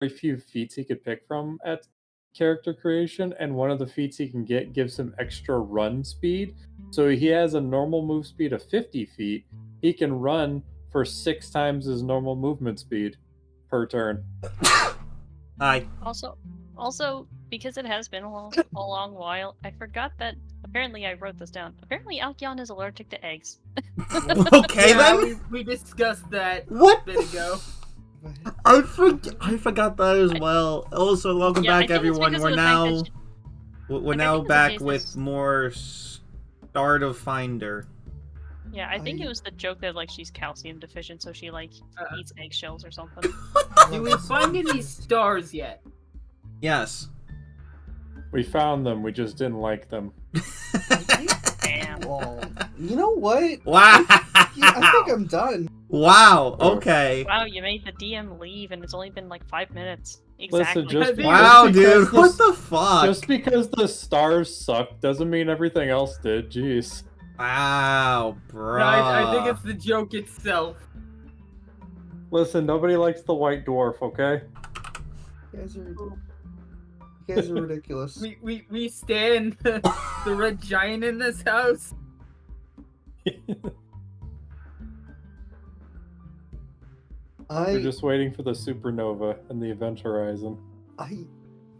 very few feats he could pick from at character creation, and one of the feats he can get gives him extra run speed. So he has a normal move speed of 50 feet. He can run for 6 times his normal movement speed per turn. Hi. Also, because it has been a long while, I forgot that apparently I wrote this down. Apparently Alkion is allergic to eggs. Okay, then? We discussed that What? a bit ago. I forgot that as well. Also, welcome back, everyone. We're now back with more Starfinder. Yeah, I think it was the joke that, like, she's calcium deficient, so she, like, eats eggshells or something. Do we find any stars yet? Yes. We found them, we just didn't like them. Damn. Well, you know what? Wow. I think I'm done. Wow, okay. Wow, you made the DM leave, and it's only been, like, 5 minutes. Exactly. Listen, wow, dude, what the fuck? Just because the stars suck doesn't mean everything else did, jeez. Wow, bro. No, I think it's the joke itself. Listen, nobody likes the white dwarf, okay? You guys are ridiculous. We stand the red giant in this house. We're just waiting for the supernova and the event horizon.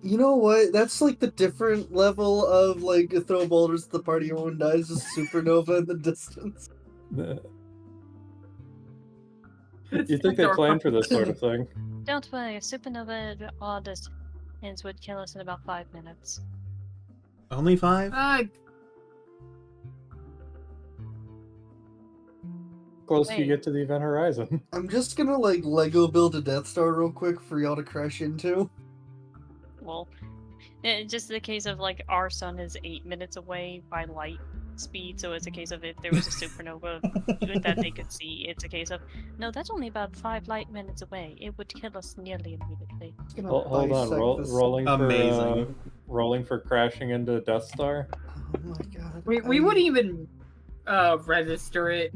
You know what? That's like the different level of like throw boulders at the party, everyone dies, just supernova in the distance. You think they planned for this sort of thing? Don't worry, a supernova at all distance would kill us in about 5 minutes. Only 5? Close you get to the event horizon. I'm just gonna like Lego build a Death Star real quick for y'all to crash into. Well, just the case of, like, our sun is 8 minutes away by light speed, so it's a case of if there was a supernova that they could see, it's a case of, no, that's only about 5 light minutes away. It would kill us nearly immediately. Hold on, rolling for crashing into Death Star. Oh my god. We wouldn't even register it.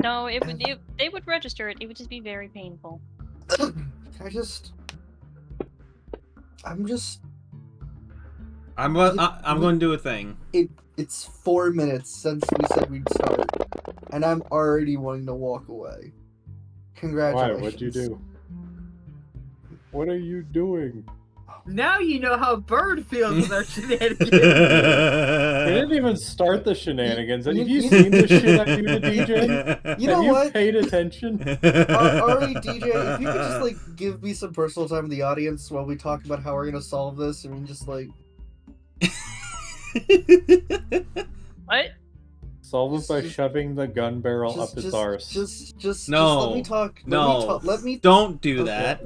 No, they would register it. It would just be very painful. I'm going to do a thing. It's 4 minutes since we said we'd start, and I'm already wanting to walk away. Congratulations. Why? What'd you do? What are you doing? Now you know how Bird feels with our shenanigans. We didn't even start the shenanigans. Have you seen the shit I do to DJ? You know Have what? you paid attention? Alright, DJ, if you could just like give me some personal time with the audience while we talk about how we're gonna solve this, and just like. What? Solve it by shoving the gun barrel up his arse. Just no. Let me talk. Don't do that.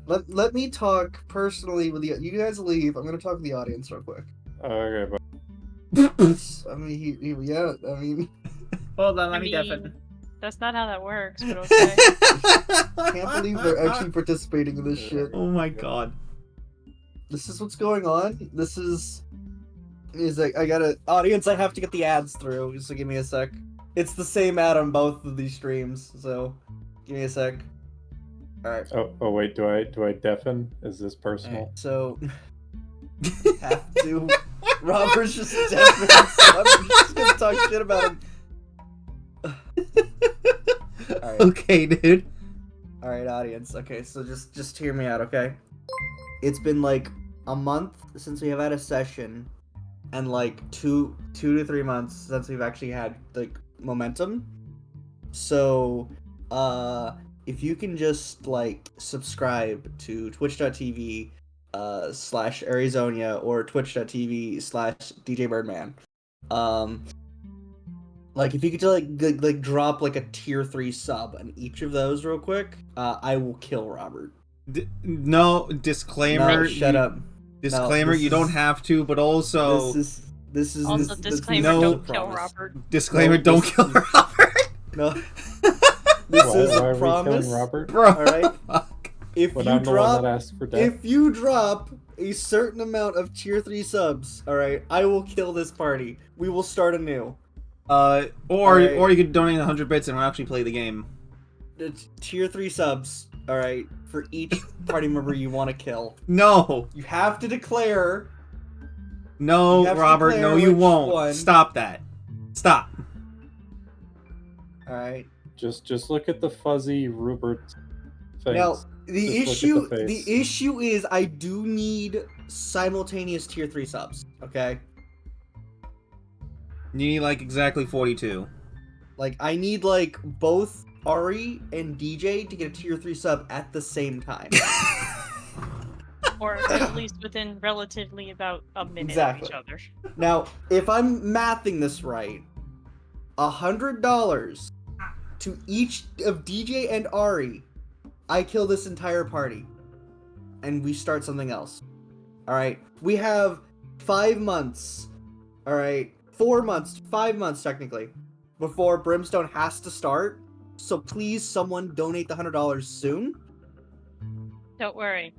Let me talk personally with you. You guys leave. I'm gonna talk with the audience real quick. Okay, but. I mean, Hold on, let me deafen. That's not how that works, but okay. I can't believe they're actually participating in this shit. Oh my god. This is what's going on. This is like, I got an audience I have to get the ads through, so give me a sec. It's the same ad on both of these streams, so give me a sec. Alright. Oh wait, do I deafen? Is this personal? Right, so have to. Robert's just deafened, so I'm just gonna talk shit about him. Alright. Okay, dude. Alright, audience. Okay, so just hear me out, okay? It's been like a month since we have had a session, and like two to 3 months since we've actually had like momentum. So if you can just like subscribe to twitch.tv /Arizonia or twitch.tv /DJ Birdman. Like if you could like drop like a tier 3 sub on each of those real quick, I will kill Robert. No, disclaimer. No, shut up. Disclaimer, you don't have to, but also disclaimer, don't kill Robert. Disclaimer, don't kill Robert. No. This is a promise. Robert? Bro, alright? If you drop a certain amount of tier 3 subs, alright, I will kill this party. We will start anew. Or you could donate 100 bits and we'll actually play the game. It's tier 3 subs, alright. for each party member you want to kill. No. You have to declare. No, You have to Robert, declare no, you which won't. one. Stop that. Stop. All right. Just look at the fuzzy Rupert face. Now the Just look at the face. issue is I do need simultaneous tier 3 subs. Okay. You need like exactly 42. Like I need like both Ari and DJ to get a tier 3 sub at the same time. Or at least within relatively about a minute Exactly. of each other. Now, if I'm mathing this right, $100 to each of DJ and Ari, I kill this entire party. And we start something else. Alright, we have 5 months. Alright, 4 months, 5 months technically, before Brimstone has to start. So please, someone donate the $100 soon. Don't worry.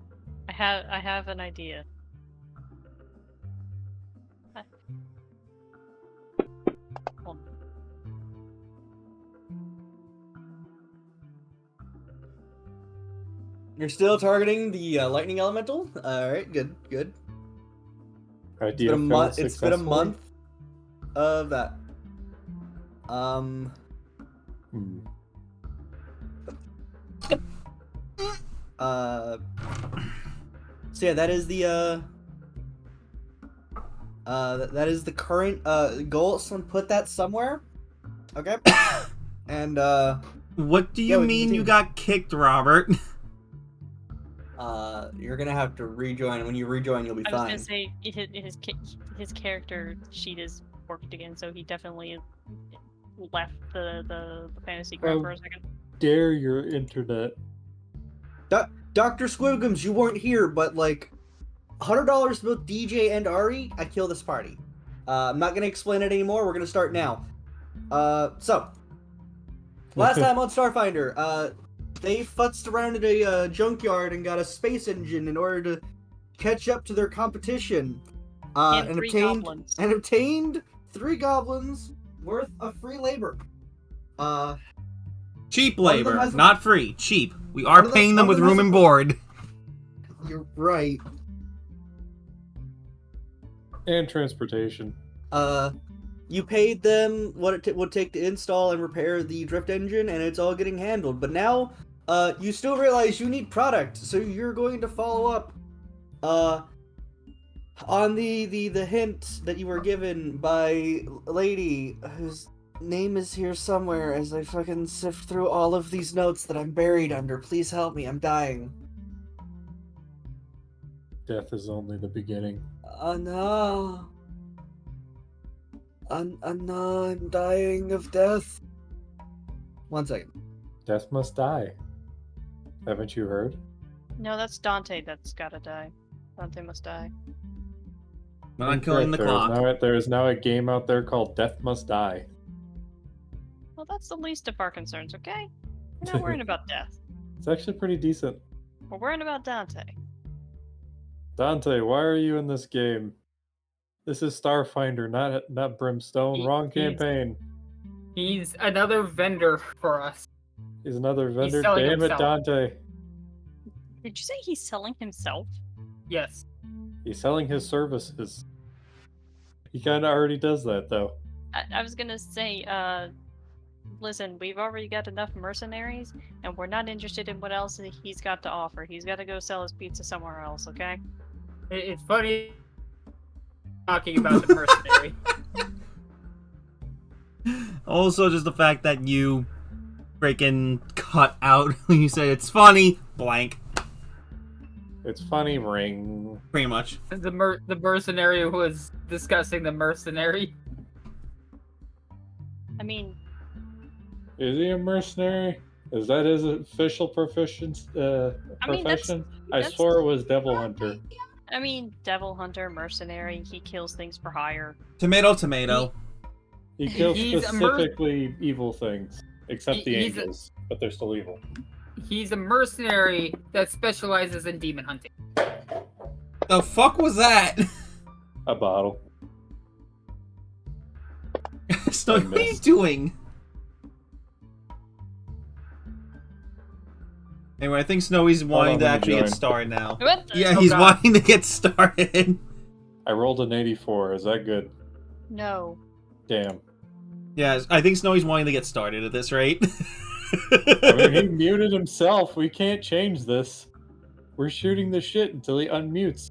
I have an idea. Hold on. You're still targeting the lightning elemental? Alright, good, good. Idea failed successfully. It's been a month of that. Hmm. So yeah, that is the that is the current goal. Someone put that somewhere. Okay. And What do Yeah, you we can mean you continue. got kicked, Robert? you're gonna have to rejoin. When you rejoin, you'll be I was fine. gonna say his character sheet is worked again, so he definitely left the fantasy ground Oh. for a second. Dare your internet. Dr. Squigums, you weren't here, but like $100 to both DJ and Ari, I kill this party. I'm not gonna explain it anymore. We're gonna start now. So last time on Starfinder, they futzed around at a junkyard and got a space engine in order to catch up to their competition. And 3 goblins. obtained 3 goblins worth of free labor. Cheap One of them labor, has a- not free. Cheap. We One are of them- paying them one with of them has room a- and board. You're right. And transportation. You paid them what it would take to install and repair the drift engine, and it's all getting handled. But now, you still realize you need product, so you're going to follow up, on the hint that you were given by a lady whose name is here somewhere as I fucking sift through all of these notes that I'm buried under. Please help me, I'm dying. Death is only the beginning. Oh no. No, I'm dying of death. 1 second. Death must die. Haven't you heard? No, that's Dante that's gotta die. Dante must die. Not killing the clock. There is now a game out there called Death Must Die. Well, that's the least of our concerns, okay? We're not worrying about death. It's actually pretty decent. We're worrying about Dante. Dante, why are you in this game? This is Starfinder, not Brimstone. Wrong campaign. He's another vendor for us. He's another vendor. selling Damn it, himself. Dante. Did you say he's selling himself? Yes. He's selling his services. He kind of already does that, though. I was gonna say, listen, we've already got enough mercenaries, and we're not interested in what else he's got to offer. He's got to go sell his pizza somewhere else, okay? It's funny talking about the mercenary. Also, just the fact that you freaking cut out when you say it's funny, blank. It's funny, ring. Pretty much. The mercenary was discussing the mercenary. I mean, Is he a mercenary? Is that his official profession? I mean, that's- I that's- swore it was Devil Hunter. I mean, devil hunter, mercenary. He kills things for hire. Tomato, tomato. He kills He's a specifically evil things, except the He's a- angels, but they're still evil. He's a mercenary that specializes in demon hunting. The fuck was that? A bottle. Snowy, what are you missed. doing? Anyway, I think Snowy's wanting to actually get join. started now. What the- Yeah, Oh, he's God. wanting to get started. I rolled an 84. Is that good? No. Damn. Yeah, I think Snowy's wanting to get started at this rate. I mean, he muted himself. We can't change this. We're shooting the shit until he unmutes.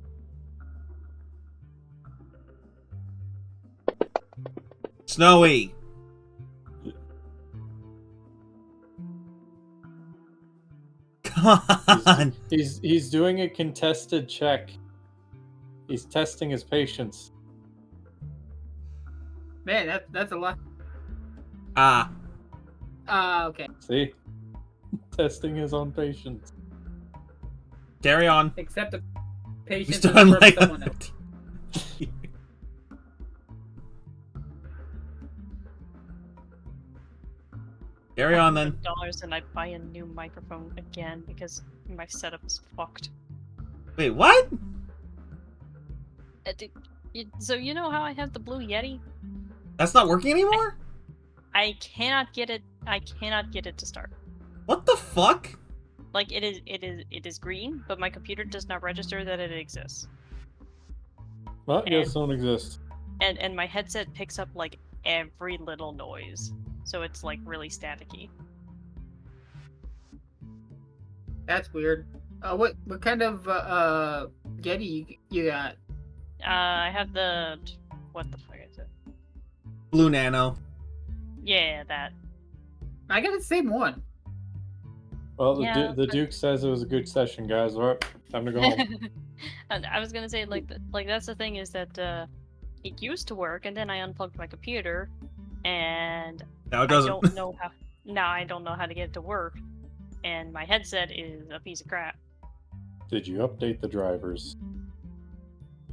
Snowy! Come on! He's doing a contested check. He's testing his patience. Man, that's a lot. Ah. Okay. See? Testing his own patience. Carry on. Accept the We patience still from like someone else. Carry on then. $100 and I buy a new microphone again because my setup is fucked. Wait, what? So you know how I have the Blue Yeti? That's not working anymore? I cannot get it. I cannot get it to start. What the fuck? Like it is green, but my computer does not register that it exists. Well, yes, don't exist. And my headset picks up like every little noise, so it's like really staticky. That's weird. What kind of Yeti you got? I have the what the fuck is it? Blue Nano. Yeah, that. I got the same one. Well, Yeah, the Duke says it was a good session, guys. All right, time to go home. And I was gonna say like that's the thing is that it used to work, and then I unplugged my computer, and Now it I doesn't. don't know how. Now I don't know how to get it to work, and my headset is a piece of crap. Did you update the drivers?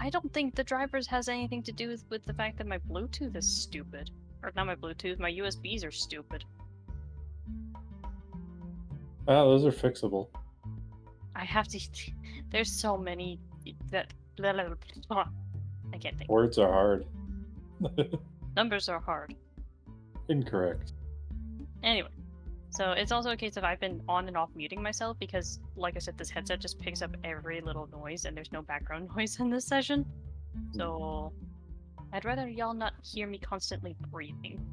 I don't think the drivers has anything to do with the fact that my Bluetooth is stupid. Or not my Bluetooth, my USBs are stupid. Ah, those are fixable. I have to. There's so many that. I can't think. Words are hard. Numbers are hard. Incorrect. Anyway, so it's also a case of I've been on and off muting myself because, like I said, this headset just picks up every little noise and there's no background noise in this session. So I'd rather y'all not hear me constantly breathing.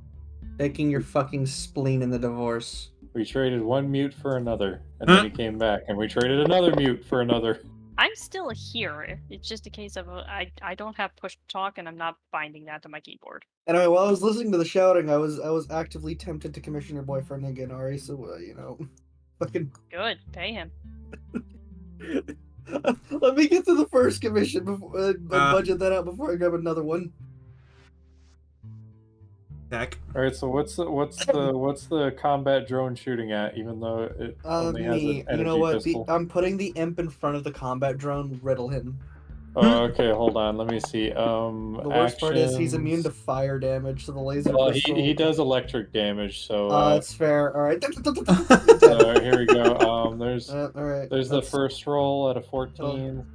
Taking your fucking spleen in the divorce. We traded one mute for another, and then he came back, and we traded another mute for another. I'm still here. It's just a case of I don't have push to talk and I'm not binding that to my keyboard. Anyway, while I was listening to the shouting, I was actively tempted to commission your boyfriend again, Ari. So you know, fucking Good, pay him. let me get to the first commission before budget that out before I grab another one. Heck. All right, so what's the combat drone shooting at? Even though it only has an energy you know what? pistol. I'm putting the imp in front of the combat drone. Riddle him. Oh, okay, hold on. Let me see. The worst part is he's immune to actions. fire damage, so the laser Well, pistol. he does electric damage, so. That's fair. All right. So here we go. There's all right. the that's- first roll at a 14. Not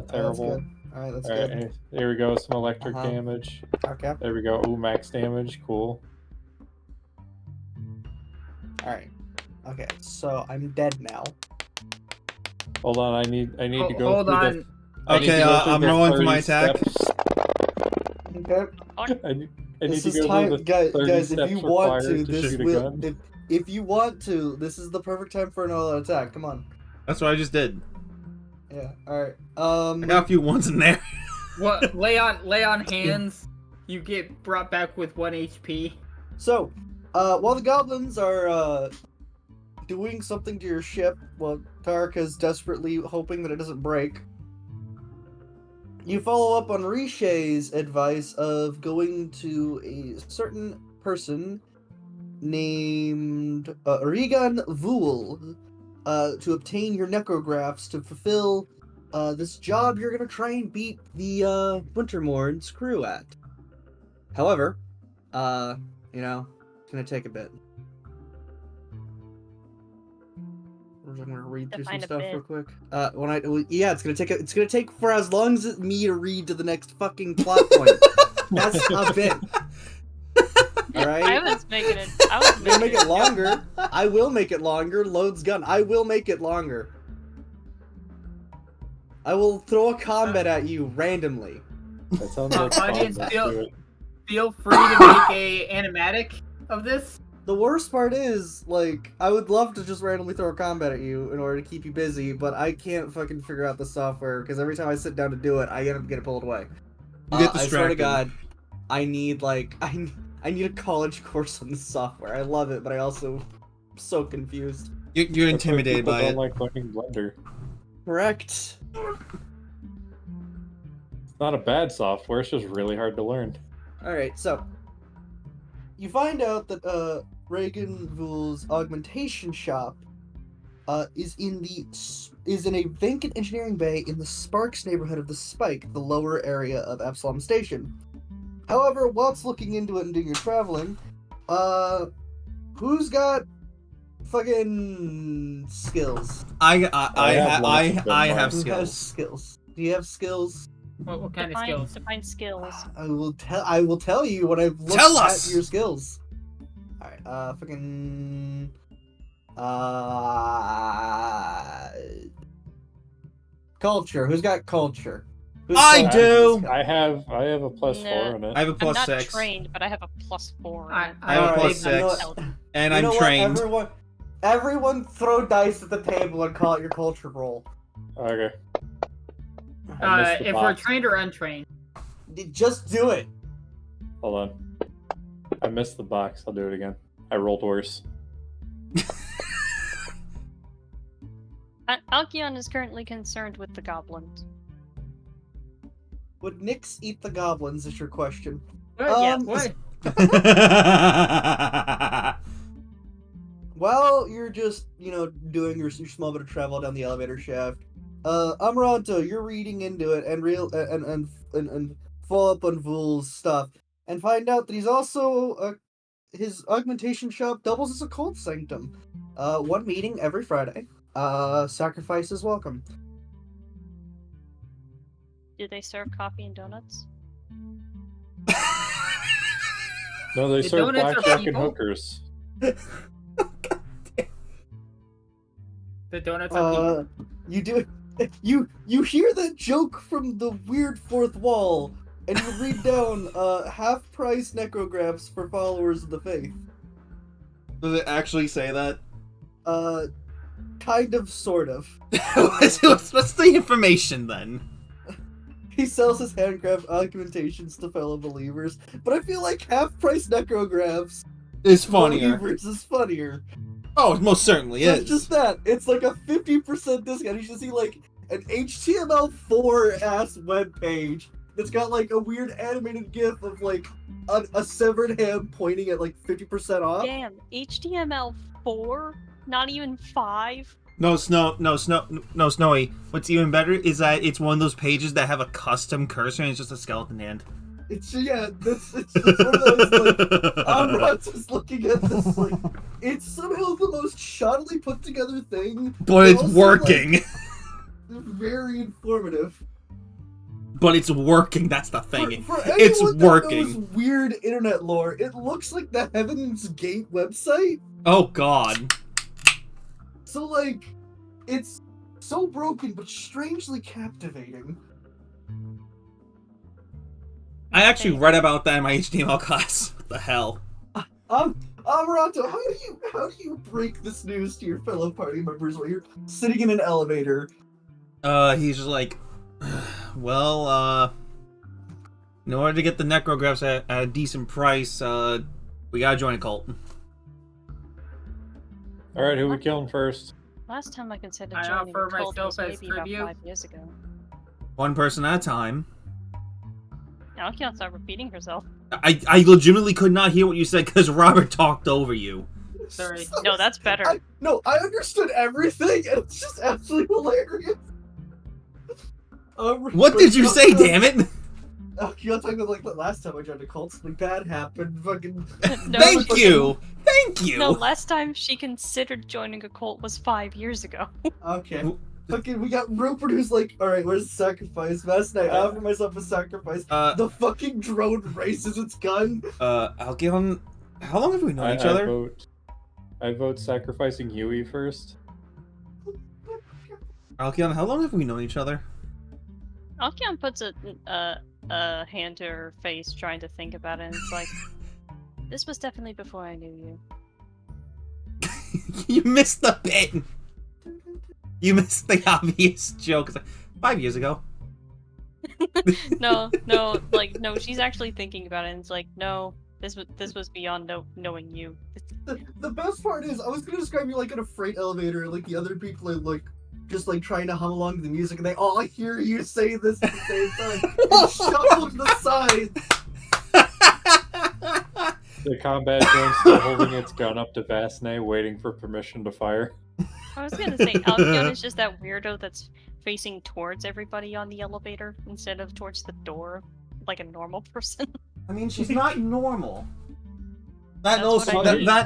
That's terrible. good. All right, that's All right, good. and here we go. Some electric Uh-huh. damage. Okay. There we go. Ooh, max damage. Cool. All right. Okay. So I'm dead now. Hold on. I need to go Hold through on. the. I need Okay, to go through I'm the rolling for my 30 attack. steps. Okay. I need This to is go time, through the guys. 30 Guys, steps if you want to, required this shoot a will. gun. If you want to, this is the perfect time for another attack. Come on. That's what I just did. Yeah. All right. I got a few ones in there. What? Lay on hands. You get brought back with 1 HP. So, while the goblins are doing something to your ship, while Tarek is desperately hoping that it doesn't break, you follow up on Richet's advice of going to a certain person named Regan Vool to obtain your necrographs to fulfill this job you're gonna try and beat the Wintermorn's crew at. However, you know, it's gonna take a bit. I'm gonna read through some Define a stuff bit. real quick. It's gonna take for as long as me to read to the next fucking plot point. That's a bit. All right. I was making it. I was We'll make making it longer. I will make it longer. Loads gun. I will make it longer. I will throw a combat at you randomly. That sounds like fun. Audience, Let's do it. feel free to make a animatic of this. The worst part is, like, I would love to just randomly throw a combat at you in order to keep you busy, but I can't fucking figure out the software because every time I sit down to do it, I end up getting pulled away. You get I swear to distracted. God, I need like I need a college course on this software. I love it, but I also am so confused. You're That's why intimidated people by don't it. like learning Blender. Correct. It's not a bad software. It's just really hard to learn. All right, so you find out that Reagan Vool's augmentation shop is in a vacant engineering bay in the Sparks neighborhood of the Spike, the lower area of Absalom Station. However, whilst looking into it and doing your traveling, who's got fucking skills? I Who have Who has skills. skills? Do you have skills? What kind of skills? Define skills. I will tell you when I've looked Tell at us! your skills. Alright, fucking culture. Who's got culture? Who's I culture? do! I have a plus No. 4 on it. I have a I'm plus not 6. trained, but I have a +4. I have a Alright, plus you know 6. what? And You I'm know what? trained. Everyone throw dice at the table and call it your culture roll. Okay. I missed the If we're box. trained or untrained. Just do it. Hold on. I missed the box. I'll do it again. I rolled worse. Alkion is currently concerned with the goblins. Would Nyx eat the goblins? Is your question? Yeah. What? While you're just, doing your small bit of travel down the elevator shaft, Amaranto, you're reading into it and follow up on Vool's stuff and find out that he's also his augmentation shop doubles as a cult sanctum. One meeting every Friday. Sacrifice is welcome. Do they serve coffee and donuts? No, they The serve donuts are blackjack and people? hookers. The donuts are people. You do you hear that joke from the weird fourth wall, and you read down half-price necrographs for followers of the faith. Does it actually say that? Kind of, sort of. What's the information then? He sells his handcraft augmentations to fellow believers, but I feel like half-price necrographs It's funnier. believers is funnier. Oh, it most certainly So is. it's just that. It's like a 50% discount. You should see like an HTML4 ass web page that's got like a weird animated GIF of like a severed hand pointing at like 50% off. Damn, HTML4? Not even 5? No, Snowy. What's even better is that it's one of those pages that have a custom cursor and it's just a skeleton hand. It's one of those like I'm not just looking at this like it's somehow the most shoddily put together thing, But it's also, working. like, very informative. But it's working, that's the thing. For It's anyone that working. knows weird internet lore, it looks like the Heaven's Gate website. Oh god. So like, it's so broken but strangely captivating. I actually read about that in my HTML class. What the hell? Amaranto, how do you break this news to your fellow party members while you're sitting in an elevator? He's just like, well, in order to get the necrographs at a decent price, we gotta join a cult. Alright, who we killing first? Last time I considered I joining offer the cult was myself as maybe about tribute. 5 years ago. One person at a time. Alkion's not repeating herself. I legitimately could not hear what you said because Robert talked over you. Sorry. No, that's better. I understood everything, and it's just absolutely hilarious. What did you say, damn it? You're talking about like the last time I joined a cult, something bad happened. Fucking. No, Thank you! Thank you! No, last time she considered joining a cult was 5 years ago. Okay. Fucking, we got Rupert who's like, alright, where's the sacrifice? Last night, I offered myself a sacrifice. The fucking drone raises its gun. Alkion, How long have we known each I other? vote sacrificing Huey first. Alkion, how long have we known each other? Alkion puts a hand to her face, trying to think about it, and it's like, this was definitely before I knew you. You missed the bit. You missed the obvious joke. It's like 5 years ago. No, she's actually thinking about it, and it's like, no, this was beyond knowing you. The best part is, I was gonna describe you like in a freight elevator, and like the other people are like just like trying to hum along to the music, and they all hear you say this at the same time. And shuffle to the side. The combat drone still holding its gun up to Vasne, waiting for permission to fire. I was gonna say, Alkion is just that weirdo that's facing towards everybody on the elevator instead of towards the door, like a normal person. I mean, she's not normal. That's what I mean. That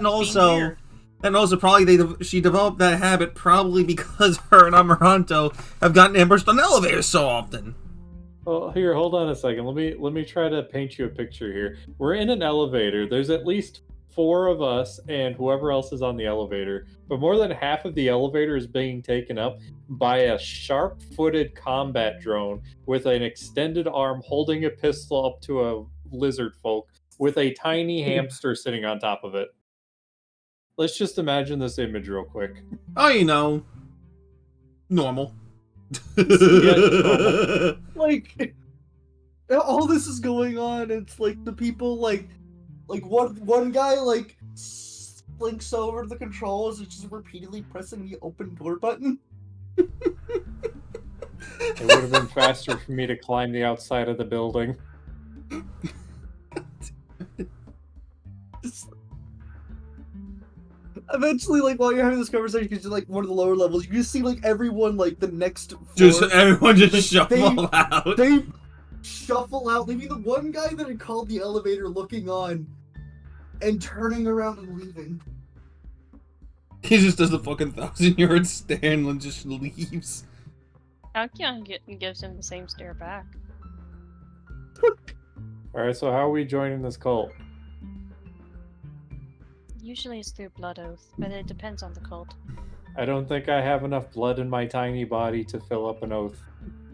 and also probably she developed that habit probably because her and Amaranto have gotten ambushed on elevators so often. Well, here, hold on a second. Let me try to paint you a picture here. We're in an elevator. There's at least 4 of us and whoever else is on the elevator, but more than half of the elevator is being taken up by a sharp-footed combat drone with an extended arm holding a pistol up to a lizard folk with a tiny hamster sitting on top of it. Let's just imagine this image real quick. Oh, you know, normal. normal. Like, all this is going on. It's like the people like one guy like slinks over to the controls and just repeatedly pressing the open door button. It would have been faster for me to climb the outside of the building. Eventually, like while you're having this conversation, because you're like one of the lower levels, you just see like everyone like the next floor, Just everyone just like, shuffle out. They shuffle out, leaving the one guy that had called the elevator looking on and turning around and leaving. He just does the fucking 1,000-yard stand and just leaves. Alkion gives him the same stare back. Alright, so how are we joining this cult? Usually it's through blood oath, but it depends on the cult. I don't think I have enough blood in my tiny body to fill up an oath.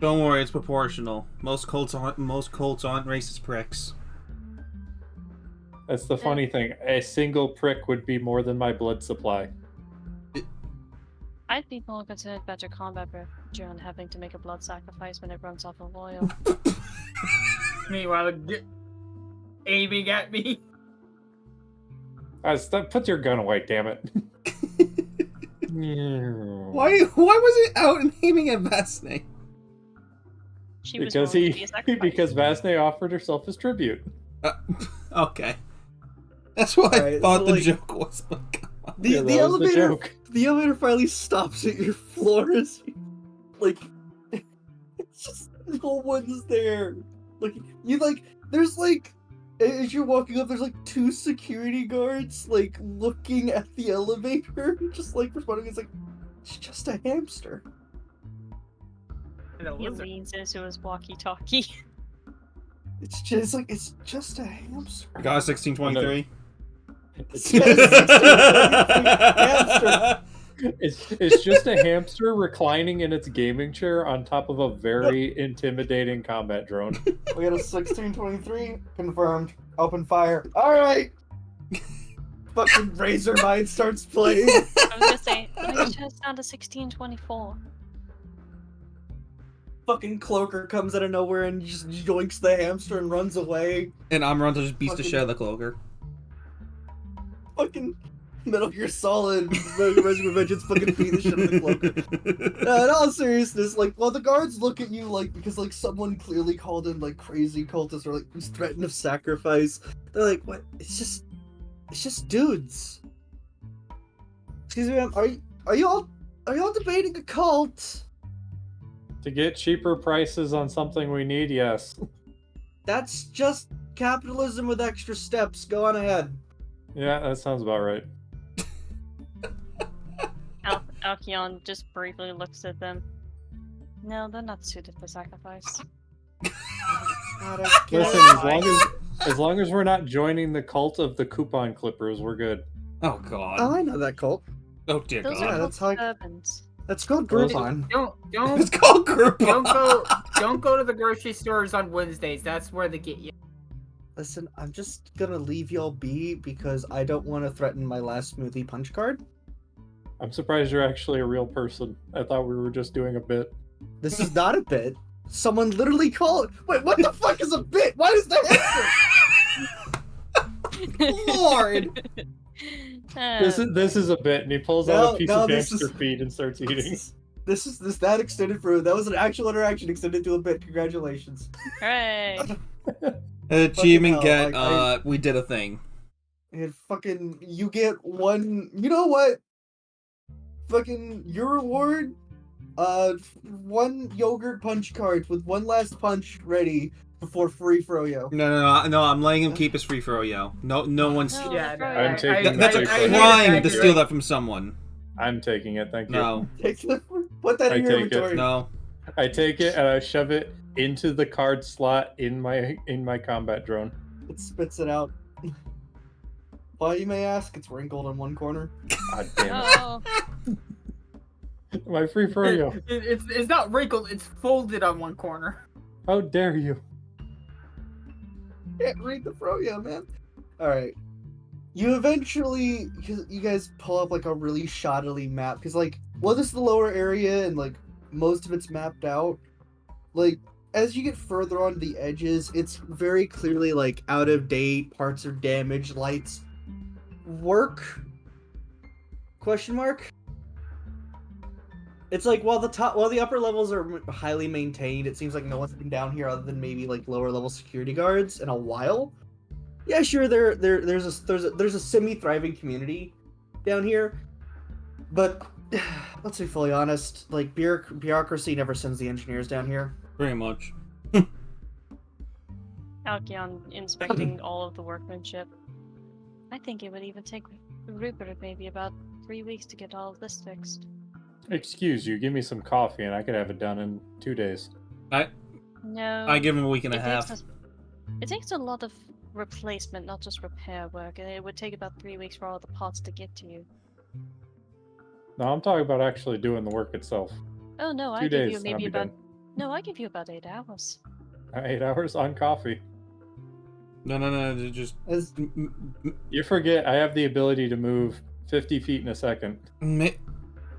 Don't worry, it's proportional. Most cults aren't racist pricks. That's the funny thing. A single prick would be more than my blood supply. I'd be more concerned about your combat drone having to make a blood sacrifice when it runs off of oil. Meanwhile, aiming at me. Put your gun away, damn it. Why was it out and aiming at Vasne? She was Because willing to be a sacrifice. because Vasne offered herself as tribute. Okay. That's what I Alright, thought so, the like, joke was. But Yeah, The that was the elevator joke. the elevator finally stops at your floor. As like it's just no one's there. Like you like there's like as you're walking up, there's like 2 security guards like looking at the elevator, just like responding. It's like it's just a hamster. And a He lizard. leans into his walkie-talkie. It's just like it's just a hamster. Got a 1623. It's just a hamster reclining in its gaming chair on top of a very intimidating combat drone. We got a 1623 confirmed. Open fire. All right. Fucking Razor Mind starts playing. I was gonna say, let me test down to 1624. Fucking Cloaker comes out of nowhere and just yoinks the hamster and runs away. And Amaranto just beats the Fucking- shit out of the cloaker. Fucking Metal Gear Solid, Resident Vengeance fucking beat the shit out of the Cloaker. In all seriousness, like, while the guards look at you, like, because, like, someone clearly called in, like, crazy cultists or, like, was threatened of sacrifice, they're like, what? It's just dudes. Excuse me, ma'am, are you all debating a cult? To get cheaper prices on something we need, yes. That's just capitalism with extra steps. Go on ahead. Yeah, that sounds about right. Alkion just briefly looks at them. No, they're not suited for sacrifice. Gotta Listen, get- as long as we're not joining the cult of the coupon clippers, we're good. Oh god. Oh, I know that cult. Oh dear Those god. Yeah, are that's called how- turbans. That's called Those- Groupon. It's called Groupon. Don't go to the grocery stores on Wednesdays. That's where they get you. Listen, I'm just gonna leave y'all be because I don't want to threaten my last smoothie punch card. I'm surprised you're actually a real person. I thought we were just doing a bit. This is not a bit. Someone literally called. Wait, what the fuck is a bit? Why does that happen? Lord. This is a bit, and he pulls out a piece of hamster feed and starts eating. This is that extended for that was an actual interaction extended to a bit. Congratulations. Hooray! Achievement hell, get. like, We did a thing. And fucking, you get one. You know what? Fucking your reward. One yogurt punch card with one last punch ready before free froyo. No. I'm letting him keep his free froyo. No one's. No, Yeah, that's no, right. I'm taking That's a the free crime to froyo. steal that from someone. I'm taking it, thank you. No. Put that I in your take it. inventory. No. I take it and I shove it into the card slot in my combat drone. It spits it out. Why, you may ask? It's wrinkled in one corner. God damn Oh, it. My free froyo. It's not wrinkled. It's folded on one corner. How dare you? Can't read the froyo, man. Alright. You eventually, you guys pull up like a really shoddily map, because like, well, this is the lower area and like most of it's mapped out. Like, as you get further onto the edges, it's very clearly like out of date, parts are damaged, lights work? Question mark? It's like while the upper levels are highly maintained, it seems like no one's been down here other than maybe like lower level security guards in a while. Yeah, sure. There's a semi-thriving community down here, but let's be fully honest. Like bureaucracy never sends the engineers down here. Very much. Alkion inspecting all of the workmanship. I think it would even take Rupert maybe about 3 weeks to get all of this fixed. Excuse you, give me some coffee and I could have it done in 2 days. No. I give him a week and a half. It takes a lot of replacement, not just repair work, and it would take about 3 weeks for all the parts to get to you. No, I'm talking about actually doing the work itself. Oh no, 2 I give days, you and maybe I'll be about done. no, I give you about 8 hours. 8 hours on coffee. No. Just. As You forget I have the ability to move 50 feet in a second.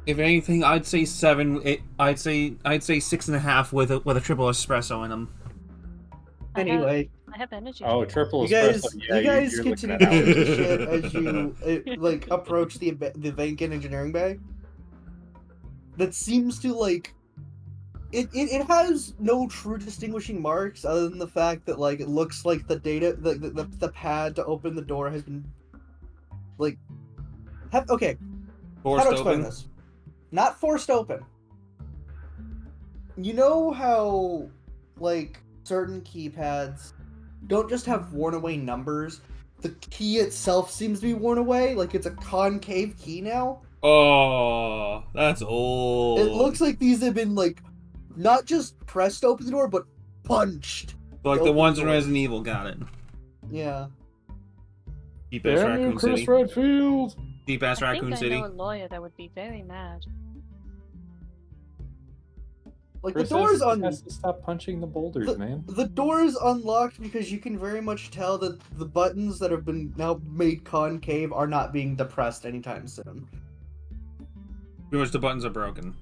If anything, I'd say 7. I'd say 6.5 with a triple espresso in them. anyway, I have energy. Oh, triple you guys, espresso. Yeah, you guys you're looking continue at to shoot hours. the shit as you like approach the vacant engineering bay. That seems to like it has no true distinguishing marks other than the fact that like it looks like the the pad to open the door has been like okay. Forced How to explain open. this? Not forced open. You know how like certain keypads don't just have worn away numbers, the key itself seems to be worn away, like it's a concave key now. Oh, that's old. It looks like these have been like not just pressed to open the door, but punched. like the open ones in door. Resident Evil. Got it. Yeah. Deep ass Damn you, Raccoon Chris City. Redfield! Deep ass I Raccoon think City. I know a lawyer that would be very mad. Like Chris the door's has to stop punching the boulders, man. the door is unlocked because you can very much tell that the buttons that have been now made concave are not being depressed anytime soon. Pretty much the buttons are broken.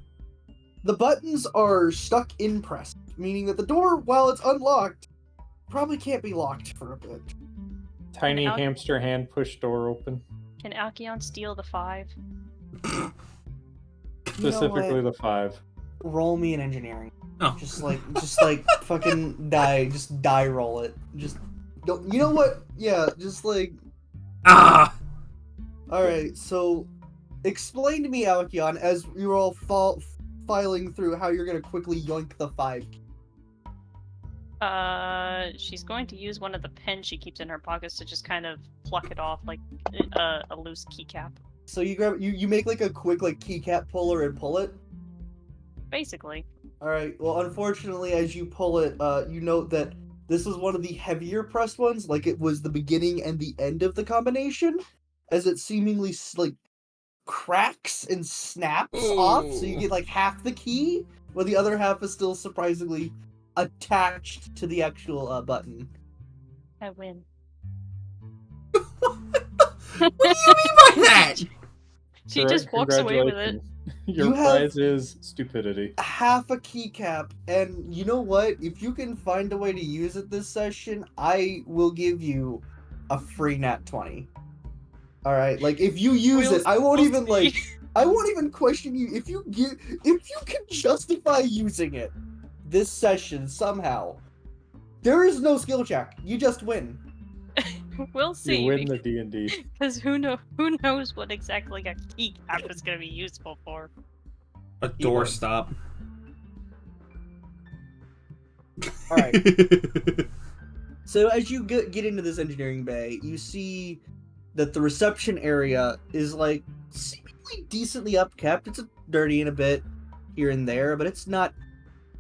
The buttons are stuck in press, meaning that the door, while it's unlocked, probably can't be locked for a bit. Tiny Al- hamster hand push door open. Can Alkion steal the 5? You know Specifically what? the 5. Roll me in engineering. Oh. Just like fucking die roll it. Just don't. You know what? Yeah, just like. Ah! All right, so explain to me, Alkion, as you're all filing through how you're gonna quickly yoink the 5. She's going to use one of the pens she keeps in her pockets to just kind of pluck it off like a loose keycap. So you grab you make like a quick like keycap puller and pull it. Basically. All right. Well, unfortunately, as you pull it, you note that this is one of the heavier pressed ones. Like it was the beginning and the end of the combination, as it seemingly like cracks and snaps off. So you Ooh. get like half the key, while the other half is still surprisingly attached to the actual button. I win. What do you mean by that? She just walks away with it. Your You have- prize is stupidity. Half a keycap, and you know what? If you can find a way to use it this session, I will give you a free nat 20. All right, like if you use it, I won't We'll even see. like, I won't even question you if you can justify using it this session somehow. There is no skill check. You just win. We'll see. You win the D&D. Because who knows what exactly a keycap is going to be useful for. A doorstop. All right. So as you get into this engineering bay, you see that the reception area is like seemingly decently upkept. It's dirty in a bit here and there, but it's not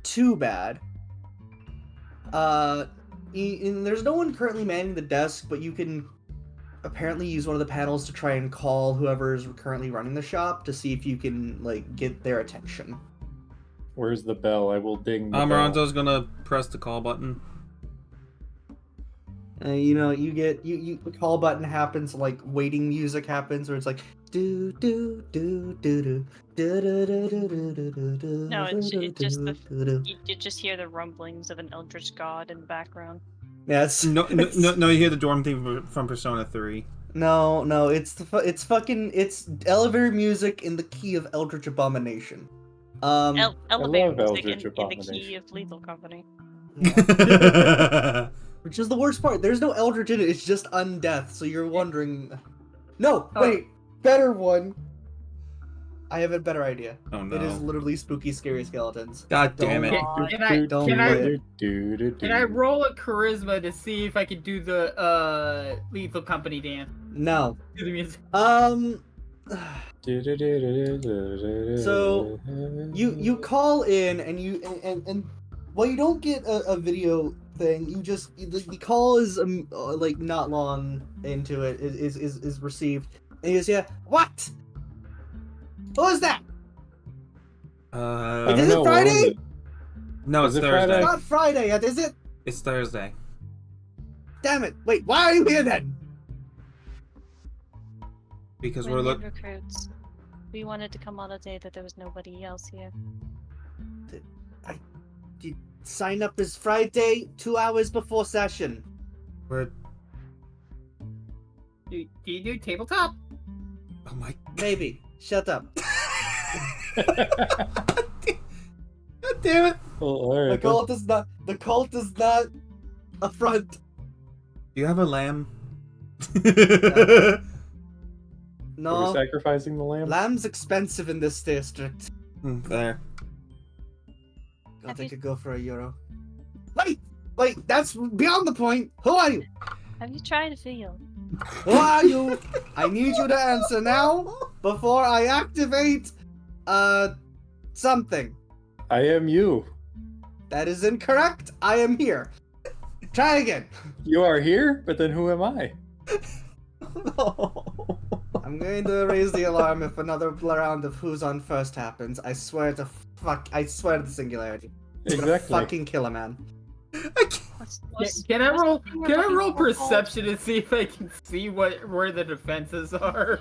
too bad. And there's no one currently manning the desk, but you can apparently use one of the panels to try and call whoever's currently running the shop to see if you can like get their attention. Where's the bell? I will ding the bell. Amaranto's gonna press the call button. You get the call button happens, like waiting music happens, where it's like do do do do do do do do do do do do. No, it's just you just hear the rumblings of an eldritch god in the background. Yes. No, you hear the dorm theme from Persona 3. No, it's it's elevator music in the key of Eldritch Abomination. Elevator love music Eldritch in the key Abomination. of Lethal Company. Yeah. Which is the worst part. There's no Eldritch in it. It's just undeath. So you're wondering. No, wait. Better one. I have a better idea. Oh no. It is literally spooky, scary skeletons. God damn it. Can I roll a charisma to see if I can do the Lethal Company dance? No. Do the music. So you call in and well, you don't get a video thing. You just the call is like not long into it is received, and he goes, yeah, what? Who is that? Is it Friday? No, it's Is it Thursday. Friday? It's not Friday yet, is it? It's Thursday. Damn it! Wait, why are you here then? Because We're we're new look. recruits. We wanted to come on a day that there was nobody else here. Sign up is Friday, 2 hours before session. We're. Do you do tabletop? Oh my. Maybe. Shut up. God damn it! Well, all right, The cult is not a front. Do you have a lamb? Are we No. sacrificing the lamb? Lamb's expensive in this district. There. I'll Have take you- a go for €1. Wait, that's beyond the point. Who are you? Have you tried to feel? Who are you? I need you to answer now before I activate, something. I am you. That is incorrect. I am here. Try again. You are here, but then who am I? No. I'm going to raise the alarm if another round of who's on first happens. I swear to the singularity. I'm gonna Exactly. fucking kill a man. Can I roll? the thing we're Can I looking roll for, Paul? perception to see if I can see where the defenses are?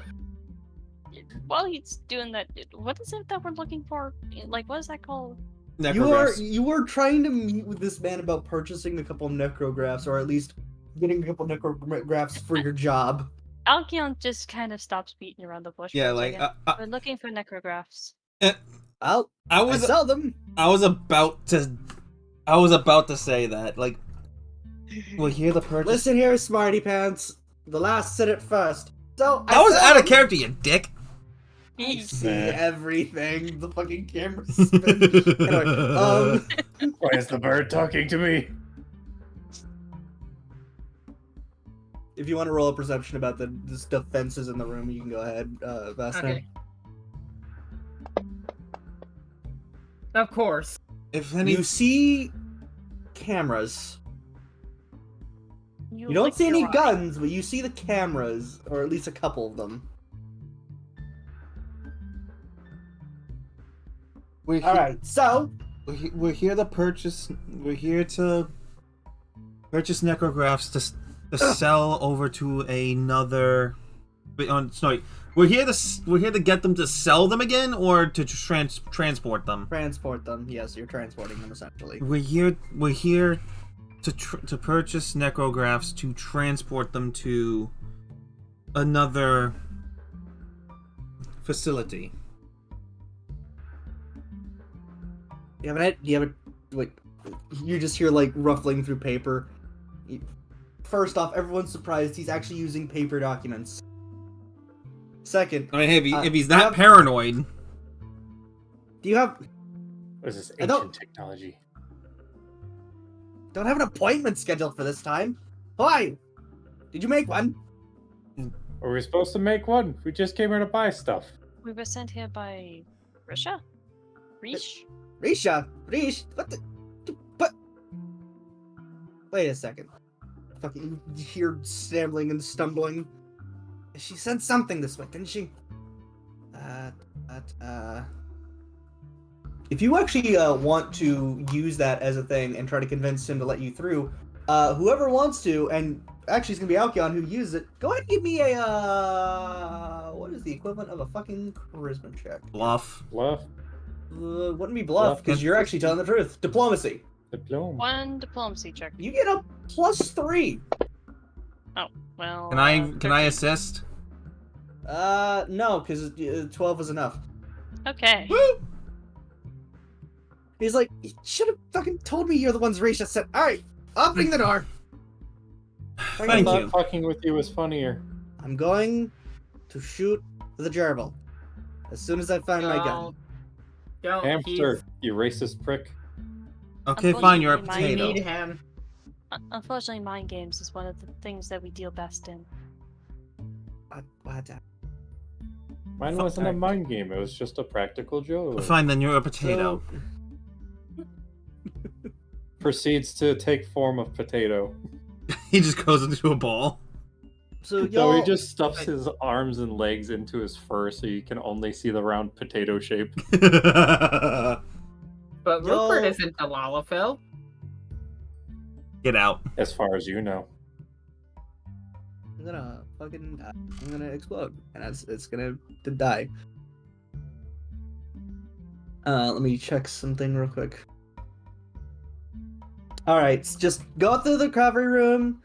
While he's doing that, what is it that we're looking for? Like, what is that called? Necrographs. You are trying to meet with this man about purchasing a couple necrographs, or at least getting a couple necrographs for your job. Alkion just kind of stops beating around the bush. Yeah, for a like second. We're looking for necrographs. I sell them. I was about to say that. Like, well, here the purchase. Listen here, smarty pants. The last said it first. So I was sell out of them. character, you dick. I see Nah. everything. The fucking camera spins. Anyway, Why is the bird talking to me? if you want to roll a perception about the defenses in the room, you can go ahead, Vasta. Okay. Of course. If any, You see cameras. You don't lick see your any eye. guns, but you see the cameras, or at least a couple of them. we're All right, so we're here to purchase. We're here to purchase necrographs to sell over to another. Wait, sorry, we're here to get them to sell them again, or to transport them. transport them. Yes, you're transporting them essentially. We're here to purchase necrographs to transport them to another facility. Wait, you just hear like ruffling through paper. First off, everyone's surprised he's actually using paper documents. Second, I mean, if he's you that have- paranoid, do you have What is this I don't- ancient technology? don't have an appointment scheduled for this time? Why? Did you make one? Were we supposed to make one? We just came here to buy stuff. We were sent here by Risha? Rish? Rish, what the? But wait a second. Fucking hear stammering and stumbling. She sent something this way, didn't she? If you actually want to use that as a thing and try to convince him to let you through, whoever wants to, and actually it's gonna be Alkion who uses it. Go ahead and give me a what is the equivalent of a fucking charisma check? bluff. Bluff, Wouldn't be bluff because Bluff. you're actually telling the truth. Diplomacy. diploma. One diplomacy check. You get a +3. Well, Can I 13. assist? No, because 12 is enough. Okay. He's like, you should have fucking told me you're the ones Risha said. Alright, opening the door. I Thank thought you. fucking with you was funnier. I'm going to shoot the gerbil as soon as I find my gun. Don't. Hamster, you racist prick. Okay, fine. You're a Unfortunately, We potato. need him. Unfortunately, mind games is one of the things that we deal best in. What? Mine Fuck wasn't a that. mind game, it was just a practical joke. Fine, then you're a potato. Proceeds to take form of potato. He just goes into a ball. So No, y'all, he just stuffs his arms and legs into his fur so you can only see the round potato shape. But Yo. Rupert isn't a Lalafell. Get out. As far as you know. I'm gonna explode, and it's gonna die. Let me check something real quick. All right, just go through the recovery room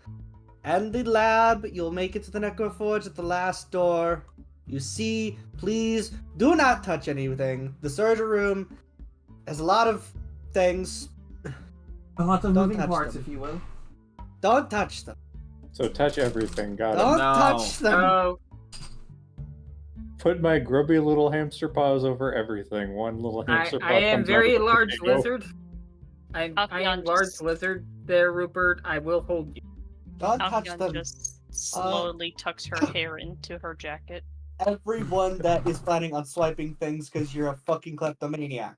and the lab. You'll make it to the Necroforge at the last door. You see, please do not touch anything. The surgery room has a lot of things. Lots of Don't moving touch parts, them. if you will. Don't touch them. So touch everything, got it. Don't No. touch them. Oh, Put my grubby little hamster paws over everything. One little hamster paw I am comes very out of the large potato. lizard. I am Alkion large just- lizard there, Rupert. I will hold you. Don't touch Alkion them. just slowly tucks her hair into her jacket. Everyone that is planning on swiping things because you're a fucking kleptomaniac.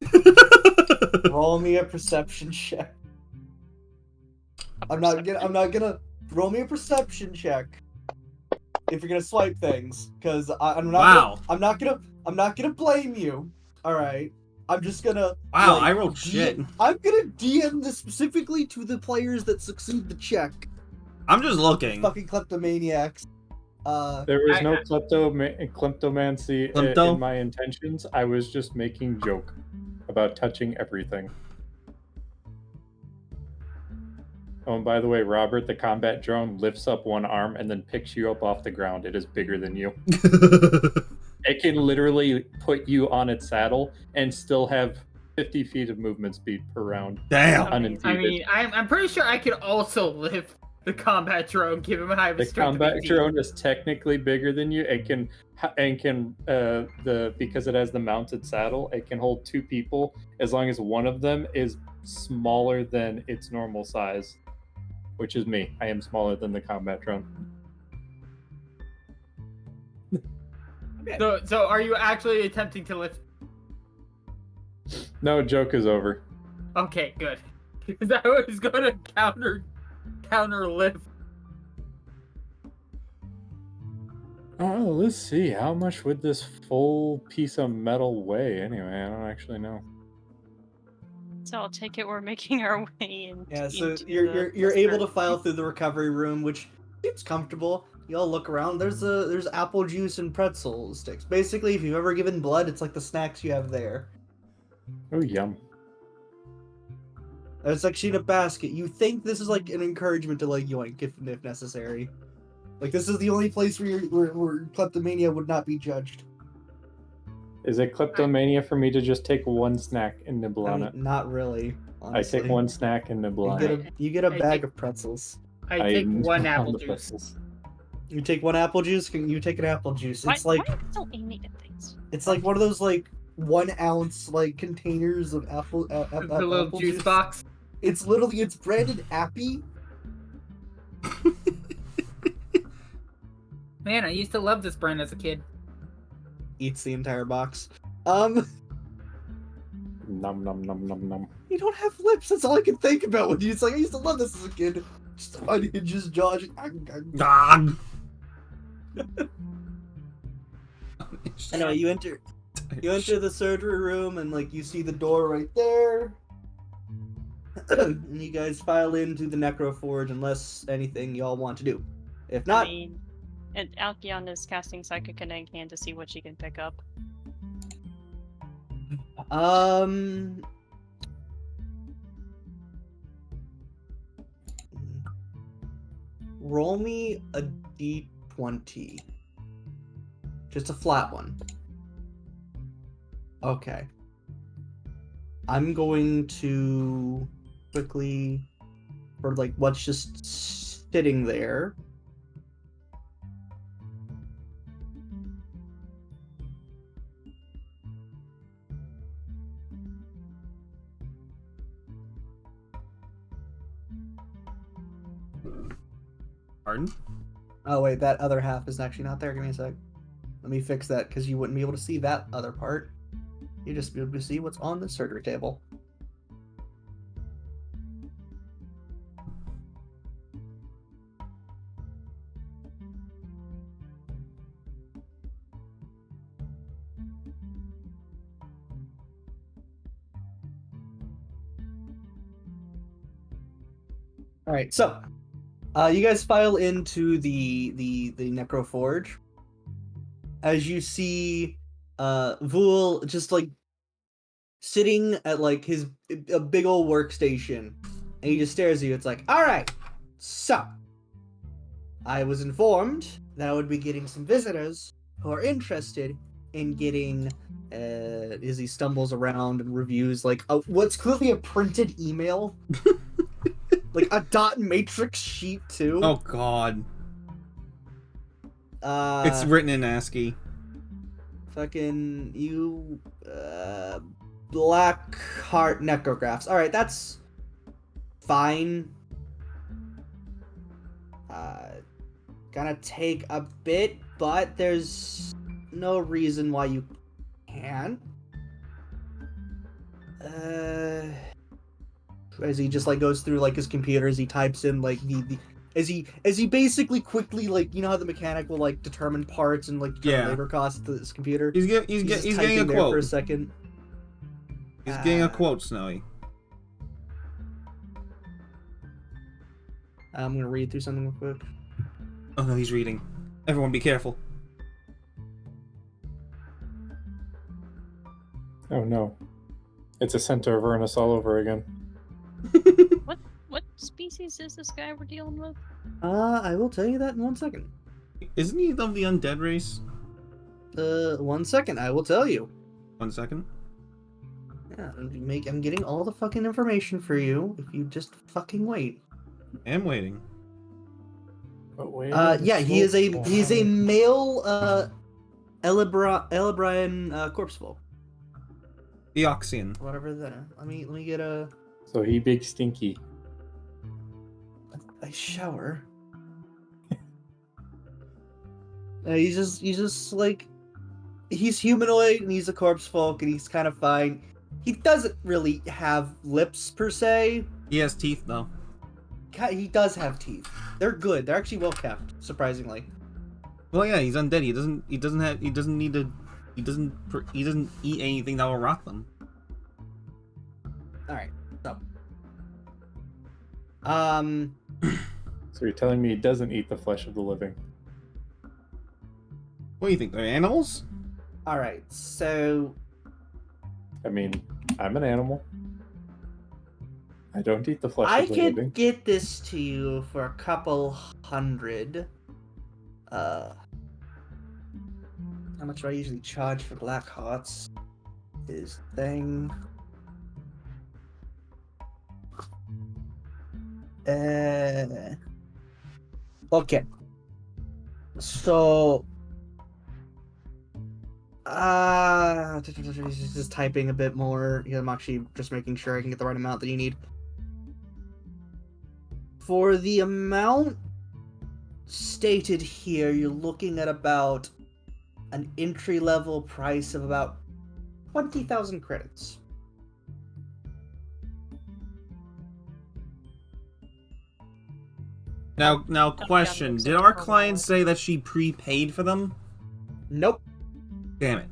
Roll me a perception check. I'm not gonna roll me a perception check if you're gonna swipe things, because I'm not. Wow. I'm not gonna blame you. All right. I'm just gonna. Wow, like, I rolled shit. I'm gonna DM this specifically to the players that succeed the check. I'm just looking. Fucking kleptomaniacs. There was I- no kleptomancy Klepto? in my intentions. I was just making joke about touching everything. Oh, and by the way, Robert, the combat drone lifts up one arm and then picks you up off the ground. It is bigger than you. It can literally put you on its saddle and still have 50 feet of movement speed per round. Damn. Unimpeded. I mean, I'm pretty sure I could also lift the combat drone, give him a high The strength. combat 18. drone is technically bigger than you. It can because it has the mounted saddle, it can hold two people as long as one of them is smaller than its normal size, which is me. I am smaller than the combat drone. So are you actually attempting to lift? No, joke is over. Okay, good. Because I was gonna counter lift. Oh, let's see. How much would this full piece of metal weigh? Anyway, I don't actually know. So I'll take it we're making our way Yeah, so into you're the able to surgery. file through the recovery room, which seems comfortable. You all look around. There's apple juice and pretzel sticks. Basically, if you've ever given blood, it's like the snacks you have there. Oh, yum. It's actually in a basket. You think this is like an encouragement to like yoink if necessary. Like this is the only place where kleptomania would not be judged. Is it kleptomania for me to just take one snack and nibble I on mean, it? not really. I take Honestly, one snack and nibble You on get it. a you get a I bag take- of pretzels. I take one nibble on apple the juice. pretzels. You take one apple juice. Can you take an apple juice? It's Why like are you still aiming at things? it's like one of those like 1 ounce like containers of apple The little apple juice box. It's literally it's branded Appy. Man, I used to love this brand as a kid. Eats the entire box. Num num num num num. You don't have lips. That's all I can think about when you. It's like I used to love this as a kid. Just unhinged jaw. Dog. Anyway, you enter the surgery room and like you see the door right there. And you guys file into the necroforge unless anything y'all want to do. If I not, mean, and Alkion is casting Psychic Kinetic Hand to see what she can pick up. roll me a d20. Just a flat one. Okay. I'm going to quickly, for like what's just sitting there. Pardon? Oh wait, that other half is actually not there. Give me a sec. Let me fix that because you wouldn't be able to see that other part. You'd just be able to see what's on the surgery table. All right, so you guys file into the necroforge. As you see, Vul just like sitting at like a big old workstation, and he just stares at you. It's like, all right, so I was informed that I would be getting some visitors who are interested in getting. As he stumbles around and reviews like what's clearly a printed email. Like a dot matrix sheet too. Oh God. It's written in ASCII. Fucking you, black heart necrographs. All right, that's fine. Gonna take a bit, but there's no reason why you can't. As he just like goes through like his computer, as he types in like the as he basically quickly like you know how the mechanic will like determine parts and like determine Yeah. labor costs to this computer. He's just getting a typing there quote. for a second. He's getting a quote, Snowy. I'm gonna read through something real quick. Oh no, he's reading. Everyone, be careful. Oh no. It's a Center of Ernest all over again. What species is this guy we're dealing with? I will tell you that in 1 second. Isn't he of the undead race? 1 second, I will tell you. 1 second. Yeah, I'm getting all the fucking information for you if you just fucking wait. I am waiting. But wait. Yeah, he's a male Elebrian corpse folk. The Oxian. Whatever that. Let me get a So he big stinky. shower. He's just like he's humanoid and he's a corpse folk and he's kind of fine. He doesn't really have lips per se. He has teeth though. He does have teeth. They're good. They're actually well kept, surprisingly. Well, yeah, he's undead. He doesn't eat anything that will rot them. All right. So, So you're telling me he doesn't eat the flesh of the living? What do you think? They're animals? all right. So, I mean, I'm an animal. I don't eat the flesh I of the could living. get this to you for a couple hundred. How much do I usually charge for black hearts? Is thing. Okay. So. Just typing a bit more. Yeah, I'm actually just making sure I can get the right amount that you need. For the amount stated here, you're looking at about an entry-level price of about 20,000 credits. Now, question: did our client say that she prepaid for them? Nope. Damn it!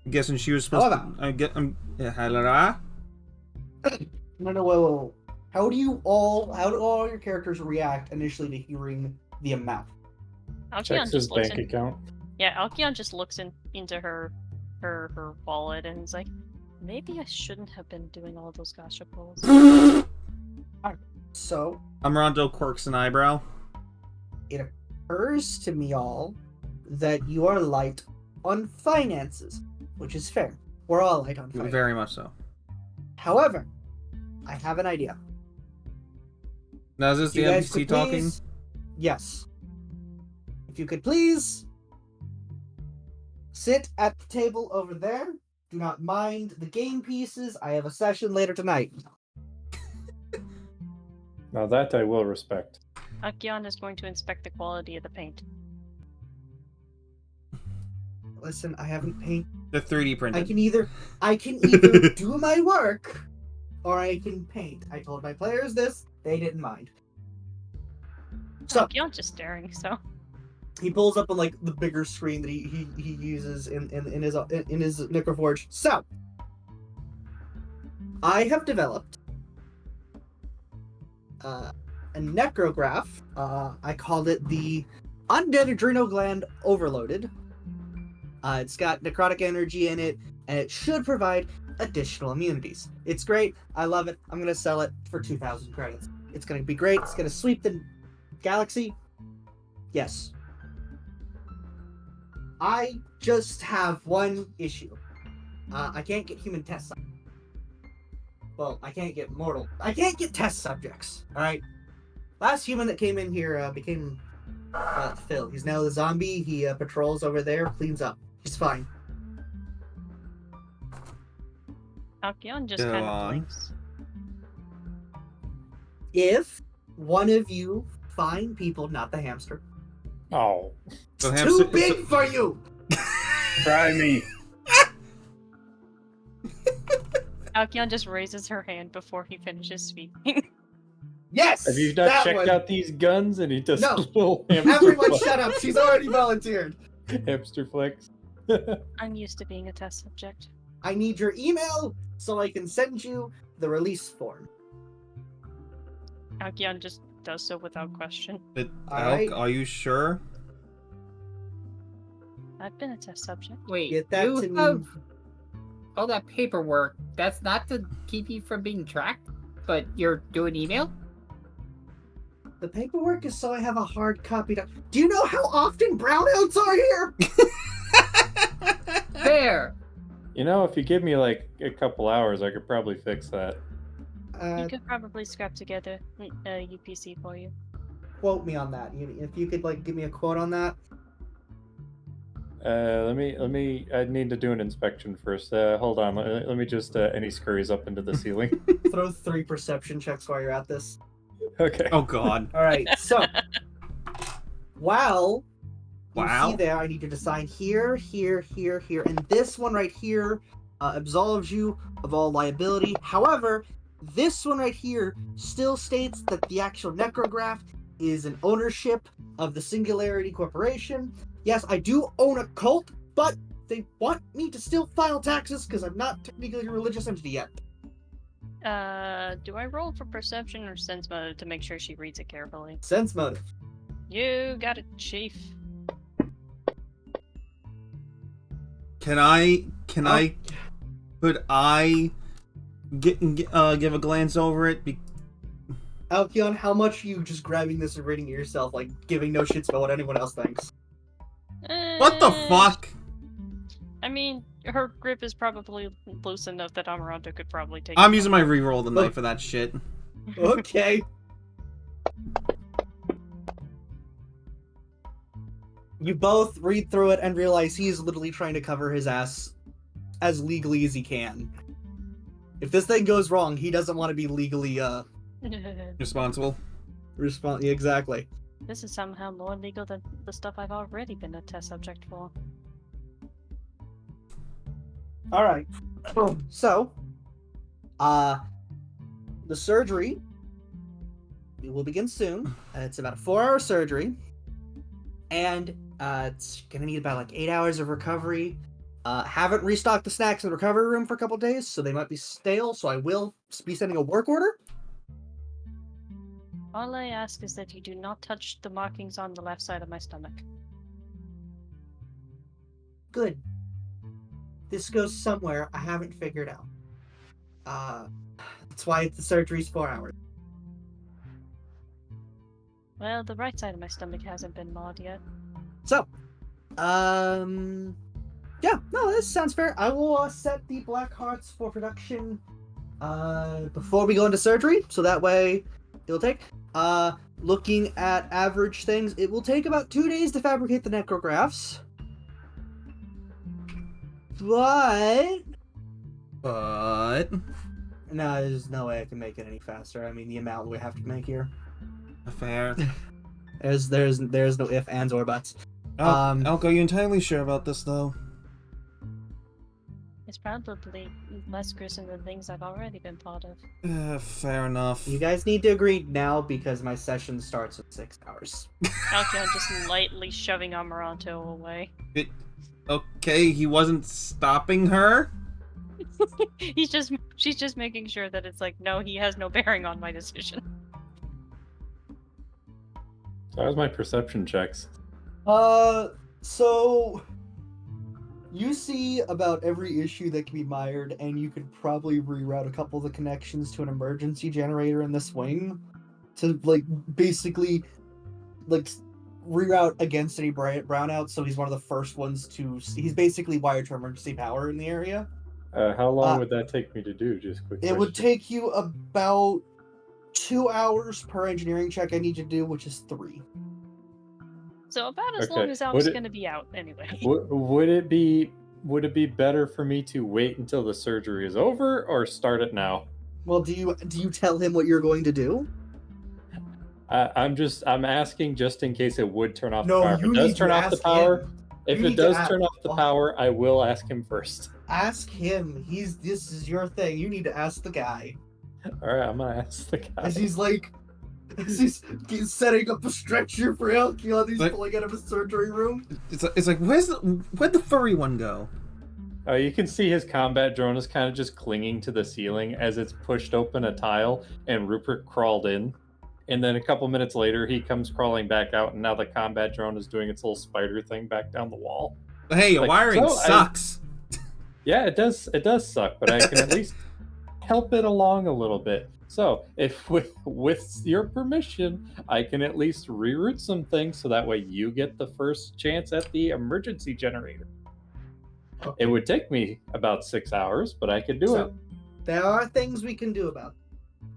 I'm guessing she was supposed However, to. Hello? No, whoa. How do all your characters react initially to hearing the amount? Alkion Checks his just looks bank account. Yeah, Alkion just looks into her wallet and is like, maybe I shouldn't have been doing all those gossip rolls. So, Amaranto quirks an eyebrow. it occurs to me all that you are light on finances, which is fair. We're all light on finances. Very much so. However, I have an idea. Now, is this the You guys NPC could talking? please- Yes. If you could please sit at the table over there. Do not mind the game pieces. I have a session later tonight. Now that I will respect. Alkion is going to inspect the quality of the paint. Listen, I haven't painted. The 3D I printed. can either do my work or I can paint. I told my players this, they didn't mind. So Alkion's just staring, so he pulls up on like the bigger screen that he uses in his Necroforge. So I have developed a necrograph. I called it the Undead Adrenal Gland Overloaded. It's got necrotic energy in it, and it should provide additional immunities. It's great. I love it. I'm gonna sell it for 2,000 credits. It's gonna be great. It's gonna sweep the galaxy. Yes. I just have one issue. I can't get human test subjects. Well, I can't get mortal. I can't get test subjects. All right. Last human that came in here became Phil. He's now the zombie. He patrols over there, cleans up. He's fine. Alkion just Go kind of on. blinks. If one of you find people, not the hamster, Oh, So it's hamster- too big for you. try me. Alkion just raises her hand before he finishes speaking. Yes. Have you not that checked one. out these guns? And he does No. little hamster Everyone, flex. shut up. She's already volunteered. Hamster flex. I'm used to being a test subject. I need your email so I can send you the release form. Alkion just does so without question. Elk, Alright. are you sure? I've been a test subject. Wait, Get that you to me. have all that paperwork. That's not to keep you from being tracked, but you're doing email? The paperwork is so I have a hard copy. Do you know how often brownouts are here? There! You know, if you give me like a couple hours, I could probably fix that. You could probably scrap together a UPC for you. Quote me on that. If you could like give me a quote on that. Let me. I need to do an inspection first. Hold on. Let me just. And he scurries up into the ceiling. Throw 3 perception checks while you're at this. Okay. Oh god. All right. So, while you Wow. see there, I need you to sign here, here, here, here, and this one right here absolves you of all liability. However, this one right here still states that the actual necrograph is an ownership of the Singularity Corporation. Yes, I do own a cult, but they want me to still file taxes because I'm not technically a religious entity yet. Do I roll for perception or sense motive to make sure she reads it carefully? Sense motive. You got it, Chief. Could I give a glance over it? Alkion, how much are you just grabbing this and reading it yourself, like giving no shits about what anyone else thinks? What the fuck? I mean, her grip is probably loose enough that Amaranto could probably take I'm it using from my her. reroll the knife for that shit. Okay. You both read through it and realize he is literally trying to cover his ass as legally as he can. If this thing goes wrong, he doesn't want to be legally Responsible. exactly. This is somehow more legal than the stuff I've already been a test subject for. All right. So, the surgery will begin soon. It's about a 4-hour surgery, and it's gonna need about like 8 hours of recovery. Haven't restocked the snacks in the recovery room for a couple days, so they might be stale. So I will be sending a work order. All I ask is that you do not touch the markings on the left side of my stomach. Good. This goes somewhere I haven't figured out. That's why the surgery's 4 hours. Well, the right side of my stomach hasn't been mauled yet. So, yeah, no, this sounds fair. I will set the Black Hearts for production before we go into surgery, so that way it'll take. Looking at average things, it will take about 2 days to fabricate the necrographs. But no, there's no way I can make it any faster. I mean, the amount we have to make here. Fair. There's no if, ands, or buts. Elko, you entirely sure about this though? It's probably less gruesome than things I've already been part of. Fair enough. You guys need to agree now because my session starts in 6 hours. Alkion just lightly shoving Amaranto away. Okay, he wasn't stopping her? She's just making sure that it's like, no, he has no bearing on my decision. That was my perception checks. So you see about every issue that can be mired, and you could probably reroute a couple of the connections to an emergency generator in this wing to, like, basically, like, reroute against any brownouts, so he's one of the first ones to... He's basically wired to emergency power in the area. How long would that take me to do? Just quick It would take you about 2 hours per engineering check I need you to do, which is 3. So about as Okay, long as Al's gonna be out anyway. Would it be better for me to wait until the surgery is over or start it now? Well, do you tell him what you're going to do? I'm asking just in case it would turn off No, the power. If you it does need turn to off the ask power, him. if You it need to does ask- turn off the power, I will ask him first. Ask him. This is your thing. You need to ask the guy. All right, I'm gonna ask the guy. As he's he's setting up a stretcher for Alkion. He's pulling out of his surgery room. It's like where'd the furry one go? You can see his combat drone is kind of just clinging to the ceiling as it's pushed open a tile, and Rupert crawled in. And then a couple minutes later, he comes crawling back out, and now the combat drone is doing its little spider thing back down the wall. Hey, Like, wiring so sucks. Yeah, it does. It does suck, but I can at least help it along a little bit. So, if with your permission, I can at least reroute some things so that way you get the first chance at the emergency generator. Okay. It would take me about 6 hours, but I could do it. There are things we can do about it.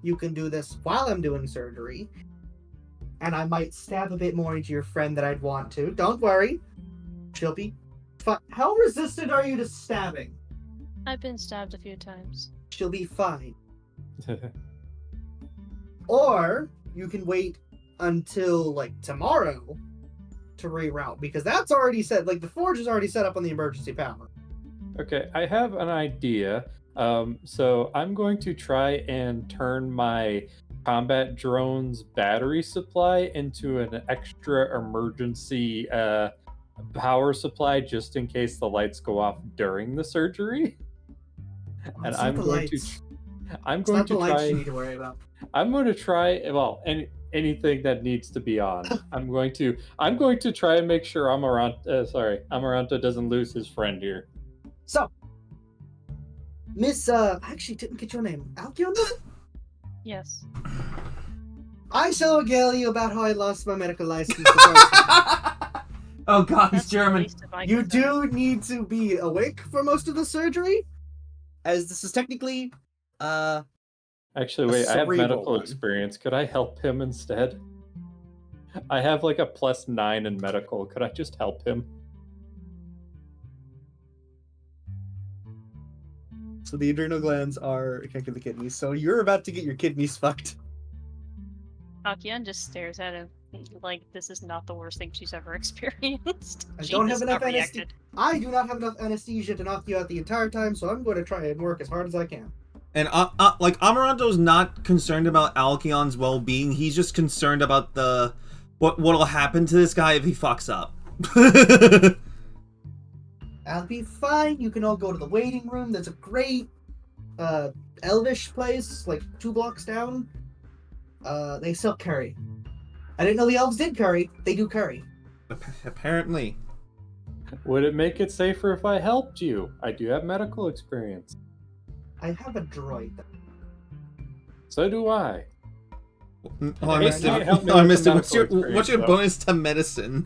You can do this while I'm doing surgery, and I might stab a bit more into your friend than I'd want to. Don't worry. She'll be fine. How resistant are you to stabbing? I've been stabbed a few times. She'll be fine. Or you can wait until, like, tomorrow to reroute, because that's already set. Like, the forge is already set up on the emergency power. Okay, I have an idea. So I'm going to try and turn my combat drone's battery supply into an extra emergency power supply just in case the lights go off during the surgery. Oh, And it's not I'm the going to lights. I'm It's going not to the lights you try need to worry about. I'm going to try anything that needs to be on. I'm going to try and make sure Amaranto doesn't lose his friend here. So, Miss, I actually didn't get your name. Alkion, was it? Yes. I shall regale you about how I lost my medical license the first time. Oh god, he's That's the German. least of my You concern. do need to be awake for most of the surgery, as this is technically, Actually, a wait, I have cerebral medical one. experience. Could I help him instead? I have like a +9 in medical. Could I just help him? So the adrenal glands are connected to the kidneys. So you're about to get your kidneys fucked. Akian just stares at him like this is not the worst thing she's ever experienced. I She don't has have not enough anesthesia. reacted. I do not have enough anesthesia to knock you out the entire time, so I'm going to try and work as hard as I can. And like Amaranto's not concerned about Alkion's well-being. He's just concerned about what'll happen to this guy if he fucks up. I'll be fine. You can all go to the waiting room. There's a great elvish place, like 2 blocks down. They sell curry. I didn't know the elves did curry. They do curry. Apparently. Would it make it safer if I helped you? I do have medical experience. I have a droid. So do I. Oh, I Hey, missed you it. can't help me Oh, I with missed the it. What's your medical experience, though. bonus to medicine?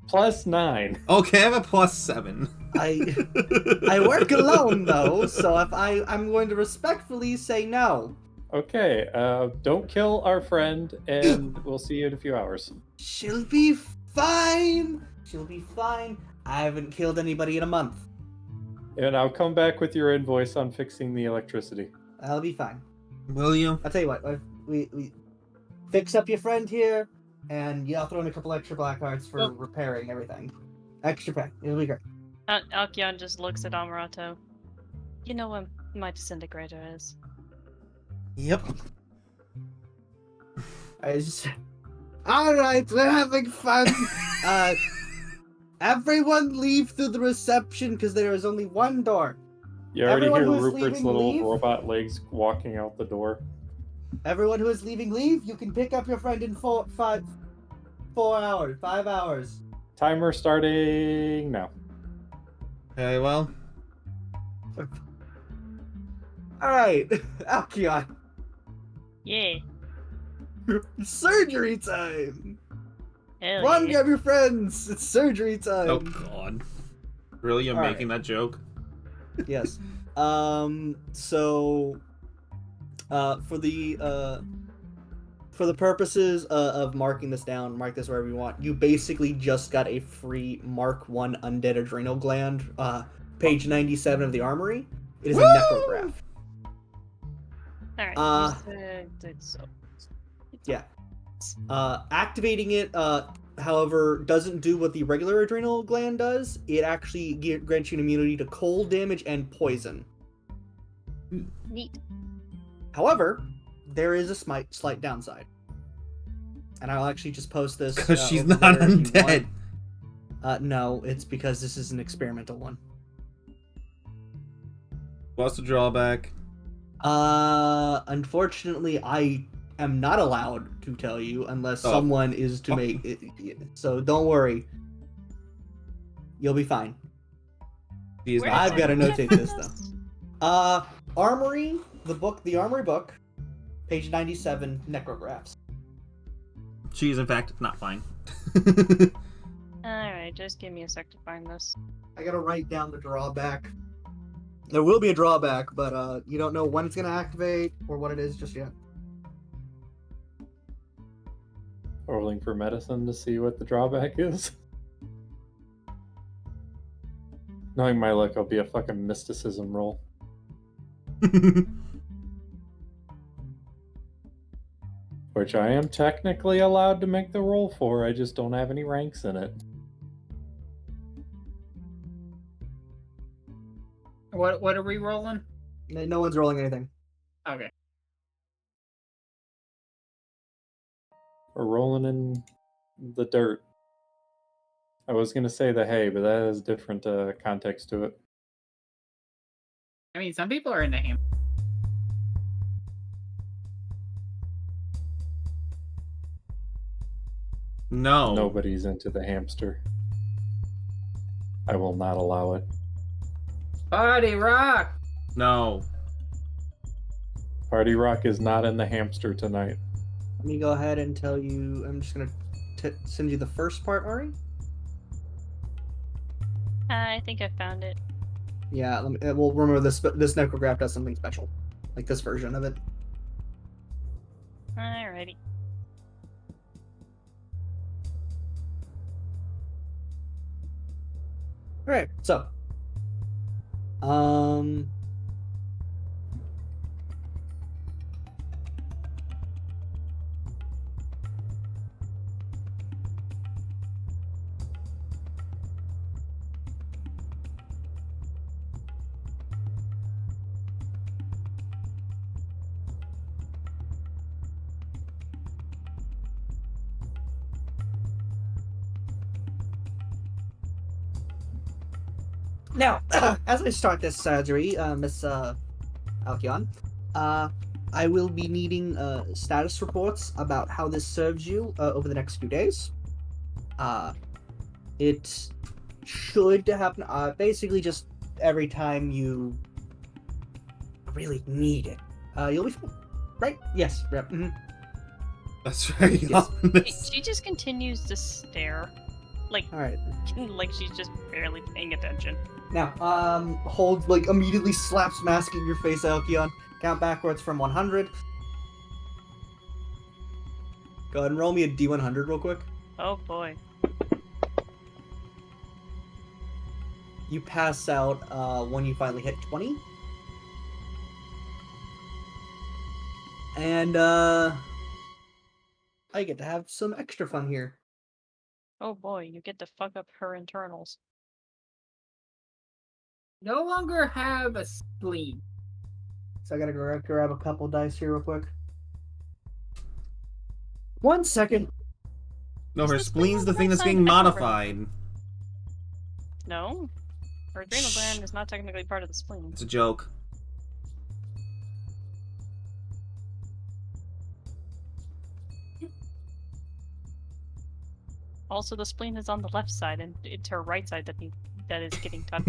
+9. Okay, I have a +7. I work alone though, so if I'm going to respectfully say no. Okay, don't kill our friend, and we'll see you in a few hours. She'll be fine. She'll be fine. I haven't killed anybody in a month. And I'll come back with your invoice on fixing the electricity. I'll be fine. Will you? I'll tell you what. We fix up your friend here, and yeah, I'll throw in a couple extra black hearts for Well- repairing everything. Extra pay. It'll be great. Akian just looks at Amarato. You know what my disintegrator is. Yep. I just. All right, we're having fun. Everyone leave through the reception because there is only one door. You already Everyone hear who is Rupert's leaving, little leave. robot legs walking out the door. Everyone who is leaving, leave. You can pick up your friend in 5 hours. Timer starting now. Okay, well. All right, Alkion. Yeah. Surgery time. Hell Run, yeah. grab your friends. It's surgery time. Oh god. Really? You're All making that joke? Yes. So, for the purposes of marking this down, mark this wherever you want. You basically just got a free Mark 1 Undead Adrenal Gland, page 97 of the Armory. It is Woo! a necrograph. Alright, Uh, you said it's so. Yeah. Activating it, however, doesn't do what the regular adrenal gland does. It actually grants you an immunity to cold damage and poison. Neat. However, there is a slight downside. And I'll actually just post this. Because she's over not there if you undead. want. No, it's because this is an experimental one. What's the drawback? Unfortunately, I am not allowed to tell you unless Oh. someone is to make it. So don't worry. You'll be fine. She is Where not I've did got to you notate find this though. Armory, the Armory book, page 97, necrographs. She is in fact not fine. Alright, just give me a sec to find this. I gotta write down the drawback. There will be a drawback, but you don't know when it's gonna activate or what it is just yet. Rolling for medicine to see what the drawback is. Knowing my luck, I'll be a fucking mysticism roll. Which I am technically allowed to make the roll for, I just don't have any ranks in it. What are we rolling? No one's rolling anything. Okay. We're rolling in the dirt. I was gonna say the hay, but that has different context to it. I mean, some people are in the ham. No. Nobody's into the hamster. I will not allow it. Party rock. No. Party Rock is not in the hamster tonight. Let me go ahead and tell you. I'm just gonna send you the first part, Ari. I think I found it. Yeah. We'll remember this. This necrograph does something special, like this version of it. Alrighty. All right. So. Um. Now, as I start this surgery, Miss Alkion, I will be needing status reports about how this serves you over the next few days. It should happen basically just every time you really need it. You'll be fine, right? Yes. Yep. Mm-hmm. That's very Yes. ominous. She just continues to stare, like All right. like she's just barely paying attention. Now, hold, like, immediately slaps mask in your face, Alkion. Count backwards from 100. Go ahead and roll me a D100 real quick. Oh boy. You pass out when you finally hit 20. And, I get to have some extra fun here. Oh boy, you get to fuck up her internals. No longer have a spleen. So I gotta grab a couple dice here real quick. 1 second. No, Is her the spleen spleen's on the the thing right that's side? getting I don't modified. No? Her adrenal gland is not technically part of the spleen. It's a joke. Also, the spleen is on the left side, and it's her right side that is getting touched.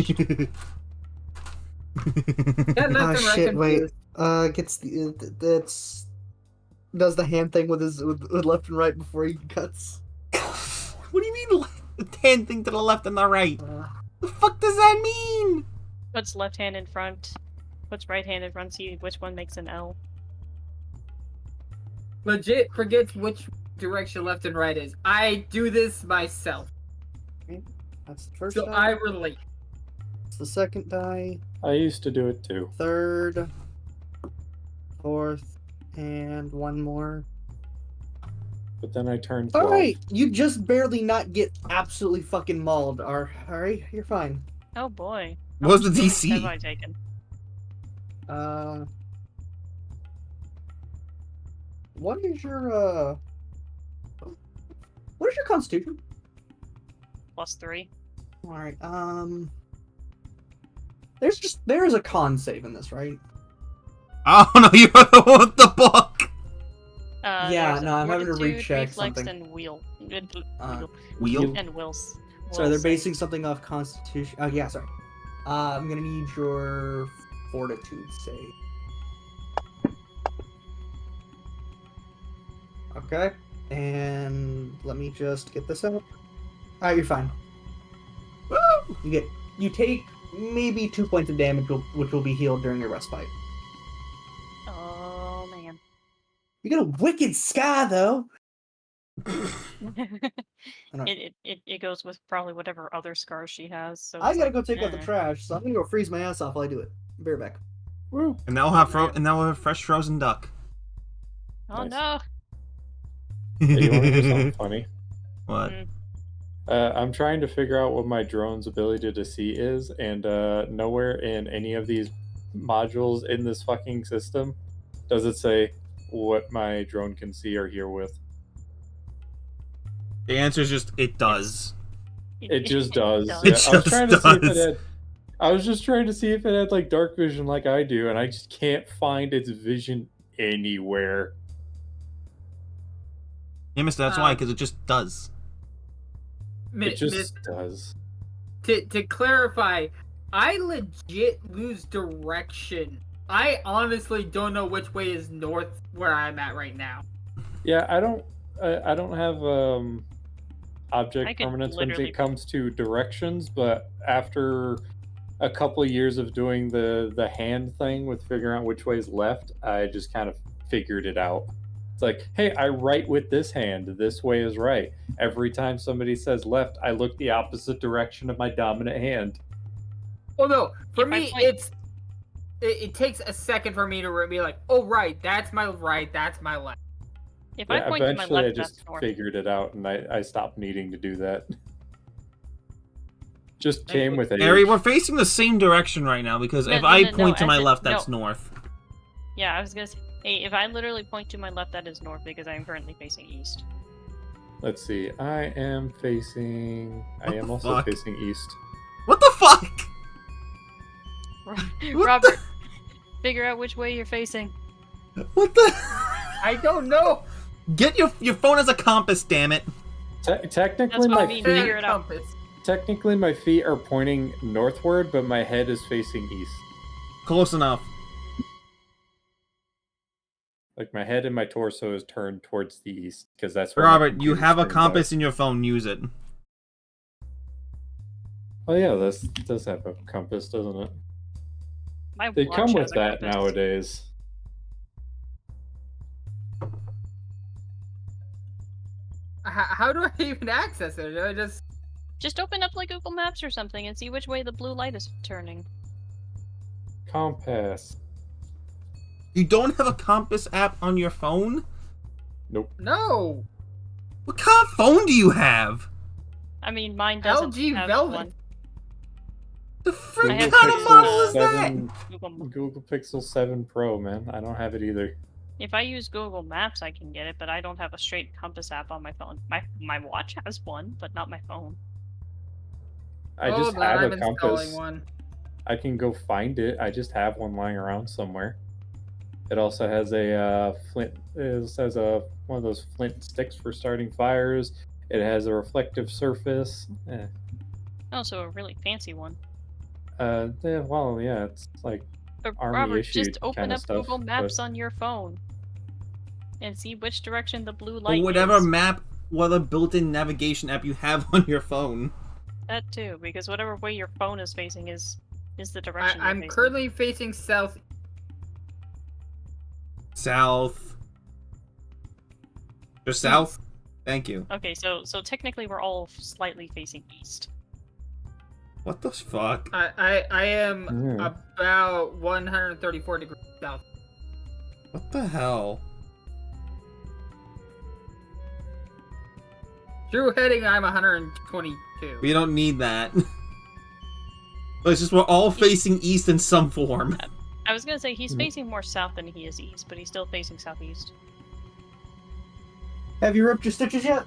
That left and right confused. Gets the that's does the hand thing with his with left and right before he cuts. What do you mean the hand thing to the left and the right? The fuck does that mean? Puts left hand in front, puts right hand in front, see which one makes an L. Legit forgets which direction left and right is. I do this myself, That's the first so die. I relate. That's the second die. I used to do it too. Third, fourth, and one more. But then I turned 12. All right, you just barely not get absolutely fucking mauled. All right, you're fine. Oh boy. What was the much damage DC? have I taken? What is your what is your constitution? +3. All right, there is a con save in this, right? Oh no, you're the one with the book. Yeah, there's no, I'm having to fortitude, recheck reflex, something. and wheel. Wheel. And wills. So they're Will save. basing something off constitution. Oh yeah, sorry. I'm gonna need your fortitude save. Okay, and let me just get this out. All right, you're fine. Woo! You take maybe 2 points of damage, which will be healed during your respite. Oh man. You get a wicked scar though. it goes with probably whatever other scars she has. So I it's gotta like, go take out the eh. trash, so I'm gonna go freeze my ass off while I do it. Be right back. Woo. And now we'll have fresh frozen duck. Oh Nice. no. Hey, you want to hear something funny? What? Mm. I'm trying to figure out what my drone's ability to see is, and nowhere in any of these modules in this fucking system does it say what my drone can see or hear with. The answer is just it does. It just does. does. Yeah, It I was just trying to see if it does. had. I was just trying to see if it had like dark vision like I do, and I just can't find its vision anywhere. Yeah, mister, that's why, because it just does. It just does. To clarify, I legit lose direction. I honestly don't know which way is north where I'm at right now. Yeah, I don't have I object could permanence when literally- it comes to directions, but after a couple of years of doing the hand thing with figuring out which way is left, I just kind of figured it out. It's like, hey, I write with this hand. This way is right. Every time somebody says left, I look the opposite direction of my dominant hand. Oh no, for If I me, point- it takes a second for me to be like, oh right, that's my right, that's my left. If I Yeah, point to my eventually I left, just that's north. figured it out, and I stopped needing to do that. Just Hey, came with age. Harry, we're facing the same direction right now, because No, if no, I no, point to as my in- left, that's no. north. Yeah, I was gonna say, hey, if I literally point to my left, that is north because I am currently facing east. Let's see. I am facing. I What am the also fuck? facing east. What the fuck? What Robert, figure out which way you're facing. What the? I don't know. Get your phone as a compass, damn it. Technically, That's what my I mean, feet. figure it out. Compass. Technically, my feet are pointing northward, but my head is facing east. Close enough. Like my head and my torso is turned towards the east because that's where my Robert, you computer have a screen's compass at. in your phone. Use it. Oh yeah, this does have a compass, doesn't it? My They watch come has with a that compass. nowadays. How do I even access it? Do I just Just open up like Google Maps or something and see which way the blue light is turning. Compass. You don't have a compass app on your phone? Nope. no? What kind of phone do you have? I mean, mine doesn't LG have Velvet. one. The frick I have kind of Pixel model is that? 7 Google Google Pixel 7 Pro, man. I don't have it either. If I use Google Maps, I can get it, but I don't have a straight compass app on my phone. My watch has one, but not my phone. I Hold just on, have I'm a installing compass. one. I can go find it. I just have one lying around somewhere. It also has a flint. It also has a one of those flint sticks for starting fires. It has a reflective surface. Oh, so a really fancy one. Yeah, well, yeah, it's like Army Robert, issued just open kinda up stuff, Google Maps but- on your phone and see which direction the blue Or light whatever is. map, whatever built-in navigation app you have on your phone. That too, because whatever way your phone is facing is the direction. I'm you're facing. currently facing south. South. Just south? Thank you. Okay, so technically we're all slightly facing east. What the fuck? I am Hmm. about 134 degrees south. What the hell? True heading, I'm 122. We don't need that. It's just we're all facing east in some form. I was gonna say he's Mhm. facing more south than he is east, but he's still facing southeast. Have you ripped your stitches yet?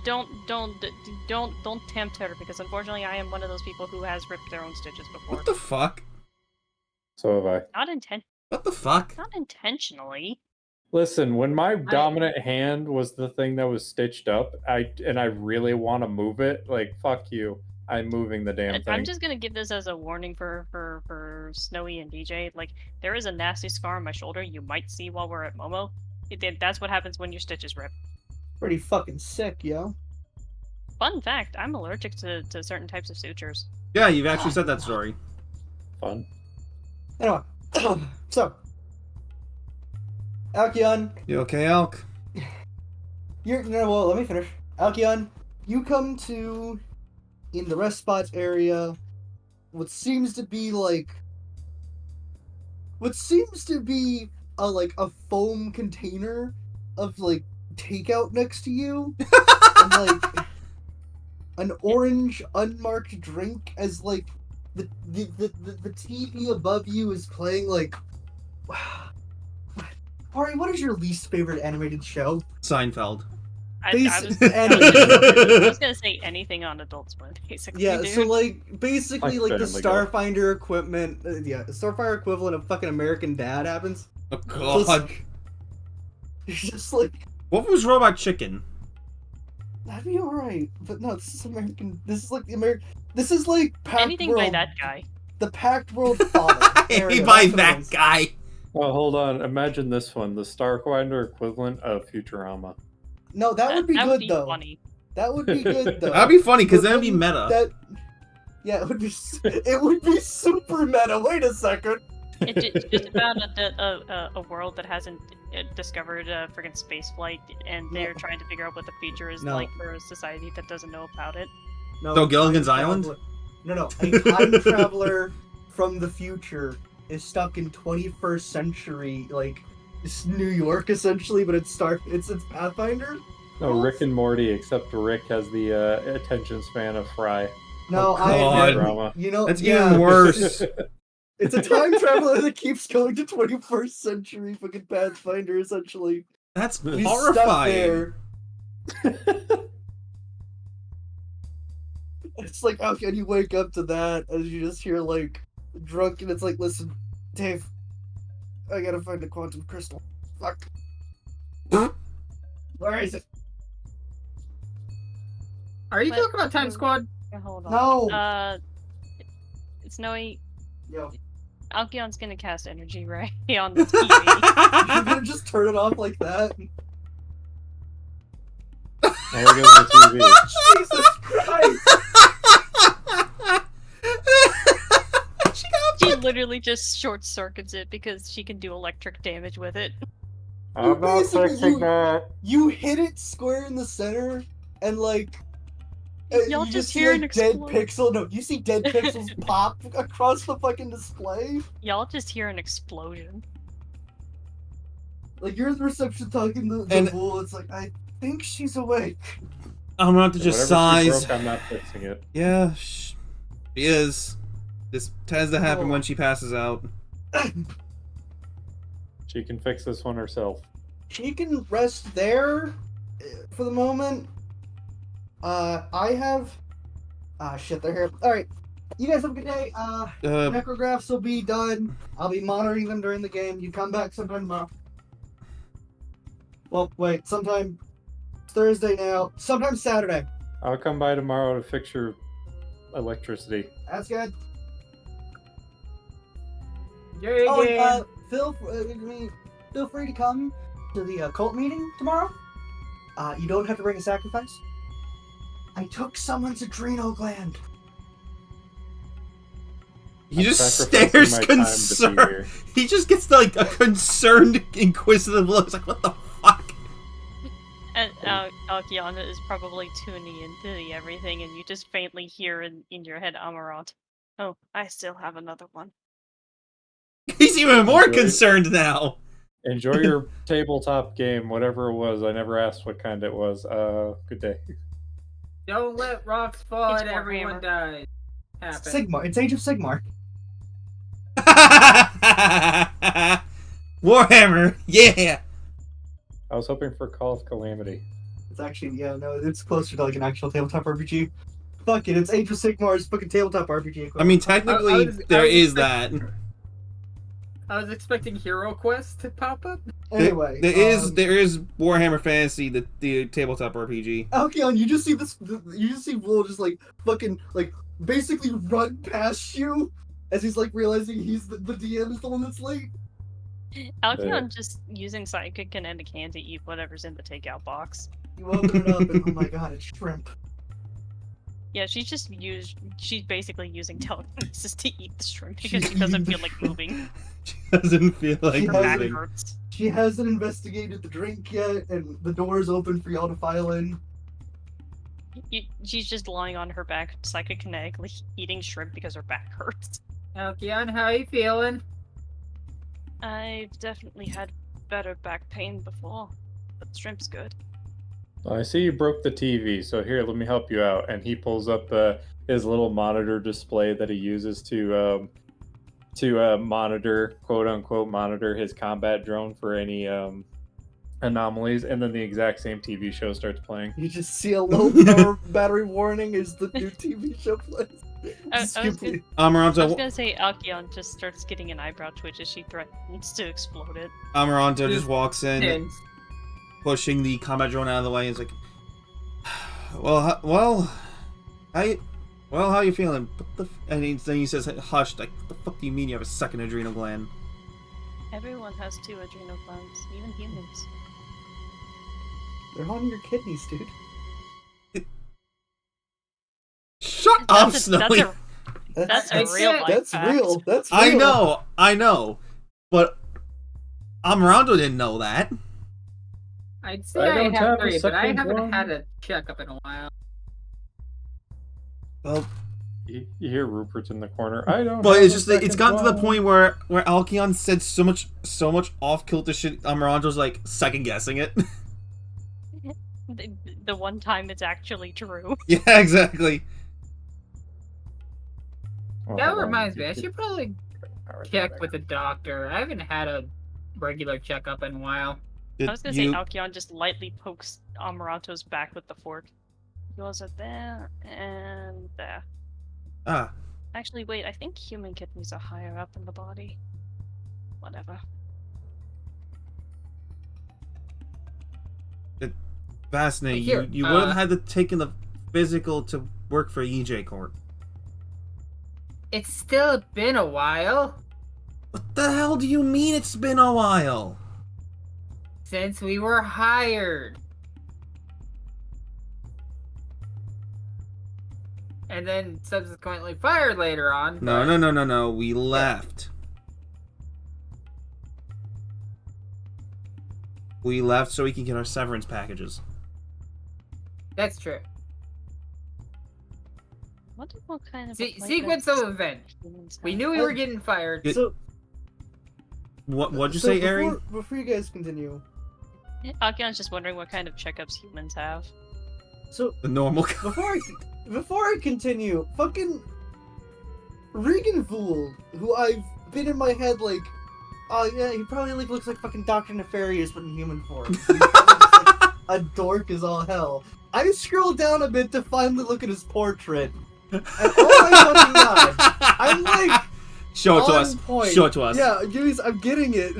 Don't tempt her because unfortunately I am one of those people who has ripped their own stitches before. What the fuck? So have I. What the fuck? Not intentionally. Listen, when my dominant hand was the thing that was stitched up, I really want to move it. Like, fuck you. I'm moving the damn thing. I'm just gonna give this as a warning for Snowy and DJ. Like, there is a nasty scar on my shoulder you might see while we're at Momo. That's what happens when your stitches rip. Pretty fucking sick, yo. Fun fact, I'm allergic to certain types of sutures. Yeah, you've actually said that story. Fun. Anyway, so Alkion, You okay, Elk? well, let me finish. Alkion, you come to in the rest spots area. What seems to be a foam container of like takeout next to you, and like an orange unmarked drink as like the TV above you is playing like. Ari, what is your least favorite animated show? Seinfeld. I Animated. was gonna say anything on Adult Swim, basically. Yeah, dude. so like basically Like like the Family Guy. Starfinder equipment, the Starfire equivalent of fucking American Dad happens. Oh So god. it's just like What was Robot Chicken? that'd be alright, but no, this is American. This is like the American. This is like Packed Anything World, by that guy. the Packed World father. There we Hey, go, by that's what it that is. guy. Oh, hold on. Imagine this one: the Starfinder equivalent of Futurama. No, that would be that good would be though. funny. That would be good though. That'd be funny because But that'd be then meta. Yeah, it would be. It would be super meta. Wait a second. It's just about a world that hasn't discovered friggin' space flight, and they're trying to figure out what the future is No. like for a society that doesn't know about it. No, So Gilligan's time Island? traveler- No, a time traveler from the future is stuck in 21st century, like it's New York essentially, but it's Pathfinder. No, Rick and Morty, except Rick has the attention span of Fry. No, Oh, God. Drama. you know, That's yeah, even worse. It's a time traveler that keeps going to 21st century fucking Pathfinder essentially. That's He's stuck horrifying. there. It's like, how can you wake up to that as you just hear like drunk and it's like, listen, Dave, I gotta find the quantum crystal. Fuck. Where is it? Are you What? talking about Time Squad? Hold on. No. Snowy. Yo, Alkyon's gonna cast energy ray on the TV. you're gonna just turn it off like that? There goes the TV. Jesus Christ! She literally just short circuits it because she can do electric damage with it. I'm not Basically, fixing that. You hit it square in the center, and like. Y'all You just see hear like an dead explode- pixel. No, you see dead pixels pop across the fucking display. Y'all just hear an explosion. Like you're in the reception talking to the And- fool. It's like I think she's awake. I'm gonna have to just Whatever she size. broke, I'm not fixing it. Yeah, she is. This tends to happen when she passes out. She can fix this one herself. She can rest there for the moment. I have. Ah, shit, they're here. All right, you guys have a good day. Necrographs will be done. I'll be monitoring them during the game. You come back sometime tomorrow. Well, wait, sometime Thursday now. Sometime Saturday. I'll come by tomorrow to fix your electricity. That's good. Yeah, Oh, yeah. feel free to come to the cult meeting tomorrow. You don't have to bring a sacrifice. I took someone's adrenal gland. He I'm just sacrificing stares my time to be concerned. here. He just gets like a concerned, inquisitive look. It's like, what the fuck? And Alkiana is probably tuning into the everything, and you just faintly hear in your head, Amarant. Oh, I still have another one. He's even more Enjoy. concerned now. Enjoy your tabletop game, whatever it was. I never asked what kind it was. Good day. Don't let rocks fall It's and everyone Warhammer. dies. Happen. Sigmar. It's Age of Sigmar. Warhammer, yeah. I was hoping for Call of Calamity. It's actually, yeah, no, it's closer to like an actual tabletop RPG. Fuck it, it's Age of Sigmar's fucking tabletop RPG. I mean, technically, there is that. I was expecting Hero Quest to pop up. Anyway, there is Warhammer Fantasy, the tabletop RPG. Alkion, you just see this. You just see Will just like fucking like basically run past you as he's like realizing he's the DM is the one that's late. Alkion just using Psychic Kinetic Hand to eat whatever's in the takeout box. You open it up and oh my god, it's shrimp. Yeah, she's basically using telekinesis to eat the shrimp because she doesn't feel like moving. She doesn't feel like Her back moving. hurts. She hasn't investigated the drink yet, and the door is open for y'all to file in. She's just lying on her back, psychokinetically eating shrimp because her back hurts. Alkion, how you feeling? I've definitely had better back pain before, but shrimp's good. I see you broke the TV, so here, let me help you out. And he pulls up his little monitor display that he uses to monitor, quote unquote, monitor his combat drone for any anomalies. And then the exact same TV show starts playing. You just see a low power battery warning as the new TV show plays. I was Amaranto gonna say Alkion just starts getting an eyebrow twitch as she threatens to explode it. Amaranto just walks in, And pushing the combat drone out of the way. He's like, how you feeling? Then he says, hush, like, what the fuck do you mean you have a second adrenal gland? Everyone has 2 adrenal glands, even humans. They're on your kidneys, dude. Shut up, Snowy! That's a I real said- life That's fact. real. That's real. I know. But Amaranto didn't know that. I'd say I I, don't have have a 3, but I second haven't one. had a checkup in a while. Well, You hear Rupert's in the corner. I don't. but have it's a just that it's second gotten to the one. point where Alkion said so much off kilter shit. Amaranto's like second guessing it. The one time it's actually true. Yeah, exactly. Oh, That hold on. reminds me, I should probably check with a doctor. I haven't had a regular checkup in a while. I was gonna say Alkion just lightly pokes Amaranto's back with the fork. He goes at there and there. Ah, Actually, wait, I think human kidneys are higher up in the body. Whatever. fascinating. Here, You would have had to taken the physical to work for EJ Corp. It's still been a while What the hell do you mean it's been a while? since we were hired. And then subsequently fired later on. No. We left. We left so we can get our severance packages. That's true. Wonder what kind of Sequence of events. humans We have. knew we were getting fired. So What'd you so say, before, Ari? Before you guys continue, Alkion's just wondering what kind of checkups humans have. so The normal. before I continue, fucking Regan Fool, who I've been in my head like, oh yeah, he probably like looks like fucking Dr. Nefarious but in human form. He's probably just, like, a dork as all hell. I scrolled down a bit to finally look at his portrait, and oh my fucking god, I'm like, Show it to on us. point. Show it to us. Yeah, guys, I'm getting it.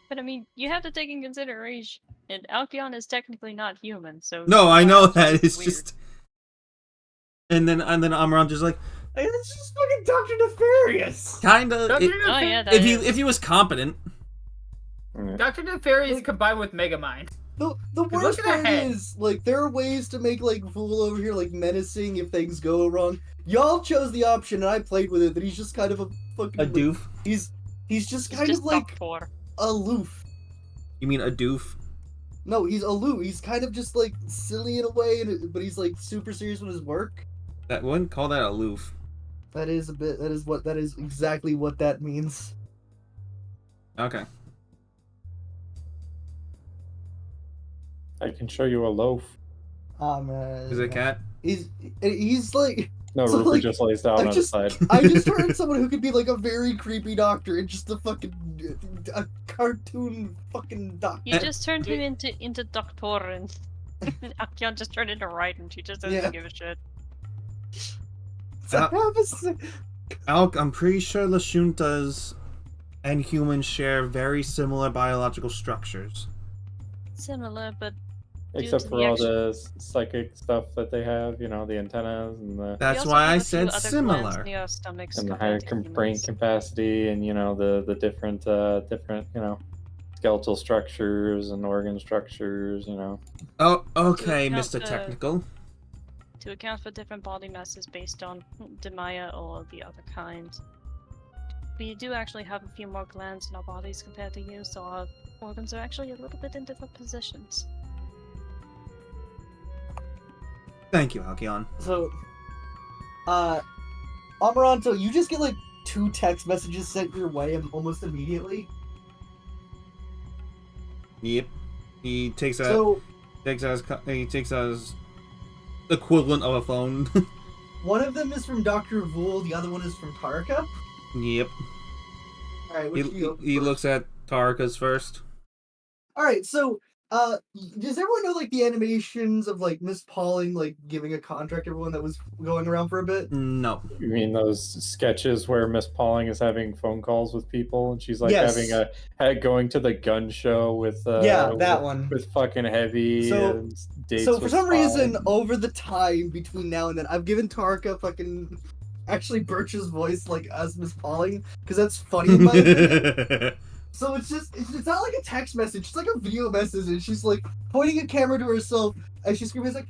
But I mean, you have to take in consideration, and Alkion is technically not human, so. No, I know Alkion's that. just It's weird. just. And then Amaranto's just like, Like, it's just fucking Dr. Nefarious. kinda. Dr. Oh yeah, that If is. he was competent. Dr. Nefarious combined with Megamind. The look worst at that part head. is, like, there are ways to make, like, Fool over here, like, menacing if things go wrong. Y'all chose the option, and I played with it, that he's just kind of a fucking... A doof. He's just He's kind just of, like, Doctor. aloof. You mean a doof? No, he's aloof. He's kind of just, like, silly in a way, but he's, like, super serious with his work. That wouldn't call that aloof. That is exactly what that means. Okay. I can show you a loaf. Ah, man. Is it a cat? He's like... No, So, Rupert like, just lays down I on the just- side. I just heard someone who could be like a very creepy doctor and just a cartoon fucking doctor. You just turned him into Doctor, and Alkion just turned into Right, and she just doesn't Yeah. give a shit. Alk, I'm pretty sure Lashuntas and humans share very similar biological structures. Similar, but Except to for the all actual- the psychic stuff that they have, you know, the antennas and the we That's also why have I a few said other similar. glands near our stomachs and the compared higher to brain humans. capacity, and you know the different you know, skeletal structures and organ structures, you know. Oh, okay, account Mr. for- Technical. To account for different body masses based on Demaya or the other kind. We do actually have a few more glands in our bodies compared to you, so our organs are actually a little bit in different positions. Thank you, Alkion. So, Amaranto, you just get like 2 text messages sent your way almost immediately. Yep. He takes So he takes as equivalent of a phone. one of them is from Dr. Vul, the other one is from Tarka. Yep. Alright, which do you open He first? looks at Tarka's first. Alright, so does everyone know like the animations of like Miss Pauling like giving a contract to everyone that was going around for a bit? No. You mean those sketches where Miss Pauling is having phone calls with people and she's like having Yes. going to the gun show with Yeah, that one. with fucking Heavy So- and dates So for with some reason, Spine. over the time between now and then, I've given Tarka fucking actually Birch's voice like as Miss Pauling because that's funny in my opinion. So it's not like a text message, it's like a video message, and she's like pointing a camera to herself and she's screaming, it's like,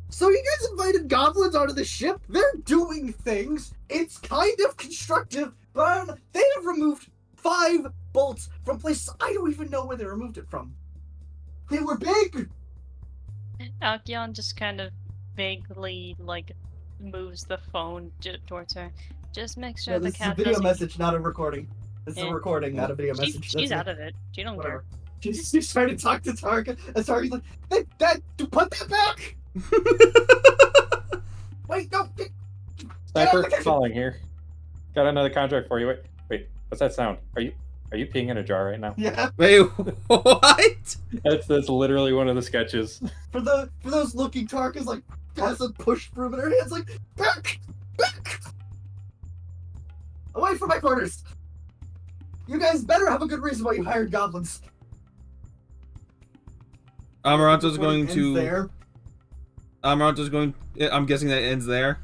so you guys invited goblins onto the ship? They're doing things. It's kind of constructive, but they have removed 5 bolts from places I don't even know where they removed it from. They were big. Alcyon just kind of vaguely like moves the phone towards her. Just make sure Yeah, the this is a cat video doesn't. message, not a recording. This is a Yeah. recording, not a video message. She's That's out it. of it. She don't Whatever. care. She's trying to talk to Tarka, and Tarka's like, put that back! Wait, no! Sniper calling here. Got another contract for you. Wait, what's that sound? Are you peeing in a jar right now? Yeah, Wait, what? That's literally one of the sketches. for those looking, Tarka's like, has a push broom in her hands, like, back! Away from my quarters! You guys better have a good reason why you hired goblins. Amaranto's Recording going ends to. there. Amaranto's going. I'm guessing that ends there.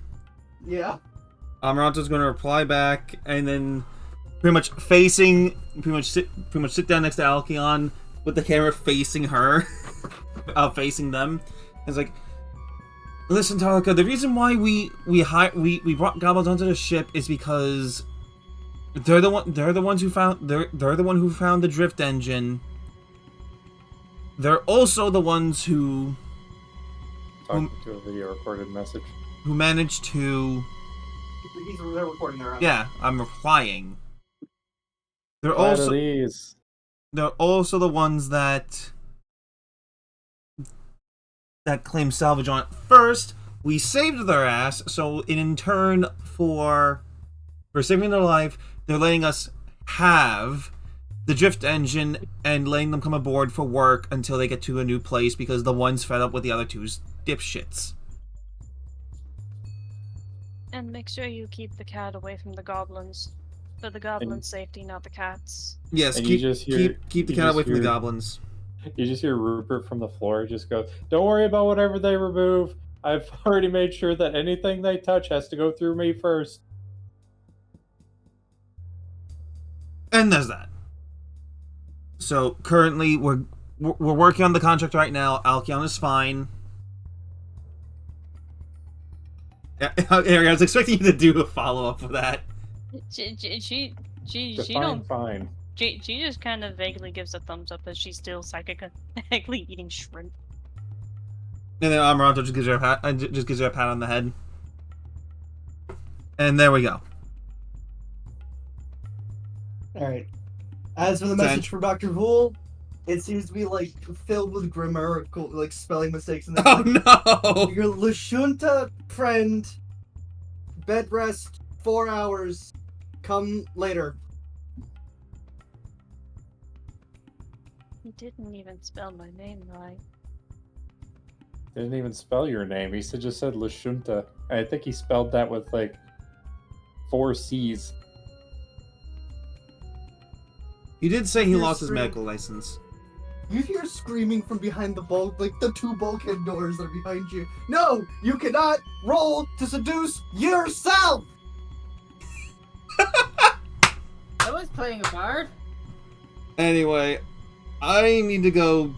Yeah. Amaranto's going to reply back, and then pretty much sit down next to Alcyon with the camera facing her, facing them. It's like, listen, Tarka, the reason why we brought goblins onto the ship is because they're the one who found the drift engine. They're also the ones who Talking to a video recorded message. managed to. They're recording their own. Yeah, I'm replying. They're What are also these? they're also the ones that claim salvage on it. First, we saved their ass, so in turn for saving their life, they're letting us have the drift engine and letting them come aboard for work until they get to a new place because the one's fed up with the other two's dipshits. And make sure you keep the cat away from the goblins. For the goblins' safety, not the cat's. Yes, And keep you just hear- keep the you cat just away from the hear- goblins. You just hear Rupert from the floor just go, "Don't worry about whatever they remove. I've already made sure that anything they touch has to go through me first." And there's that. So currently we're working on the contract right now. Alcyon is fine. Yeah, I was expecting you to do a follow up for that. She Define don't. fine. She just kind of vaguely gives a thumbs up as she's still psychically eating shrimp. And then Amaranto just gives her a pat on the head. And there we go. Alright. As for the message from Dr. Vul, it seems to be like filled with grammatical like spelling mistakes and Oh no! your Lashunta friend, bed rest, 4 hours, come later. He didn't even spell my name right. Didn't even spell your name. He just said Lashunta. I think he spelled that with like 4 C's. He did say he You're lost his screwed. medical license. You hear screaming from behind the bulk, like the 2 bulkhead doors that are behind you. No, you cannot roll to seduce yourself. I was playing a bard. Anyway, I need to go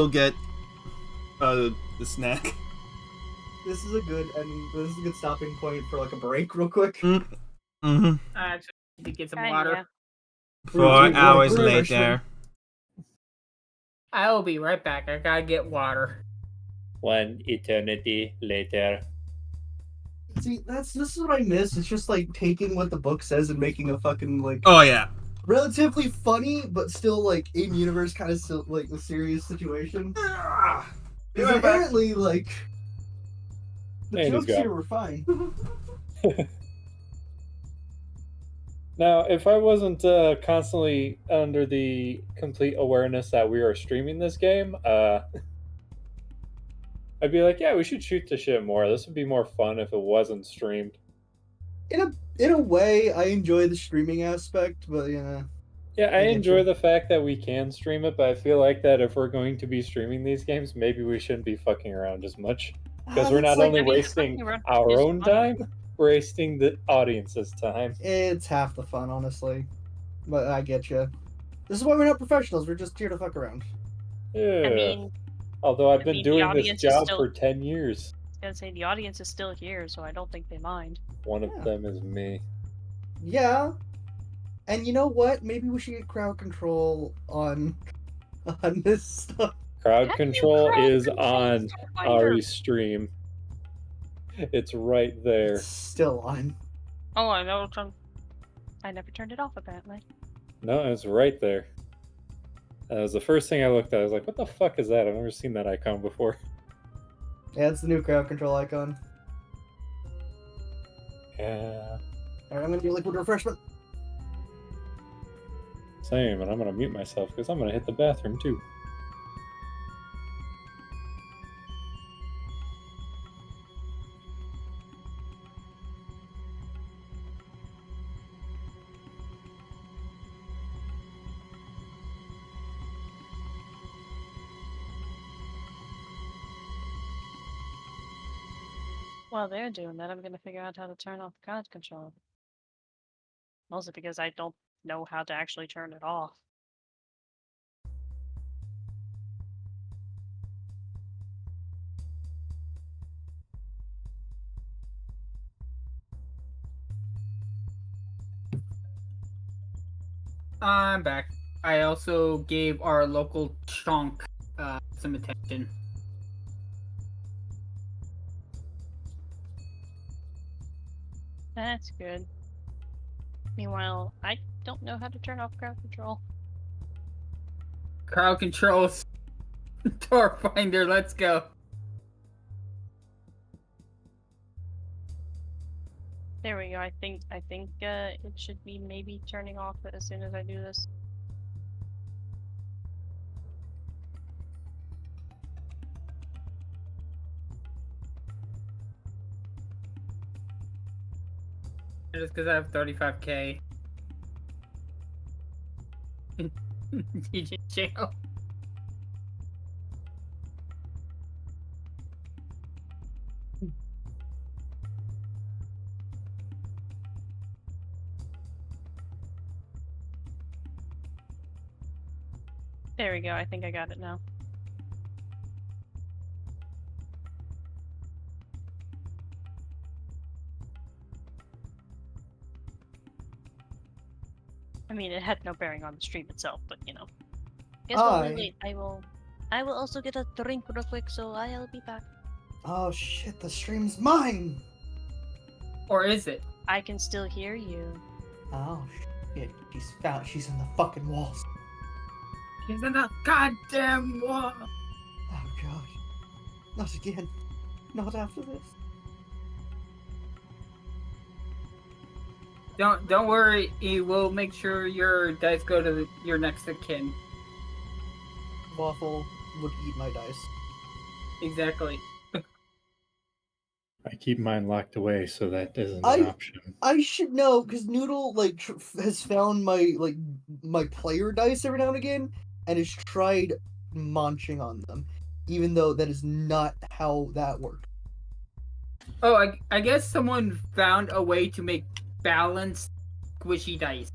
get the snack. This is a good stopping point for like a break, real quick. Mm-hmm. I actually need to get some Kinda, water. yeah. 4 Brew, hours brew, later. I will be right back. I gotta get water. 1 eternity later. See, this is what I miss. It's just like taking what the book says and making a fucking like Oh yeah. relatively funny, but still like in universe kind of still like a serious situation. Because apparently, like the And he's jokes gone. here were fine. Now, if I wasn't constantly under the complete awareness that we are streaming this game, I'd be like, yeah, we should shoot the shit more. This would be more fun if it wasn't streamed. In a way, I enjoy the streaming aspect, but yeah. Yeah, I I get enjoy you. the fact that we can stream it, but I feel like that if we're going to be streaming these games, maybe we shouldn't be fucking around as much. Because we're That's not like only I mean, wasting fucking around our is own fun. time, we're wasting the audience's time. it's half the fun, honestly. But I get you. This is why we're not professionals. We're just here to fuck around. Yeah. I mean, Although I've been the doing this audience is job still. for 10 years. I was gonna say the audience is still here, so I don't think they mind. One of Yeah. them is me. Yeah. And you know what? Maybe we should get crowd control on this stuff. Crowd How do you control crowd is control on Starfinder? Ari's stream. It's right there. It's still on. Oh, I know. I never turned it off, apparently. No, it's right there. That was the first thing I looked at. I was like, what the fuck is that? I've never seen that icon before. Yeah, it's the new crowd control icon. Yeah. Alright, I'm gonna do liquid refreshment. Same, and I'm gonna mute myself because I'm gonna hit the bathroom too. While they're doing that, I'm gonna figure out how to turn off the crowd control. Mostly because I don't know how to actually turn it off. I'm back. I also gave our local chonk some attention. That's good. Meanwhile, I don't know how to turn off crowd control. Crowd controls. Starfinder, let's go. There we go. I think it should be maybe turning off as soon as I do this. Just because I have 35k. DJ jail. There we go. I think I got it now. I mean, it had no bearing on the stream itself, but you know. Guess what? Wait, I will also get a drink real quick, so I'll be back. Oh shit, the stream's mine! Or is it? I can still hear you. Oh shit, she's in the fucking walls. He's in the goddamn wall. Oh god. Not again. Not after this. Don't worry, we'll make sure your dice go to your next of kin. Waffle would eat my dice. Exactly. I keep mine locked away, so that isn't an option. I should know, because Noodle has found my player dice every now and again, and has tried munching on them, even though that is not how that works. Oh, I guess someone found a way to make balanced, squishy dice.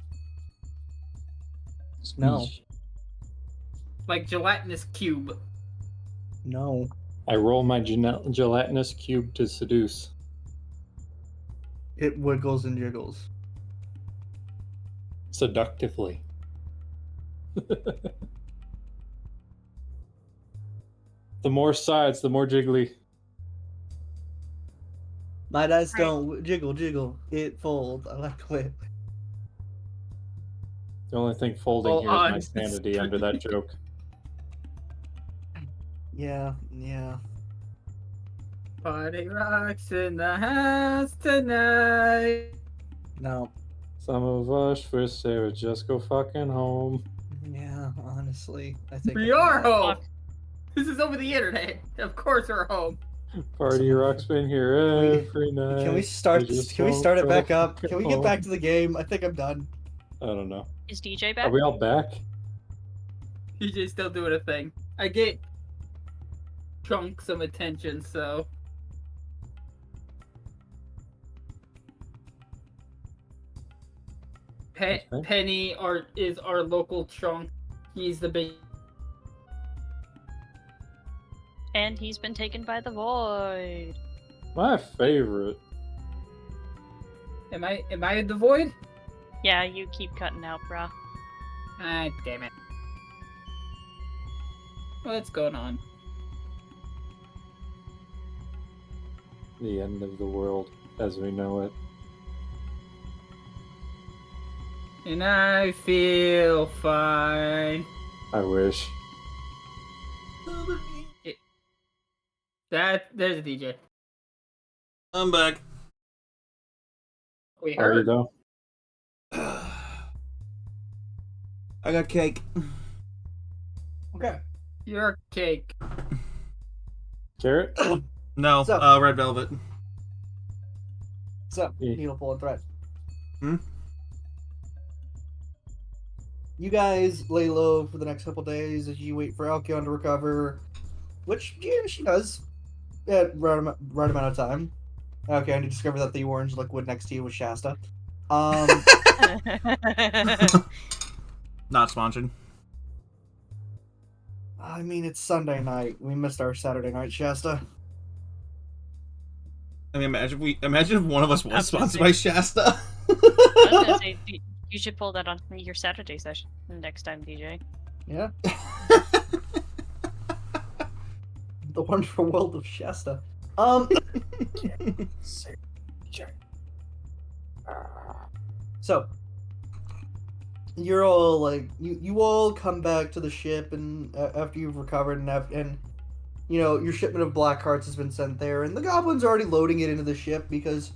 No. Like gelatinous cube. No. I roll my gelatinous cube to seduce. It wiggles and jiggles. Seductively. The more sides, the more jiggly. My dice don't jiggle. It folds. I like the way. The only thing folding Hold here is on. my sanity under that joke. Yeah. Party rocks in the house tonight. No. Some of us wish they would just go fucking home. Yeah, honestly, I think We of are that. home. Fuck. This is over the internet. Of course we're home. Party rock's been here every night. Can we start? just Can we won't start it go back up? fucking Can we get home. back to the game? I think I'm done. I don't know. Is DJ Are back? we all back? DJ's still doing a thing. I get Chunk some attention, so. Okay. Penny is our local Chunk. He's the big. And he's been taken by the void. My favorite. Am I in the void? Yeah, you keep cutting out, bruh. Ah, damn it. What's going on? The end of the world as we know it. And I feel fine. I wish. There's a DJ. I'm back. We Are you heard. though? I got cake. Okay. Your cake. Carrot? No, So- red velvet. So, Yeah. needle pull and thread. Hmm? You guys lay low for the next couple days as you wait for Alkion to recover, which she does at right amount of time. Okay, and you discover that the orange liquid next to you was Shasta. Not sponsored. I mean, it's Sunday night. We missed our Saturday night Shasta. I mean, imagine if one of us I was was gonna sponsored by Shasta. I was gonna say, you should pull that on your Saturday session next time, DJ. Yeah. The wonderful world of Shasta. So, you're all like, you all come back to the ship, and after you've recovered, and you know your shipment of black hearts has been sent there, and the goblins are already loading it into the ship because,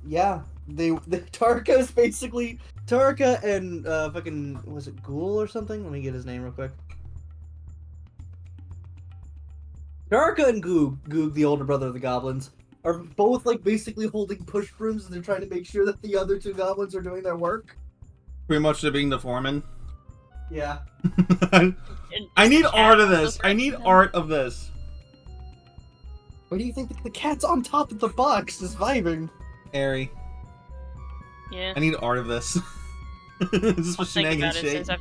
yeah, Tarka is basically Tarka and fucking, was it Ghoul or something? Let me get his name real quick. Tarka and Goog, the older brother of the goblins, are both like basically holding push brooms, and they're trying to make sure that the other two goblins are doing their work. Pretty much they're being the foreman. Yeah. I need Cat art of also this. I need threatens him? art of this. What do you think? The cat's on top of the box, just vibing. Airy. Yeah. I need art of this. This is I'll for think shenanigans about it shit. since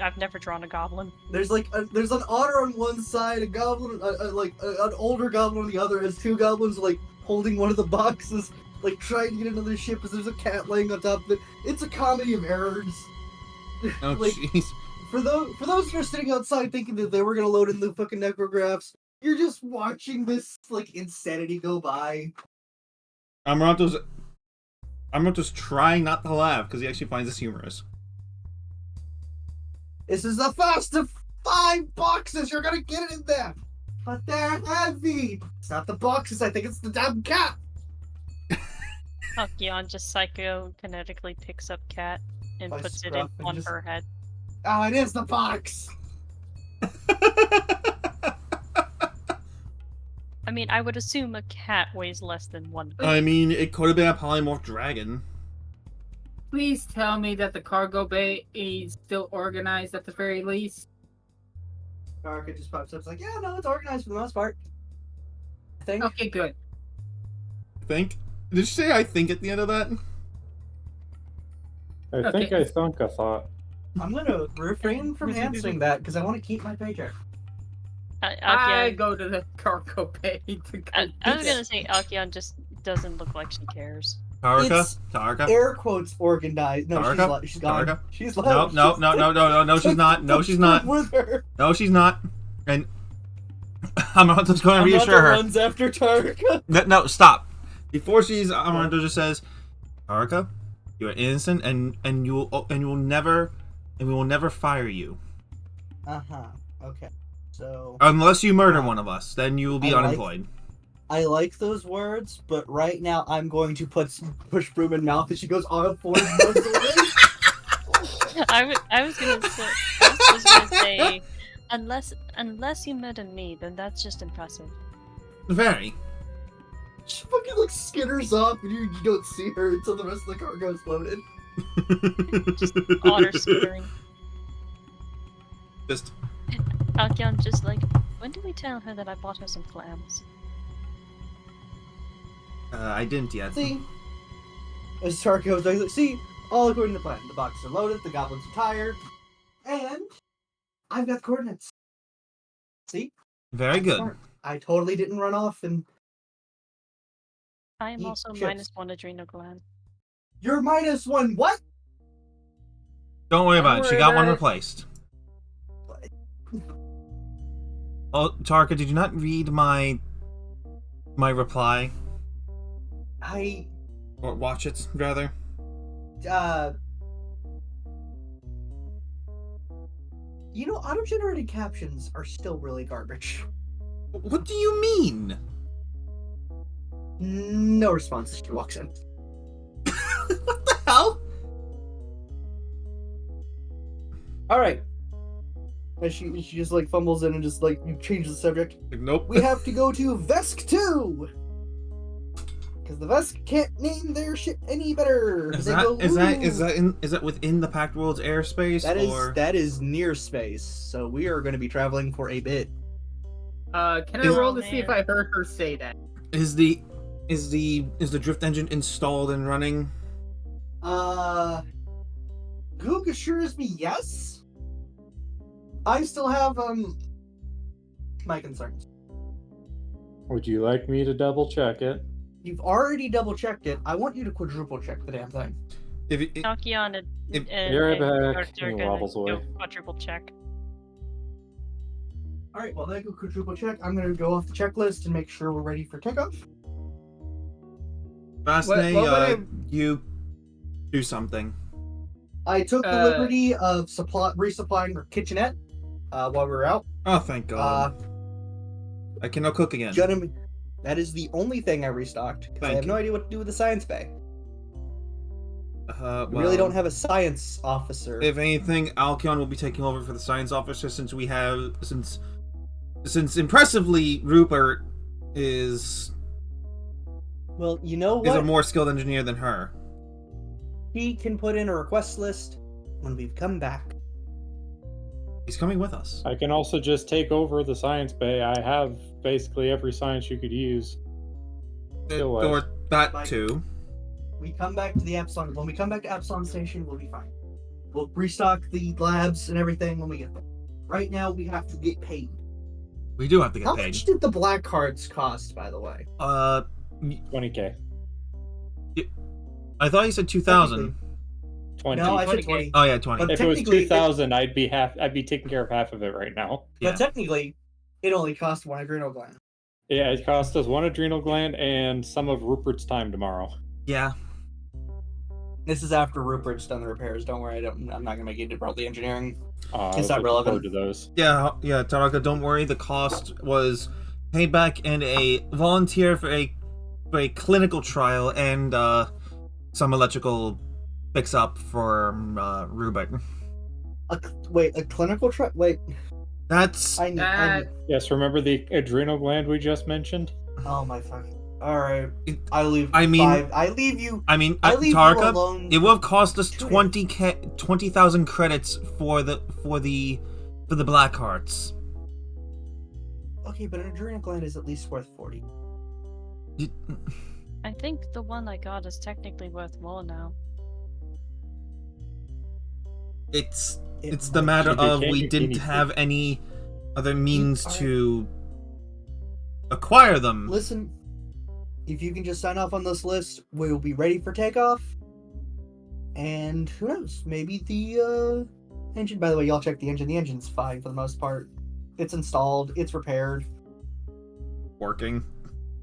I've never drawn a goblin. There's like there's an otter on one side, a goblin, an older goblin on the other, as two goblins like holding one of the boxes, like trying to get into the ship. As there's a cat laying on top of it. It's a comedy of errors. Oh like, jeez. For those who are sitting outside thinking that they were gonna load in the fucking necrographs, you're just watching this like insanity go by. Amaranto's trying not to laugh because he actually finds this humorous. This is the first of 5 boxes. You're gonna get it in there, but they're heavy. It's not the boxes. I think it's the damn cat. Alkion just psychokinetically picks up Cat and By puts it scruff and on just- her head. Oh, it is the box. I mean, I would assume a cat weighs less than 1 pound. I mean, it could have been a polymorph dragon. Please tell me that the cargo bay is still organized at the very least. Tarka just pops up. It's like, yeah, no, it's organized for the most part. I think. Okay, good. I think. Did you say I think at the end of that? I think I thunk a thought. I'm gonna refrain from answering that because I want to keep my paycheck. I Alkion, go to the cargo bay to go. I was gonna say Alkion just doesn't look like she cares. Tarka? It's Tarka? Air quotes organized. No, Tarka? she's gone. Tarka? She's No, left. no, she's not. No, she's not. With her. No, she's not. And Amaranto's going to reassure her. runs after Tarka. No, stop. Before she's, Amaranto just says, Tarka, You are innocent, and you will never, and we will never fire you Okay. So unless you murder Uh, one of us. Then you will be I like- unemployed. I like those words, but right now I'm going to push Broom in mouth as she goes on a forward runs away. I was just gonna say, unless you murder me, then that's just impressive. Very. She fucking like skitters off, and you don't see her until the rest of the cargo is loaded. Just otter skittering. Just Alkion just like, when do we tell her that I bought her some clams? I didn't yet. See, as Tark goes, like, see, all according to plan. The boxes are loaded, the goblins are tired, and I've got coordinates. See, Very I'm good. smart. I totally didn't run off, and I am Eat also chips. -1 adrenal gland. you're -1. What? Don't worry about it. She worry got one about it. replaced. Oh, Tarka, did you not read my reply? I Or watch it, rather? auto-generated captions are still really garbage. What do you mean? No response as she walks in. What the hell? All right. And she just like fumbles in and just like changes the subject. Like, nope. We have to go to Vesk 2! Because the Vesk can't name their ship any better. Is They that go, is "Ooh." that within the Pact World's airspace? That is near space, so we are going to be traveling for a bit. Can I Is- roll to see if man. I heard her say that? Is the drift engine installed and running? Goog assures me yes. I still have my concerns. Would you like me to double check it? You've already double checked it. I want you to quadruple check the damn thing. If it, Alkion and If- and, Be right and back. Arthur are He gonna wobbles go away. quadruple check. All right, well, they go quadruple check. I'm gonna go off the checklist and make sure we're ready for takeoff. Basne, what would I- you do something. I took the liberty of resupplying our kitchenette while we were out. Oh, thank God. I can now cook again. Gentlemen, that is the only thing I restocked because I Thank have no you. idea what to do with the science bay. Well, We really don't have a science officer. If anything, Alkion will be taking over for the science officer since impressively Rupert is Well, you know a what? more skilled engineer than her. He can put in a request list when we've come back. He's coming with us. I can also just take over the science bay. I have basically every science you could use. Skill-wise. Or that Like- too. We come back to the Epsilon. When we come back to Epsilon Station, we'll be fine. We'll restock the labs and everything when we get there. Right now, we have to get paid. We do have to get How paid. much did the black cards cost, by the way? 20k. I thought you said 2,000. 20. No, I said 20K. 20. Oh yeah, 20. But If it was technically, 2,000, I'd be taking care of half of it right now. Yeah. But technically, it only cost one adrenal gland. Yeah, it cost us one adrenal gland and some of Rupert's time tomorrow. Yeah. This is after Rupert's done the repairs. Don't worry, I'm not going to make you do the engineering. I It's was not looking relevant. forward to those. Yeah, Taraka, don't worry. The cost was paid back and a volunteer for a clinical trial and some electrical fix up for Rubik. Wait, a clinical trial? Wait, That's I need. That- Yes, remember the adrenal gland we just mentioned? Oh my fucking. Alright. It- I leave. I mean- I leave you. I mean, I leave you Taraka, alone. it will have cost us 2 20,000 credits for the black hearts. Okay, but an adrenal gland is at least worth 40. You- I think the one I got is technically worth more now. It's It the might- matter Should be of we candy didn't guinea have any other means Alright. to acquire them. Listen, if you can just sign off on this list, we will be ready for takeoff. And who knows? Maybe the engine. By the way, y'all check the engine. The engine's fine for the most part. It's installed. It's repaired. Working.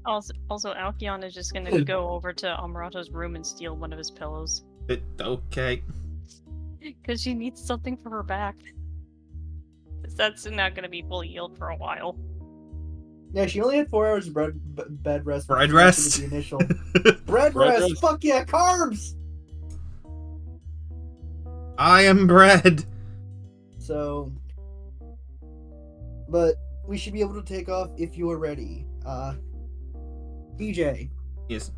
Also Alkion is just gonna go over to Amarato's room and steal one of his pillows. Okay. Because she needs something for her back. 'Cause that's not going to be fully healed for a while. Yeah, she only had 4 hours of bed rest. Bread which rest. was the initial bread Bread rest. rest. Fuck yeah, carbs. I am bread. So, but we should be able to take off if you are ready. BJ, Yes.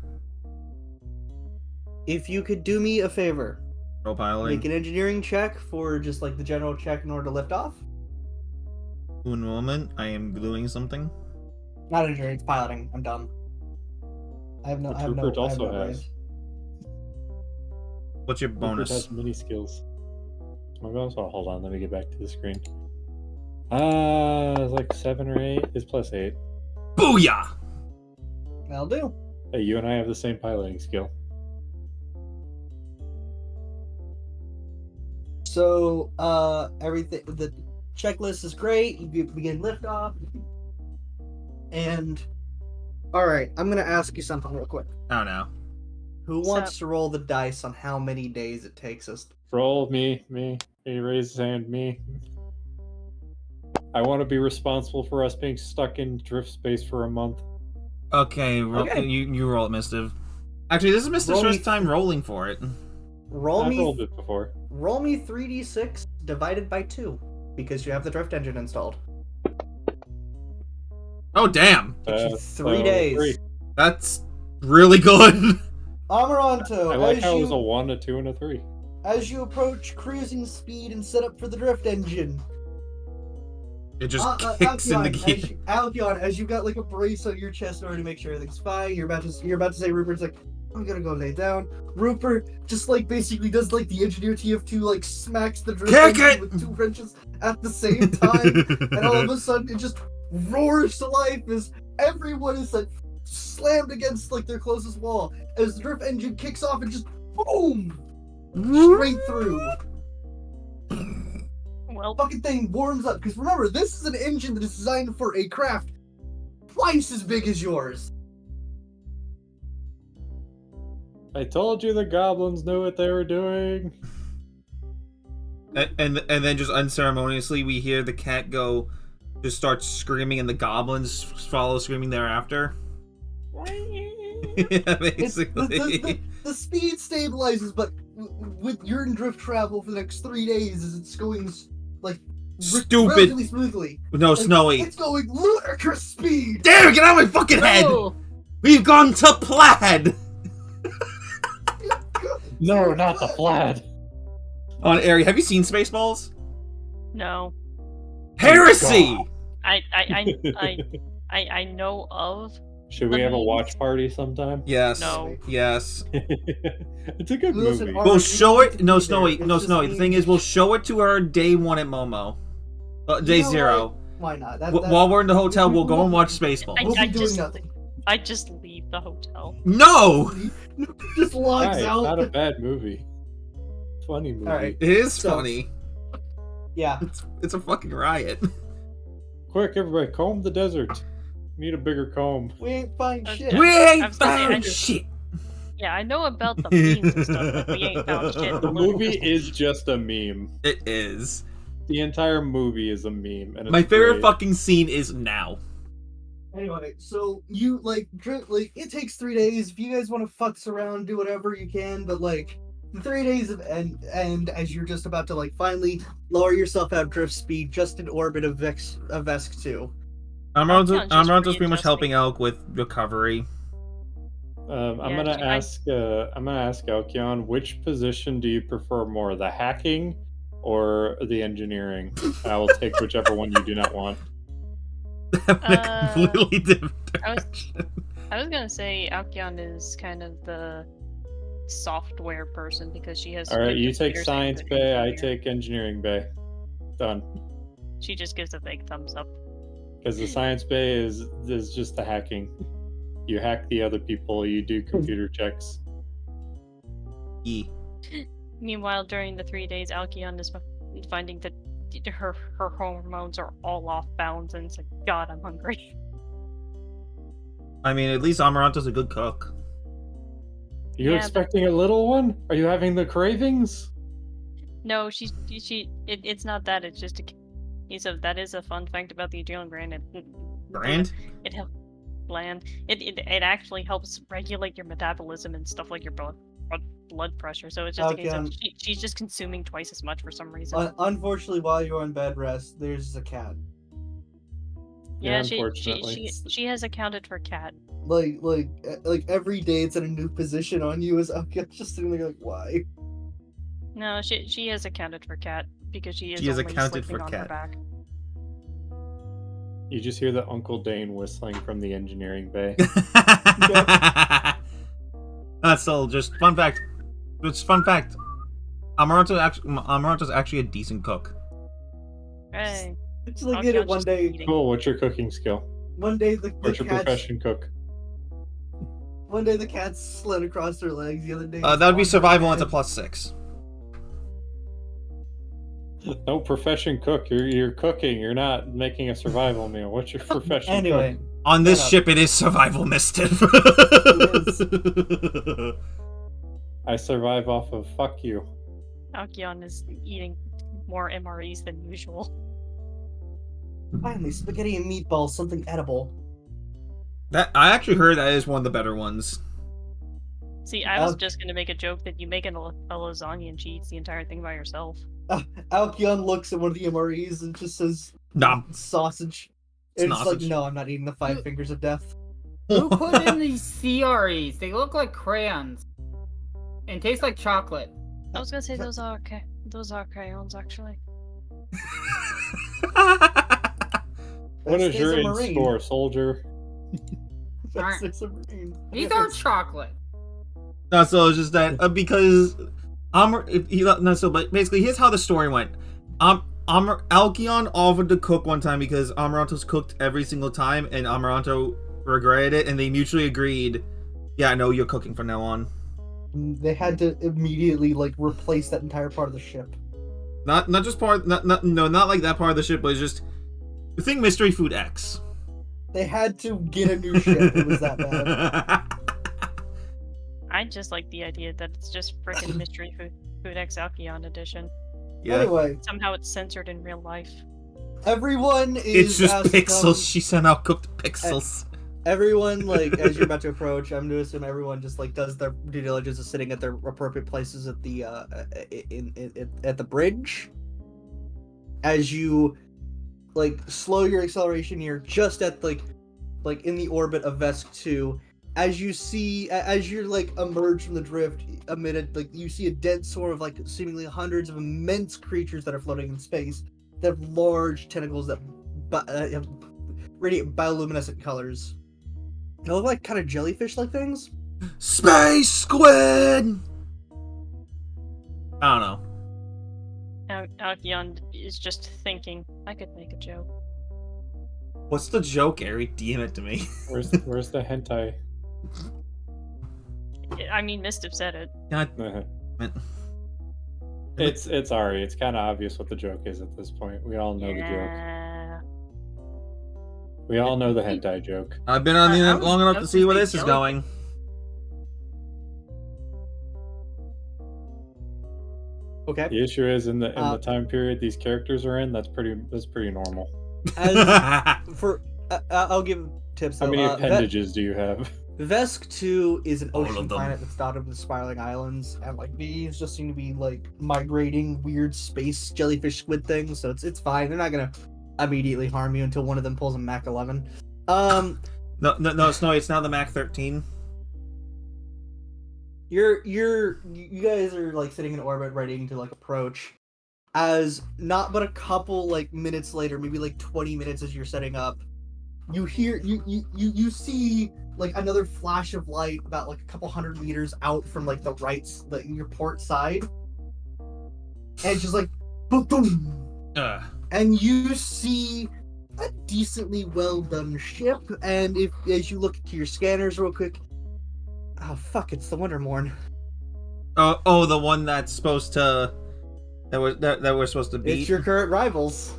if you could do me a favor, make Profiling. an engineering check for just like the general check in order to lift off. One moment. I am doing something. Not engineering, it's piloting. I'm dumb. But Rupert also has. What's your Rupert bonus? has mini skills. My bonus. Oh, hold on. Let me get back to the screen. It's like 7 or 8. It's plus 8. Booyah! That'll do. Hey, you and I have the same piloting skill. So, everything, the checklist is great. You begin liftoff. And, alright, I'm gonna ask you something real quick. Oh no. Who wants to roll the dice on how many days it takes us? Roll me. He raised his hand. Me. I want to be responsible for us being stuck in drift space for a month. Okay, Okay. You roll it, Mister. Actually, this is Mister's Roll me first time rolling for it. Roll I've rolled me, it before. roll me 3d6 divided by 2, because you have the drift engine installed. Oh damn! Takes you 3 days. 3. That's really good. Amaranto, I like how it was a 1, a 2, and a 3. as you approach cruising speed and set up for the drift engine, It just kicks in the gear. Alcyon, as you got like a brace on your chest in order to make sure everything's fine, you're about to say Rupert's like, I'm gonna go lay down. Rupert just like basically does like the engineer TF2, like smacks the drift Kick engine it! with 2 wrenches at the same time, and all of a sudden it just roars to life as everyone is like slammed against like their closest wall as the drift engine kicks off and just boom straight through. Well, Fucking thing warms up because remember, this is an engine that is designed for a craft twice as big as yours. I told you the goblins knew what they were doing. and then just unceremoniously we hear the cat go, just start screaming, and the goblins follow screaming thereafter. Yeah, basically. The speed stabilizes, but with you're in drift travel for the next 3 days as it's going like Stupid. relatively smoothly. No, Like, Snowy. It's going ludicrous speed. Damn it, get out of my fucking head! no! We've gone to plaid! No, not the Flad. On Ari, have you seen Spaceballs? No. Heresy! I know of. Should we have a watch party sometime? Yes. No. Yes. It's a good Listen, movie. Ari, We'll you show need it. to No, be there. Snowy. It's No, just Snowy. The me- thing is, we'll show it to her day 1 at Momo. Day You know 0. Why not? While we're in the hotel, we'll go and watch I- Spaceballs. We'll I be doing just- nothing. I just leave the hotel. No! Just logs Right, out. not a bad movie. Funny movie. Alright. It is So- funny. Yeah. It's a fucking riot. Quick, everybody, comb the desert. Need a bigger comb. We ain't find Okay. shit. We I ain't was gonna say, I found just- shit. Yeah, I know about the memes and stuff, but we ain't found shit. The movie is just a meme. It is. The entire movie is a meme, and it's My favorite great. fucking scene is now. Anyway, so you like it takes 3 days. If you guys want to fucks around, do whatever you can. But like the 3 days of and as you're just about to like finally lower yourself out of drift speed, just in orbit of Vesk 2. Amaranto's pretty much helping Elk with recovery. I'm Yeah, gonna should I- ask Alkion, which position do you prefer more, the hacking or the engineering? I will take whichever one you do not want. In a completely different I was- direction. I was gonna say Alkion is kind of the software person because she has. All right, good you take computers and science good bay, I engineering. take engineering bay. Done. She just gives a big thumbs up. Because the science bay is just the hacking. You hack the other people. You do computer checks. Yeah. Meanwhile, during the 3 days, Alkion is finding that her hormones are all off bounds, and it's like, God, I'm hungry. I mean, at least Amaranto's a good cook. you Yeah, expecting a little one? Are you having the cravings? No, it's not that. It's just a case of that is a fun fact about the adrenal gland. Grand? It helps gland. It actually helps regulate your metabolism and stuff like your blood pressure. So it's just a case of she's just consuming twice as much for some reason. Unfortunately, while you're on bed rest, there's a cat. Yeah, unfortunately. she has accounted for cat. Like every day it's in a new position on you. Is okay, just sitting there like, why? No, she has accounted for cat because she She has only accounted sleeping for on her cat. back. You just hear the Uncle Dane whistling from the engineering bay. That's still just fun fact. It's fun fact. Amaranto's actually a decent cook. Hey, Just like did it one day. Cool. What's your cooking skill? One day the What's your cat. profession, cook? One day the cat slid across her legs. The other day. That would be survival into +6. No, profession cook. You're cooking. You're not making a survival meal. What's your profession? Anyway, cook? On this ship, it is survival mischief. I survive off of fuck you. Alkion is eating more MREs than usual. finally, spaghetti and meatballs, something edible. That I actually heard that is one of the better ones. See, I was just gonna make a joke that you make a lasagna and she eats the entire thing by herself. Alkion looks at one of the MREs and just says, Nom. sausage. And it's like, Sausage. no, I'm not eating the 5 fingers of death. Who put in these CREs? They look like crayons. And taste like chocolate. I was gonna say those are crayons actually. What is That's your a in Marine. store, soldier? That's a Marine. These are chocolate. No, so it's just that because but basically here's how the story went. Alkion offered to cook one time because Amaranto's cooked every single time, and Amaranto regretted it, and they mutually agreed, yeah, no, you're cooking from now on. They had to immediately replace that entire part of the ship. Not just part, not like that part of the ship, but it's just think Mystery Food X. They had to get a new ship. It was that bad. I just like the idea that it's just frickin' Mystery Food X Alkion edition. Yeah. Anyway, Somehow it's censored in real life. everyone is. It's just asked to pixels. come- She sent out cooked pixels. Everyone, as you're about to approach, I'm gonna assume everyone just does their due diligence of sitting at their appropriate places at the at the bridge. As you slow your acceleration, you're just at in the orbit of Vesk 2. As you see, as you're emerge from the drift, you see a dead swarm of seemingly hundreds of immense creatures that are floating in space. They have large tentacles that have radiate bioluminescent colors. They look like kind of jellyfish-like things. Space squid. I don't know. Alkion is just thinking, I could make a joke. What's the joke, Ari? DM it to me. Where's the hentai? I mean, Mistiff said it. God. It's Ari. It's kind of obvious what the joke is at this point. We all know the joke. Yeah. We all know the hentai joke. I've been on the internet long enough to see where this is jellyfish. going. Okay. The issue is in the time period these characters are in. That's pretty normal. I'll give tips. How many appendages do you have? Vesk 2 is an All ocean of them. planet that's dotted with spiraling islands, and these just seem to be migrating weird space jellyfish squid things. So it's fine. They're not gonna immediately harm you until one of them pulls a Mach 11. No, Snowy, it's now the Mach 13. You guys are sitting in orbit, ready to approach. As not but a couple minutes later, maybe 20 minutes as you're setting up, you hear you see another flash of light about a couple hundred meters out from the right your port side, and it's just boom, boom. And you see a decently well done ship. And as you look to your scanners real quick, oh fuck, it's the Wondermorn. Oh, the one that's supposed to that we're supposed to beat. It's your current rivals.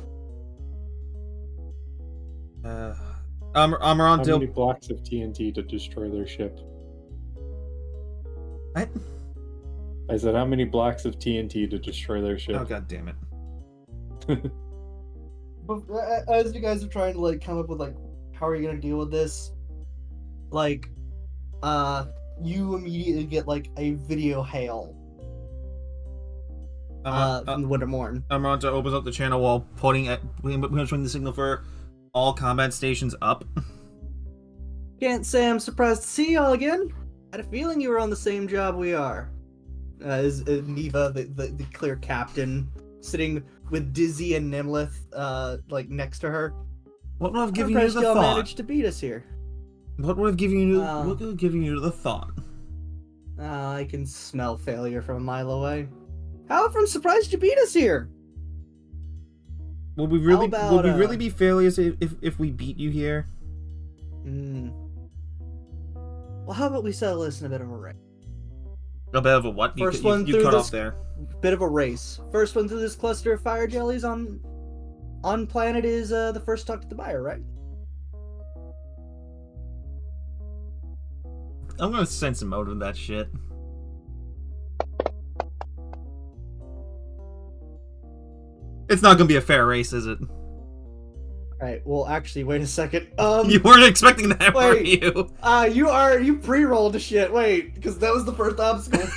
How Amaranto. many blocks of TNT to destroy their ship? What? I said, how many blocks of TNT to destroy their ship? Oh god damn it. But as you guys are trying to like come up with like how are you gonna deal with this, like you immediately get like a video hail from the Wintermorn. Amaranto opens up the channel while putting the signal for all combat stations up. Can't say I'm surprised to see y'all again. I had a feeling you were on the same job we are. Is Neva, the clear captain, sitting with Dizzy and Nimlith like next to her. What would have given I'm you impressed the y'all thought? managed to beat us here. What would have given you the thought? I can smell failure from a mile away. However, I'm surprised you beat us here. Would we really about, be failures if we beat you here? Well, how about we settle this in a bit of a race? A bit of a what? First one you through cut this off there. bit of a race. First one through this cluster of fire jellies on planet is the first to talk to the buyer, right? I'm gonna sense a motive in that shit. It's not gonna be a fair race, is it? Alright, well actually wait a second. You weren't expecting that, were wait. you? You pre-rolled the shit. Wait, because that was the first obstacle.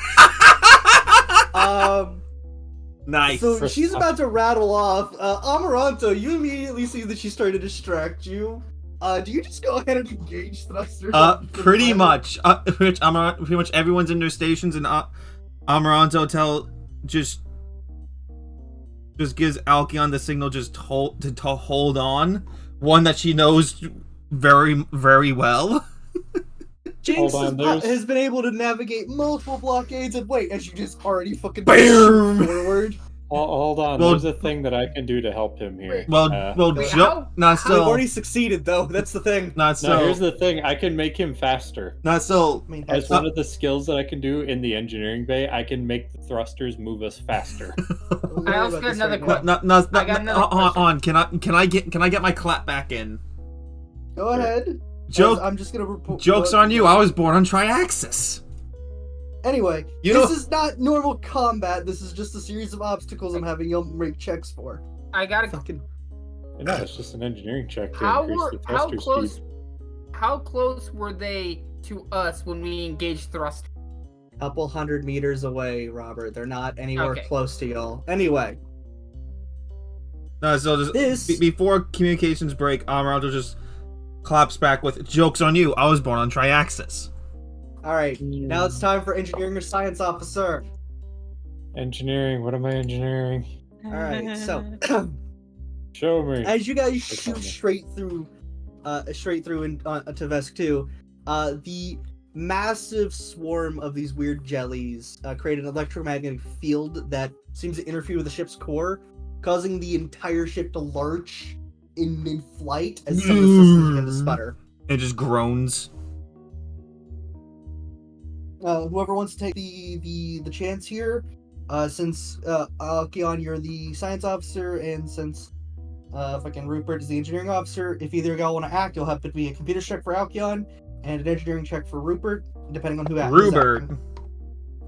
Nice. So she's about to rattle off. Amaranto, you immediately see that she's starting to distract you. Do you just go ahead and engage thrusters? Pretty much. Pretty much everyone's in their stations, and Amaranto just gives Alkion the signal to hold on. One that she knows very, very well. Jinx has been able to navigate multiple blockades, and wait, as you just already fucking Boom! forward. Hold on, Well, there's a thing that I can do to help him here. Not I've already succeeded, though. That's the thing. Not so. No, here's the thing. I can make him faster. Not so. I mean, As one of the skills that I can do in the engineering bay, I can make the thrusters move us faster. I also got another question. On. Can I get my clap back in? Go ahead. I'm just gonna report. Joke's on you. I was born on Triaxis. Anyway, this is not normal combat. This is just a series of obstacles I'm having y'all make checks for. I gotta. Fucking. No, it's just an engineering check to increase the thruster speed. How close were they to us when we engaged thrust? Couple 100 meters away, Robert. They're not anywhere Okay. close to y'all. Anyway. No, so just before communications break, Amaranto just claps back with "Joke's on you. I was born on Triaxis." All right, now it's time for engineering or science officer. Engineering. What am I engineering? All right, so Show me. as you guys shoot straight through to Vesk 2, the massive swarm of these weird jellies create an electromagnetic field that seems to interfere with the ship's core, causing the entire ship to lurch in mid-flight as some of the systems begin to sputter. It just groans. Whoever wants to take the chance here, since Alkion, you're the science officer, and since fucking Rupert is the engineering officer, if either of y'all want to act, you'll have to be a computer check for Alkion and an engineering check for Rupert, depending on who acts.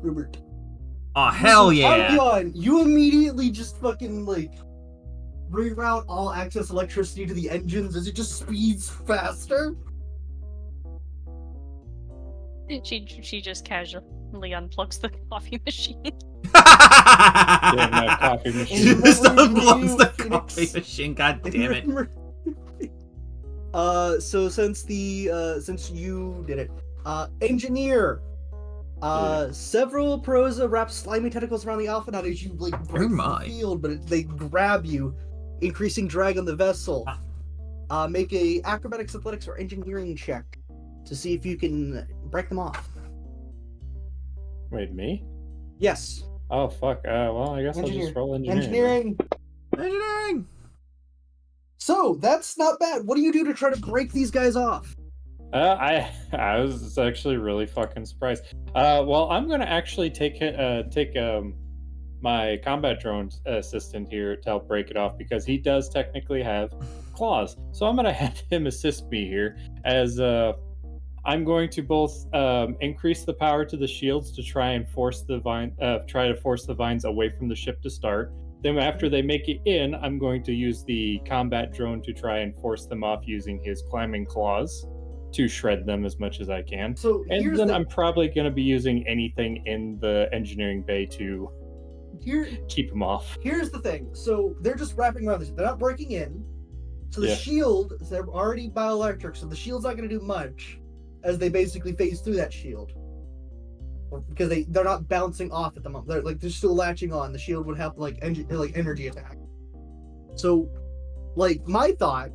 Rupert. Oh hell yeah! Alkion, you immediately just fucking like reroute all access electricity to the engines as it just speeds faster. She just casually unplugs the coffee machine. Yeah, my coffee machine. Just unplugs the Phoenix. coffee machine. God damn it! So since you did it, engineer. Several Perosa wrap slimy tentacles around the Alpha Knot as you like break the field, but they grab you, increasing drag on the vessel. Make a acrobatics, athletics, or engineering check to see if you can break them off. Wait, me? Yes. Oh fuck. Well, I guess I'll just roll engineering. Engineering. So that's not bad. What do you do to try to break these guys off? I was actually really fucking surprised. Well, I'm gonna actually take my combat drone assistant here to help break it off because he does technically have claws. So I'm gonna have him assist me here as I'm going to both increase the power to the shields to try and force the vines away from the ship to start. Then after they make it in, I'm going to use the combat drone to try and force them off using his climbing claws to shred them as much as I can. So And then I'm probably going to be using anything in the engineering bay to keep them off. Here's the thing. So they're just wrapping around this. They're not breaking in. So the Yeah. shield, they're already bioelectric, so the shield's not going to do much as they basically phase through that shield. Because they're not bouncing off at the moment. They're still latching on. The shield would have energy attack. So, my thought.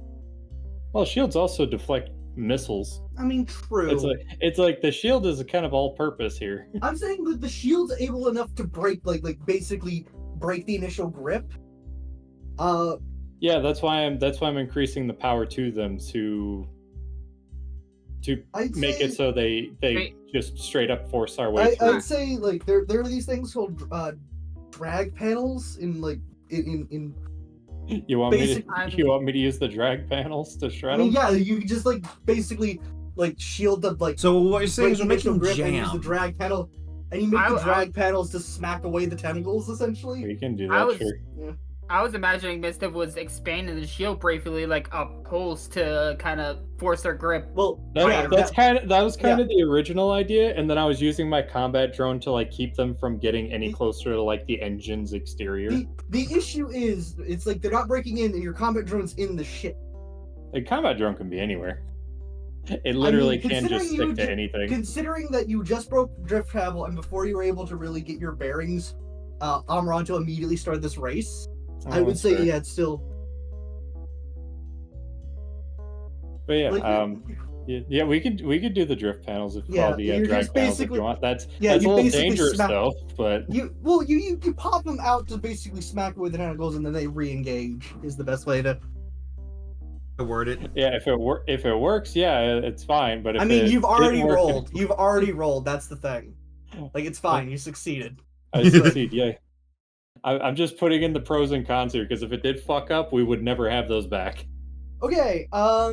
Well, shields also deflect missiles. I mean, true. It's like the shield is a kind of all-purpose here. I'm saying that the shield's able enough to break, basically break the initial grip. Yeah, that's why I'm increasing the power to them to make it so they just straight up force our way through. I'd say there are these things called drag panels in. You want me to use the drag panels to shred them? Yeah, you just basically shield the So what you're saying is you're making grip and use the jam. drag panel, and you make the drag panels to smack away the tentacles essentially. We can do that, sure. Yeah. I was imagining Mistiff was expanding the shield briefly like a pulse to kind of force their grip. Well, that was kind of the original idea, and then I was using my combat drone to keep them from getting any closer to the engine's exterior. The issue is it's they're not breaking in, and your combat drone's in the ship. The combat drone can be anywhere. It literally can just stick to anything. Considering that you just broke drift travel, and before you were able to really get your bearings, Amaranto immediately started this race. I would say, yeah, it's still. But yeah, we could do the drift panels if all the drag panels if you want. That's a little dangerous though. But you pop them out to basically smack away the tentacles, and then they re-engage. Is the best way to word it. Yeah, if it works, yeah, it's fine. But if you've already rolled. You've already rolled. That's the thing. It's fine. You succeeded. I succeed. Yeah. I'm just putting in the pros and cons here because if it did fuck up, we would never have those back. Okay. Oh,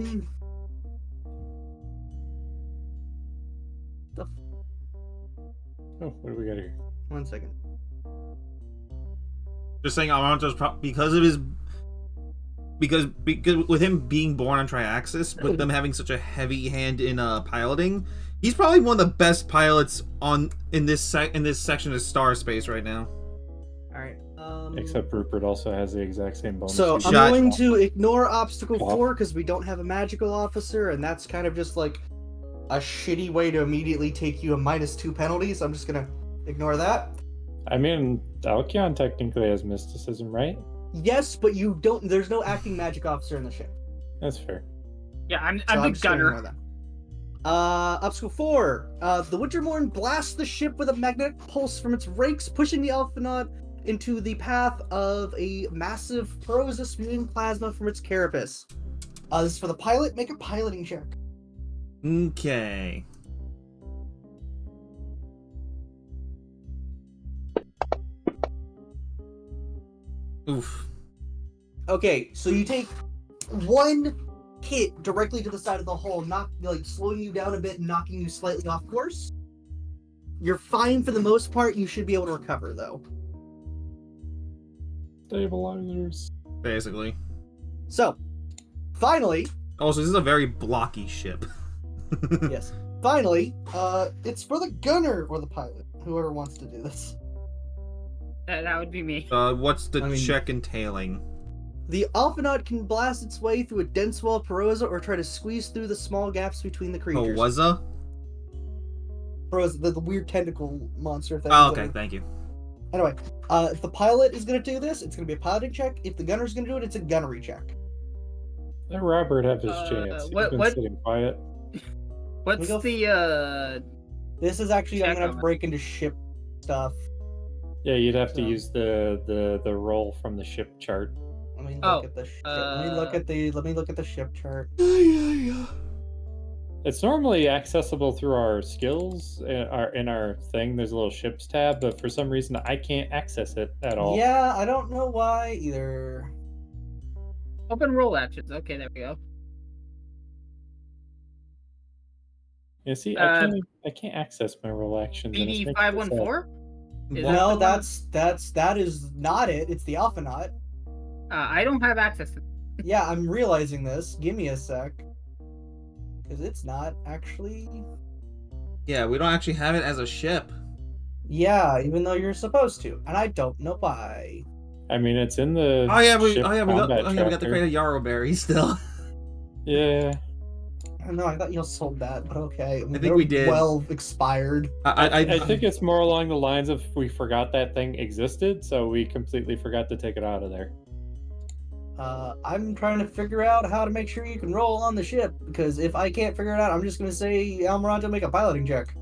what do we got here? 1 second. Just saying, Amaranto's because of his because with him being born on Triaxis, with them having such a heavy hand in piloting, he's probably one of the best pilots in this section of Star Space right now. All right. Except Rupert also has the exact same bonus. So I'm going to ignore obstacle 4 because we don't have a magical officer, and that's kind of just a shitty way to immediately take you a -2 penalty. So I'm just gonna ignore that. I mean, Alkion technically has mysticism, right? Yes, but you don't. There's no acting magic officer in the ship. That's fair. Yeah, I'm the gunner. Obstacle 4. The Wintermorn blasts the ship with a magnetic pulse from its rakes, pushing the Alphanaut into the path of a massive Perosa spewing plasma from its carapace. This is for the pilot. Make a piloting check. Okay. Oof. Okay, so you take one hit directly to the side of the hull, slowing you down a bit and knocking you slightly off course. You're fine for the most part. You should be able to recover, though. Stabilizers. Basically. So, finally... Also, this is a very blocky ship. Yes. Finally, it's for the gunner or the pilot. Whoever wants to do this. That would be me. What's the check entailing? The Alphanaut can blast its way through a dense wall of Perosa or try to squeeze through the small gaps between the creatures. Perosa? Perosa, the weird tentacle monster thing. Oh, okay, thank you. Anyway, if the pilot is going to do this, it's going to be a piloting check. If the gunner's going to do it, it's a gunnery check. Let Robert have his chance. He's been sitting quiet. What's the This is actually I'm gonna have to break into ship stuff. Yeah, you'd have to use the roll from the ship chart. Let me look at the let me look at the ship chart. It's normally accessible through our skills in our thing. There's a little ships tab, but for some reason I can't access it at all. Yeah, I don't know why either. open roll actions? Okay, there we go. Yeah, see, Uh, I can't access my roll actions, and it's BD making me sad. 514. Is What? that No, the one? that is not it. It's the Alphanaut. I don't have access to. Yeah, I'm realizing this. Give me a sec. Because it's not actually. Yeah, we don't actually have it as a ship. Yeah, even though you're supposed to. And I don't know why. I mean, it's in the ship We got combat the tracker. crate of Yarrow berries still. Yeah. No, I thought you sold that, but okay. think They're we did. well expired. I think it's more along the lines of we forgot that thing existed, so we completely forgot to take it out of there. I'm trying to figure out how to make sure you can roll on the ship, because if I can't figure it out, I'm just going to say, Almiranto, make a piloting check.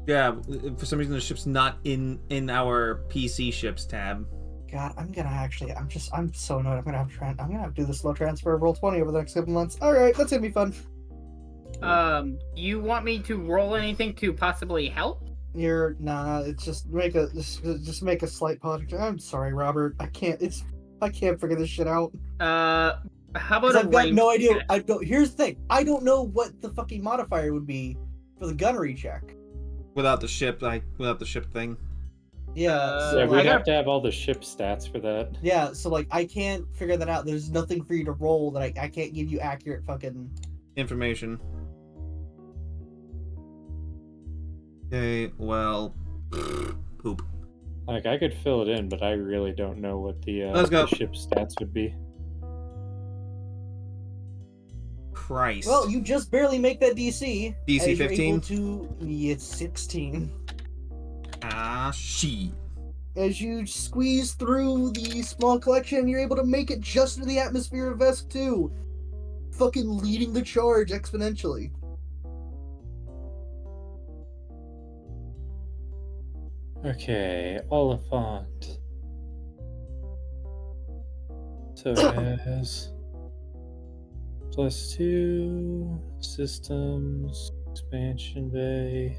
Yeah, for some reason the ship's not in our PC ships tab. God, I'm so annoyed. I'm gonna have to do the slow transfer of roll 20 over the next couple months. All right, that's gonna be fun. You want me to roll anything to possibly help? It's just make a slight piloting. I'm sorry, Robert. I can't figure this shit out. How about 'Cause I've got no idea. check? Here's the thing. I don't know what the fucking modifier would be for the gunnery check. Without the ship thing. Yeah. Uh, So Yeah, I we'd got- have to have all the ship stats for that. yeah. So like, I can't figure that out. There's nothing for you to roll that I can't give you accurate fucking. Information. Okay, well, poop. Like, I could fill it in, but I really don't know what the, Let's go. the ship stats would be. Christ. Well, you just barely make that DC. DC as you're 15? able to. It's 16. Ah, shit. As you squeeze through the small collection, you're able to make it just into the atmosphere of Vesk 2. Fucking leading the charge exponentially. Okay, Oliphant. So it has +2 systems, expansion bay.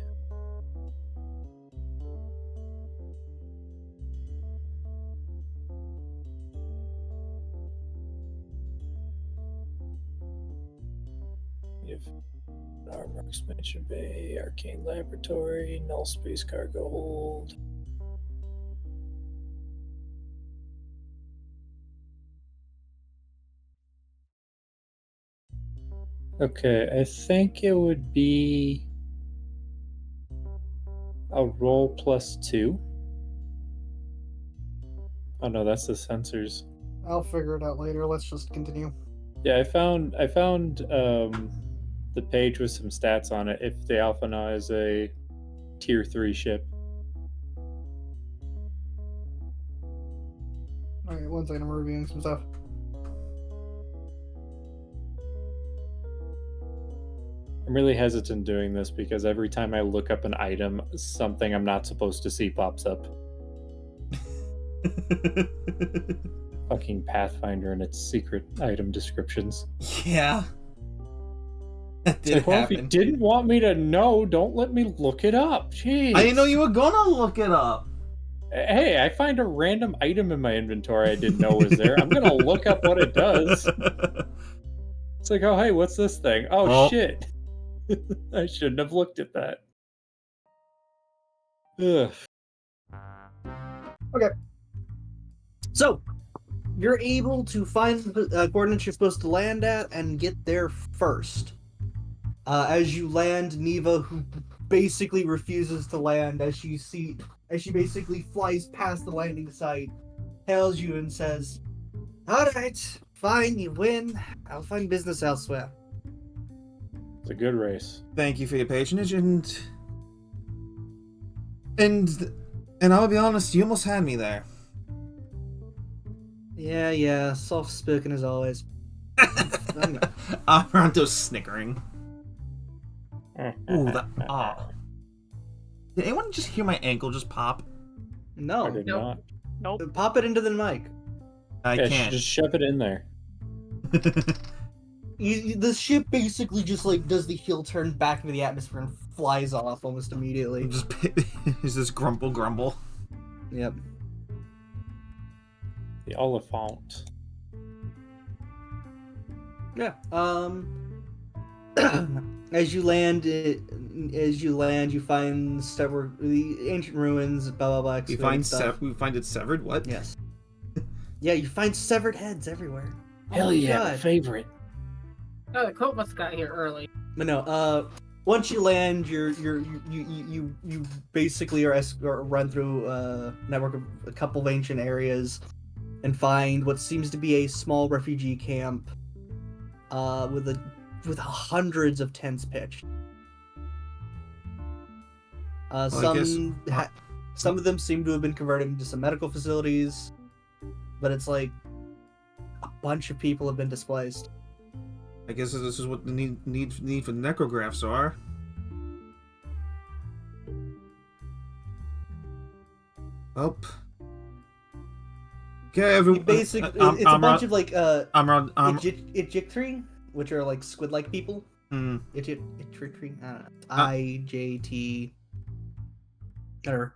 If armor expansion bay, arcane laboratory, null space cargo hold. Okay, I think it would be a roll +2. Oh no, that's the sensors. I'll figure it out later. Let's just continue. Yeah, I found the page with some stats on it. If the Alphana is a tier 3 ship. Alright, one second, I'm reviewing some stuff. I'm really hesitant doing this because every time I look up an item, something I'm not supposed to see pops up. Fucking Pathfinder and its secret item descriptions. Yeah. That It's did like, well, if you happen. didn't want me to know, don't let me look it up. Jeez. I didn't know you were gonna look it up. Hey, I find a random item in my inventory I didn't know was there. I'm gonna look up what it does. It's like, oh, hey, what's this thing? Oh, Oh. shit. I shouldn't have looked at that. Ugh. So, you're able to find the coordinates you're supposed to land at and get there first. As you land, Neva, who basically refuses to land as she basically flies past the landing site, hails you and says, "Alright, fine, you win. I'll find business elsewhere." It's a good race. Thank you for your patronage, and I'll be honest, you almost had me there. Yeah, soft-spoken as always. Aranto's snickering. Ooh, that Did anyone just hear my ankle just pop? I No. did Nope. not. Nope. Pop it into the mic. I Yeah, can't. just shove it in there. The ship basically just like does the heel turn back into the atmosphere and flies off almost immediately. Just is this grumble? Yep. The Oliphant. Yeah. As you land, you find several the ancient ruins. Blah blah blah. We excavated find stuff. we find it severed. What? Yes. Yeah, you find severed heads everywhere. Hell Oh my yeah, my God. favorite. Oh, the cult must have got here early. But no, once you land, you basically are run through a network of a couple of ancient areas, and find what seems to be a small refugee camp, with hundreds of tents pitched. I guess- Some of them seem to have been converted into some medical facilities, but it's like a bunch of people have been displaced. I guess this is what the need for necrographs are. Well. Okay, everyone. Basically, it's a bunch of like I'm around. Ijictri, which are like squid-like people. Hmm. Ijictri, I don't know. IJT. Whatever.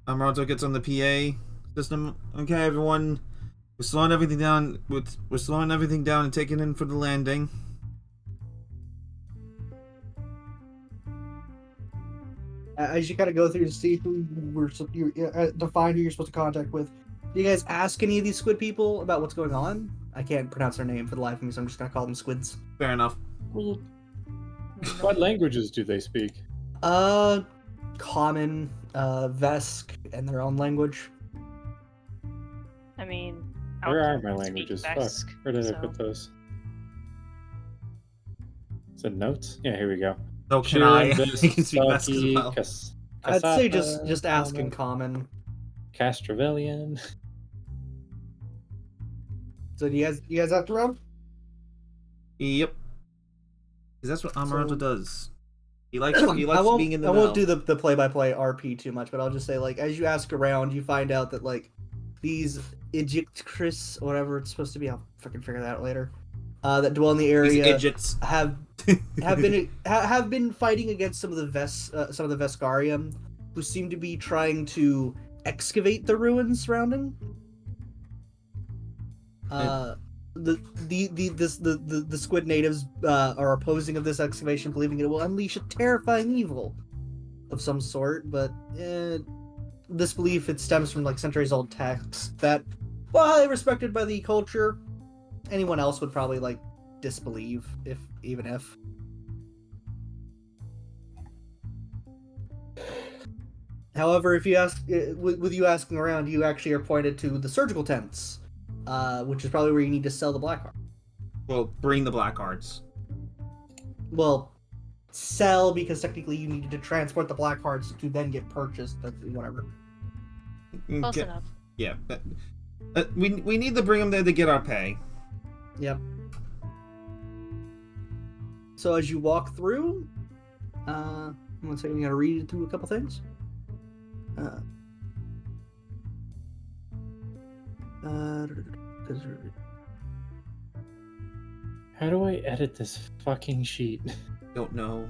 Amaranto gets on the PA system. Okay, everyone. We're slowing everything down. We're slowing everything down and taking in for the landing. As you kind of go through to see who you define who you're supposed to contact with. Do you guys ask any of these squid people about what's going on? I can't pronounce their name for the life of me, so I'm just gonna call them squids. Fair enough. What languages do they speak? Common, Vesk, and their own language. I mean, Where are Alchem my speak languages? Vesk, Fuck. Where did I so- put those? Is it notes? Yeah, here we go. So can I? Shirin, I can speak Vesk as well. I'd say Kasapa, just ask in Common, common. Castravillian. So do you guys have to round? Yep. 'Cause that's what Amaranto So- does. He likes I won't, being in the I won't middle. do the play-by-play RP too much, but I'll just say, like, as you ask around, you find out that, like, these Ijictris, or whatever it's supposed to be, I'll freaking figure that out later, that dwell in the These area idiots. have been fighting against some of the Veskarium, who seem to be trying to excavate the ruins surrounding. The squid natives are opposing of this excavation, believing it will unleash a terrifying evil of some sort. But this belief, it stems from like centuries old texts that, while highly respected by the culture, anyone else would probably like disbelieve, even if. However, if you ask, with you asking around, you actually are pointed to the surgical tents, which is probably where you need to sell the black heart. Well, bring the black hearts. Well, sell, because technically you needed to transport the black hearts to then get purchased, but whatever. Close Okay. enough. Yeah. We need to bring them there to get our pay. Yep. So as you walk through, one second, I gotta read through a couple things. How do I edit this fucking sheet? Don't know.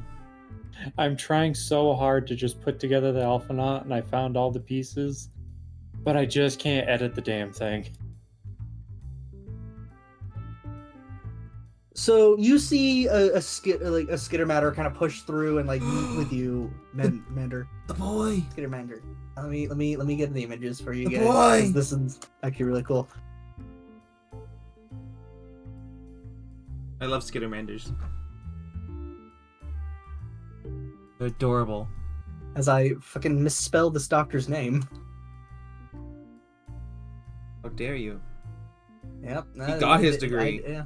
I'm trying so hard to just put together the Alphanaut, and I found all the pieces, but I just can't edit the damn thing. So you see a Skittermatter kind of push through and like meet with you, Mander. The boy. Skittermander. Let me get the images for you The guys. boy! 'Cause this is actually really cool. I love Skittermanders. They're adorable. As I fucking misspelled this doctor's name. How dare you? Yep. He got his degree. Yeah.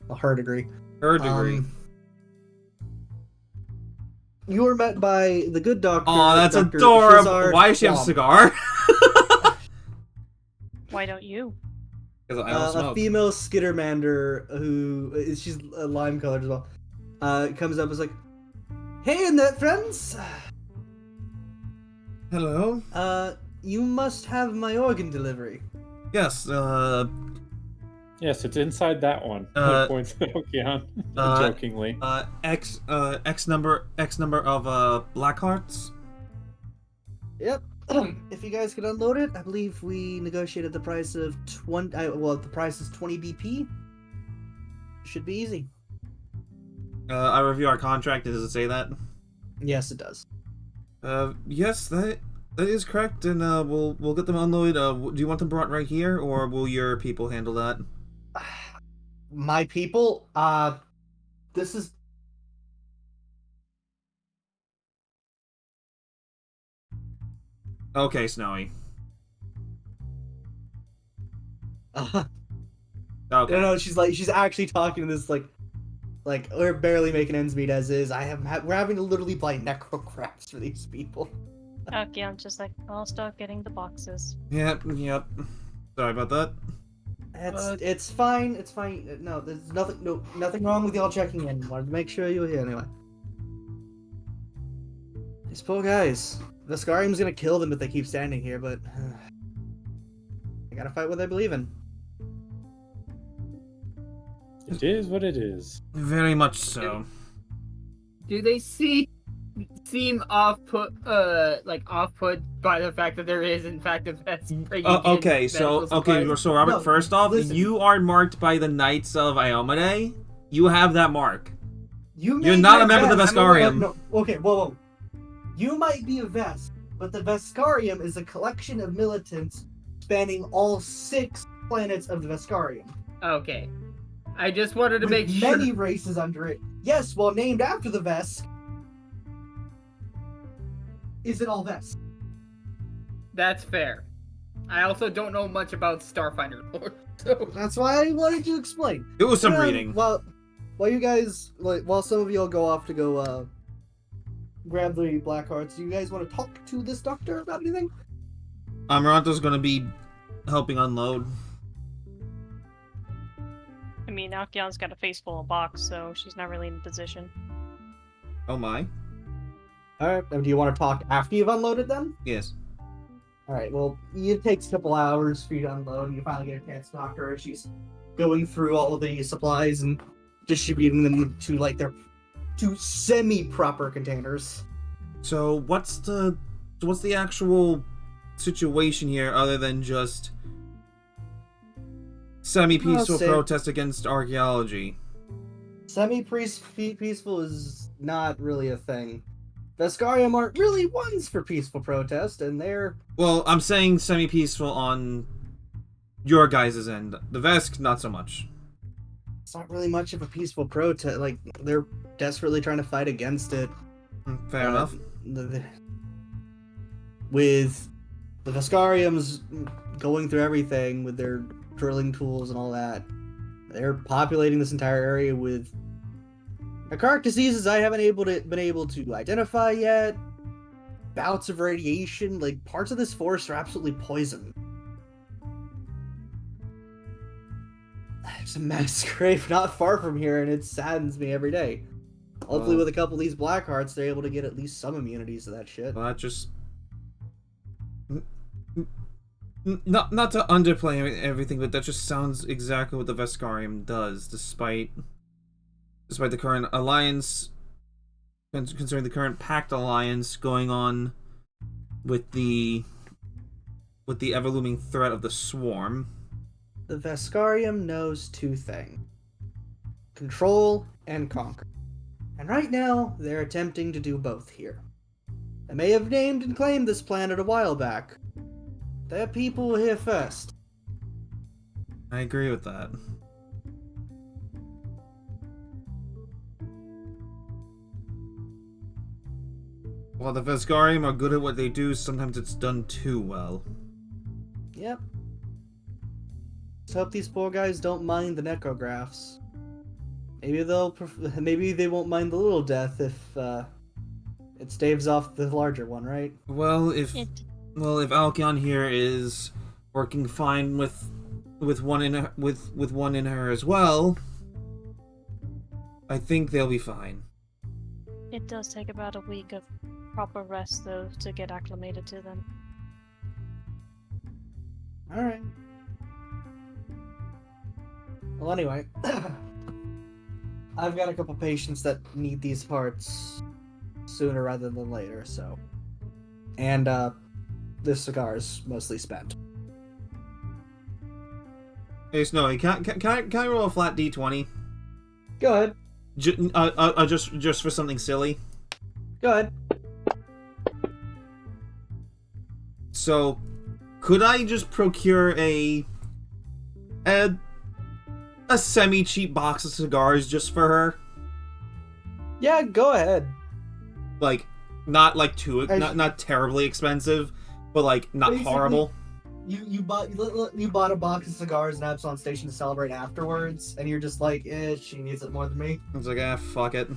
Well, her degree. Her degree. You were met by the good doctor. Oh, that's Dr. adorable. Shazar Why does she have a Swamp. cigar? Why don't you? Because I don't A smoke. female Skittermander who she's lime colored as well. Comes up and is like, "Hey, Annette friends. Hello. You must have my organ delivery." Yes. Yes, it's inside that one. Points to Okean, jokingly. X number of black hearts. Yep. If you guys could unload it, I believe we negotiated the price of 20. Well, the price is 20 BP. Should be easy. I review our contract. Does it say that? Yes, it does. Yes, that is correct, and we'll get them unloaded. Do you want them brought right here, or will your people handle that? My people, this is Okay, Snowy. Okay. no, she's actually talking to this like we're barely making ends meet as is. We're having to literally buy necrocrafts for these people. Okay, I'm just like, I'll start getting the boxes. Yep. Sorry about that. It's fine. It's fine. No, there's nothing wrong with y'all checking in. Wanted to make sure you were here anyway. These poor guys. Vescarium's gonna kill them if they keep standing here, but they gotta fight what they believe in. It is what it is. Very much so. Do they seem off-put by the fact that there is in fact a vest? Okay, so Robert. No, first off, listen. you are marked by the Knights of Iomade. You have that mark. You're not a member of the Vescarium. No, okay, whoa. You might be a Vest, but the Vescarium is a collection of militants spanning all 6 planets of the Vescarium. Okay. I just wanted to make With sure. many races under it. Yes, well, named after the Vesk. Is it all Vesk? That's fair. I also don't know much about Starfinder lore, so That's why I wanted to explain. Do some And, reading. While you guys, while some of y'all go off to go grab the black hearts, do you guys want to talk to this doctor about anything? Amaranto's gonna be helping unload. I mean, Alkion's got a face full of box, so she's not really in a position. Oh my. Alright, do you want to talk after you've unloaded them? Yes. Alright, well, it takes a couple hours for you to unload, and you finally get a chance to talk to her. She's going through all of the supplies and distributing them to, to semi-proper containers. So what's the actual situation here other than just semi-peaceful I'll say- protest against archaeology? Semi-peaceful is not really a thing. Vescarium aren't really ones for peaceful protest, and they're... Well, I'm saying semi-peaceful on your guys' end. The Vesk, not so much. It's not really much of a peaceful protest. They're desperately trying to fight against it. Fair enough. With the Vescariums going through everything with their drilling tools and all that, they're populating this entire area with necrotic diseases I haven't been able to identify yet. Bouts of radiation, parts of this forest are absolutely poisoned. There's a mass grave not far from here, and it saddens me every day. Hopefully, with a couple of these black hearts, they're able to get at least some immunities to that shit. Well, that just... Not to underplay everything, but that just sounds exactly what the Vescarium does, despite the current alliance, concerning the current pact alliance going on with the ever-looming threat of the Swarm. The Vescarium knows 2 things: control and conquer. And right now, they're attempting to do both here. They may have named and claimed this planet a while back. Their people were here first. I agree with that. While the Vescarium are good at what they do, sometimes it's done too well. Yep. Let's hope these poor guys don't mind the necrographs. Maybe they won't mind the little death if it staves off the larger one, right? Well, if Alkion here is working fine with one in her as well, I think they'll be fine. It does take about a week of proper rest, though, to get acclimated to them. Alright. Well, anyway. I've got a couple patients that need these parts sooner rather than later, so... And, this cigar's mostly spent. Hey, Snowy, can I roll a flat D20? Go ahead. Just for something silly. Go ahead. So, could I just procure a semi-cheap box of cigars just for her? Yeah, go ahead. Like, not like too, I- not terribly expensive, but like not Basically- horrible. You bought a box of cigars in Absalon Station to celebrate afterwards, and you're just like, she needs it more than me. I was like, fuck it.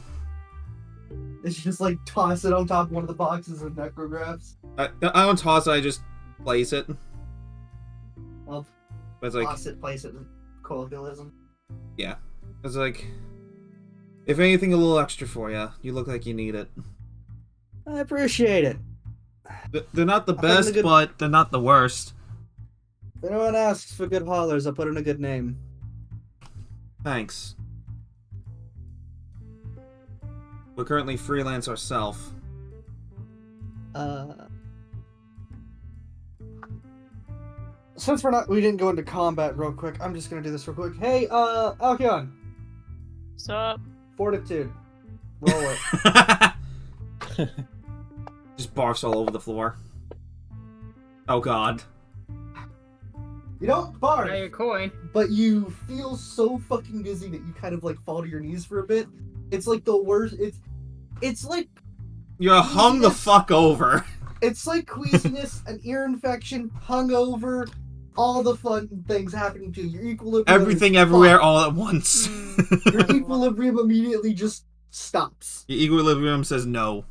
And she just like toss it on top of one of the boxes of necrographs. I don't toss it. I just place it. Well, But it's like, toss it, place it, colloquialism. it's like, if anything, a little extra for you. You look like you need it. I appreciate it. They're not the put in a best, good- but they're not the worst. If anyone asks for good haulers, I'll put in a good name. Thanks. We're currently freelance ourselves. Since we didn't go into combat real quick, I'm just gonna do this real quick. Hey, Alkion, Sup? fortitude, roll it. Just barfs all over the floor. Oh god. You don't Got your barf, coin. but you feel so fucking dizzy that you kind of like fall to your knees for a bit. It's like the worst. It's like You're hung the fuck over. queasiness, an ear infection, hungover, all the fun things happening to you. Your equilibrium. Everything is everywhere fucked. all at once. Your equilibrium immediately just stops. Your equilibrium says no.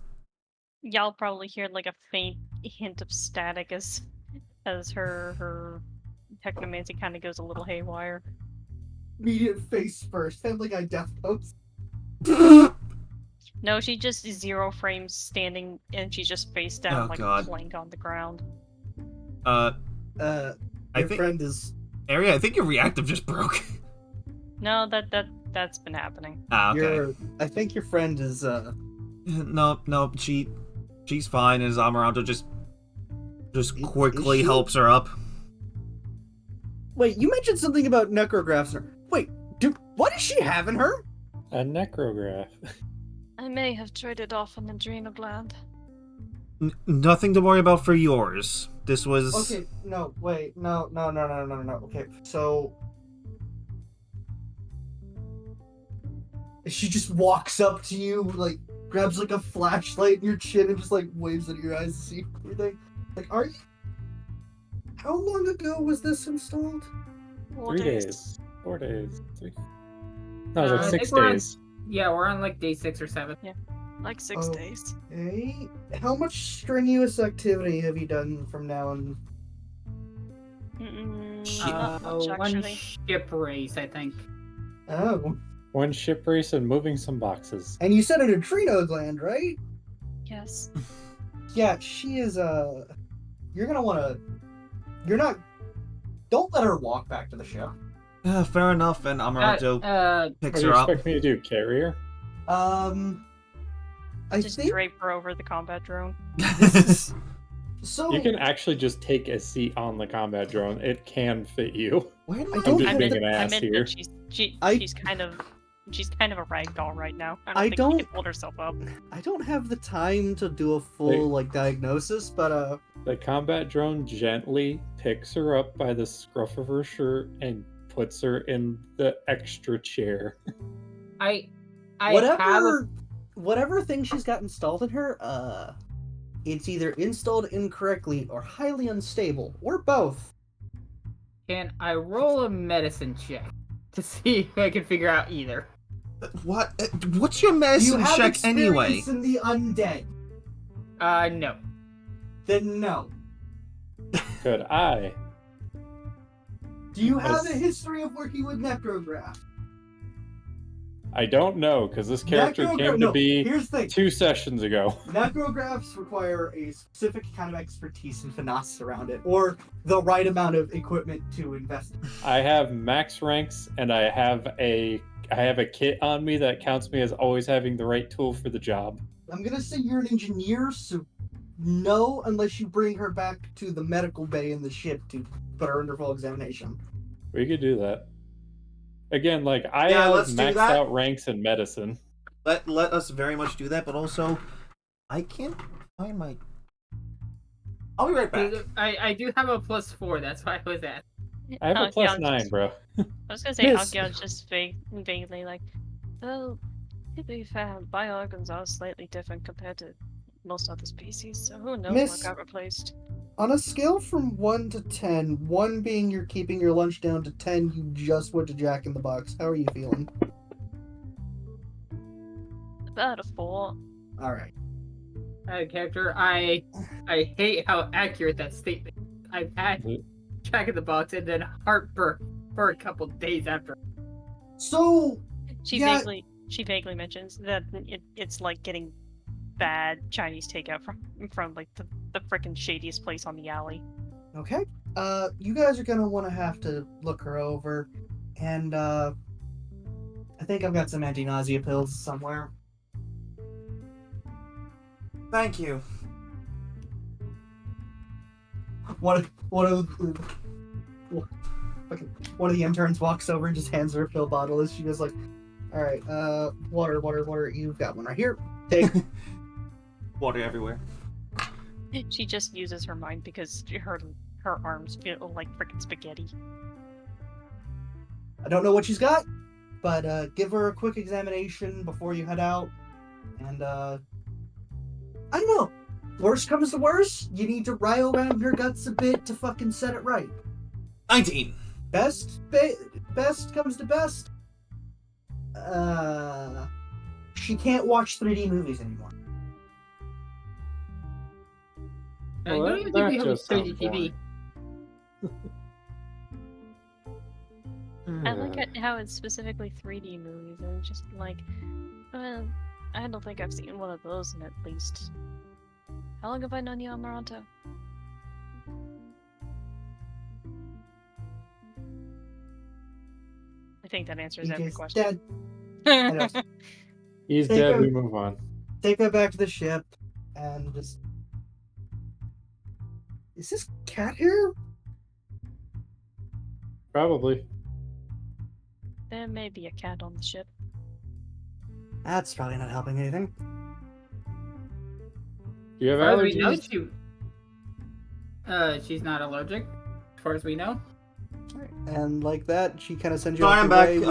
Y'all probably hear like a faint hint of static as her technomancy kind of goes a little haywire. Immediate face first. Family Guy death pose. No, she just is 0 frames standing and she's just face down Oh, like God. a plank on the ground. I Your think, friend is. Ari, I think your reactive just broke. No, that's been happening. Ah, okay. I think your friend is. No, she's fine, and Amaranto just Is quickly she? helps her up. Wait, you mentioned something about necrographs. Wait, what does she have in her? A necrograph. I may have traded off an adrenal gland. Nothing to worry about for yours. This was... Okay, no, wait, no. Okay, so. She just walks up to you, like, grabs like a flashlight in your chin and just like waves at your eyes to see everything. Like, are you? How long ago was this installed? 4 3 days. days. 4 days. 3. No, it was I like think 6 we're on- days. Yeah, we're on like day 6 or 7. Like 6 Oh. days. Okay. How much strenuous activity have you done from now on? Not much, One actually. ship race, I think. Oh, One ship race and moving some boxes. and you said an adrenal gland, right? Yes. Yeah, she is. You're gonna want to. You're not. Don't let her walk back to the ship. fair enough, and Amaranto What picks do you her up. expect me to do? Carry her? I Just think drape her over the combat drone. so. You can actually just take a seat on the combat drone. It can fit you. Where do I I don't I'm just have being the- an I ass meant here. that she's I- she's kind of a rag doll right now. I don't I think she don't- can hold herself up. I don't have the time to do a full Wait. like diagnosis, but The combat drone gently picks her up by the scruff of her shirt and puts her in the extra chair. I have a, whatever thing she's got installed in her, it's either installed incorrectly or highly unstable, or both. can I roll a medicine check to see if I can figure out either? What? What's your You medicine have check anyway? experience in the undead. No. Then no. Could I? Do you have a Yes. history of working with necrograph? I don't know, because this character came to be Here's the thing. 2 sessions ago. Necrographs require a specific kind of expertise and finesse around it, or the right amount of equipment to invest in. I have max ranks, and I have a kit on me that counts me as always having the right tool for the job. I'm gonna say you're an engineer, so no, unless you bring her back to the medical bay in the ship to put her under full examination. We could do that. Again, like I Yeah, have let's do maxed that. out ranks in medicine. let us very much do that, but also I can't find my. I'll be right back. I do have a +4. That's why I was at. I have a Alkyon's +9, just- bro. I was gonna say Miss. Alkyon's just vaguely like, well, to be fair, bioorgans are slightly different compared to most other species, so who knows Miss- what got replaced. On a scale from 1 to 10, 1 being you're keeping your lunch down to 10, you just went to Jack in the Box. How are you feeling? About a 4. Alright. Character, I hate how accurate that statement is. I've had Jack in the Box and then heartburn for a couple days after. So, She Yeah. vaguely mentions that it's like getting bad Chinese takeout from like the frickin' shadiest place on the alley. okay. You guys are gonna want to have to look her over. And, I think I've got some anti-nausea pills somewhere. Thank you. One of the interns walks over and just hands her a pill bottle as she goes like, all right, water. You've got one right here. Take. Water everywhere. She just uses her mind because her arms feel like frickin' spaghetti. I don't know what she's got, but give her a quick examination before you head out. And I don't know. Worst comes to worst, you need to rile around her guts a bit to fucking set it right. 19. Best comes to best. She can't watch 3D movies anymore. I Well, don't even that think we have a just sounds 3D TV. I like how it's specifically 3D movies, and it's just like, well, I don't think I've seen one of those in at least. How long have I known you, Amaranto? I think that answers every DJ's question. dead. He's Take dead, her- we move on. Take her back to the ship and just. Is this cat hair? Probably. There may be a cat on the ship. That's probably not helping anything. Do you have As far as we know, allergies? she's not allergic. As far as we know. And like that, she kind of sends you. Sorry, off I'm your back. way with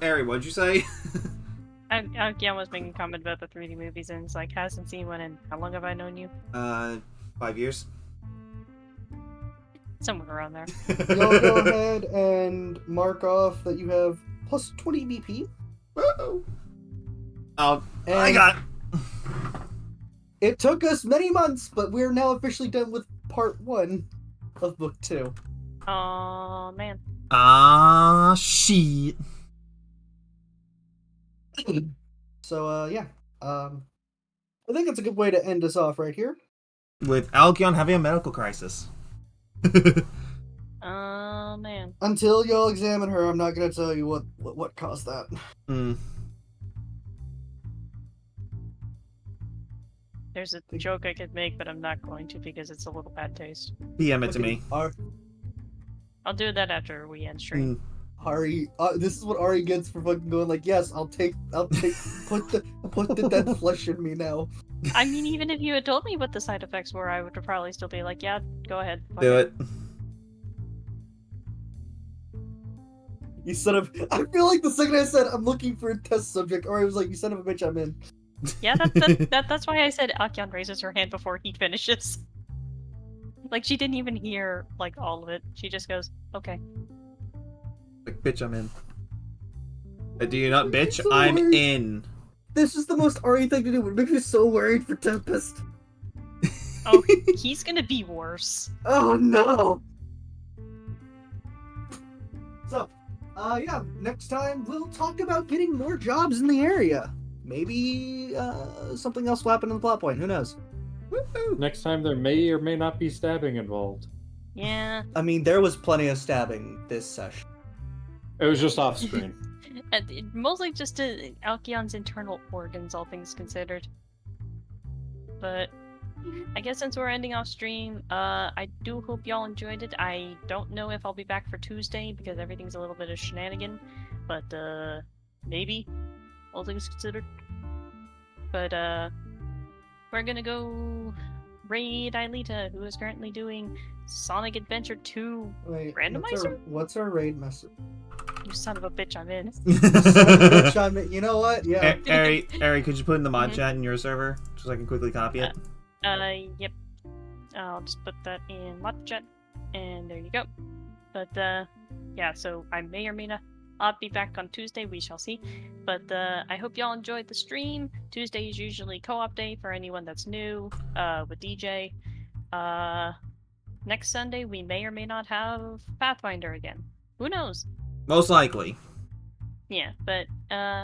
your- Ari, what'd you say? Alkian was making a comment about the 3D movies, and it's like, hasn't seen one in how long have I known you? 5 years. Somewhere around there. Y'all go ahead and mark off that you have plus 20 BP. Woo! Oh, And I got. It took us many months, but we're now officially done with part 1 of book 2. Oh man. Ah, shit. So, yeah. I think it's a good way to end us off right here. With Alkion having a medical crisis. Oh man. Until y'all examine her, I'm not gonna tell you what caused that. Hmm. There's a joke I could make, but I'm not going to because it's a little bad taste. PM it to me. I'll do that after we end stream. Ari, this is what Ari gets for fucking going like, yes, I'll take, put the dead flesh in me now. I mean, even if you had told me what the side effects were, I would probably still be like, yeah, go ahead. fuck Do it. You son of, I feel like the second I said I'm looking for a test subject, Ari was like, you son of a bitch, I'm in. Yeah, that's why I said Akyan raises her hand before he finishes. Like, she didn't even hear, like, all of it. She just goes, okay. Like, bitch, I'm in. Do you not, bitch? So I'm worried. in. This is the most Ari thing to do. It makes me so worried for Tempest. Oh, he's gonna be worse. Oh no! So, yeah, next time we'll talk about getting more jobs in the area. Maybe, something else will happen in the plot point. Who knows? Next time there may or may not be stabbing involved. Yeah. I mean, there was plenty of stabbing this session. It was just off screen. Mostly just to Alkion's internal organs, all things considered. But I guess since we're ending off stream, I do hope y'all enjoyed it. I don't know if I'll be back for Tuesday because everything's a little bit of shenanigan, but maybe, all things considered. But we're gonna go raid Aelita, who is currently doing Sonic Adventure 2 Wait, randomizer. what's our raid message? You son of a bitch, I'm in. You know what? Yeah. Ari, could you put in the mod Mhm. chat in your server so I can quickly copy it? Yep. I'll just put that in mod chat, and there you go. But yeah, so I may or may not be back on Tuesday. We shall see. But I hope y'all enjoyed the stream. Tuesday is usually co-op day for anyone that's new. With DJ. Next Sunday we may or may not have Pathfinder again. Who knows? Most likely. Yeah, but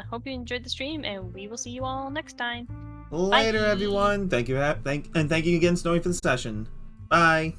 hope you enjoyed the stream, and we will see you all next time. Later, Bye. everyone. Thank you, thank you again, Snowy, for the session. Bye.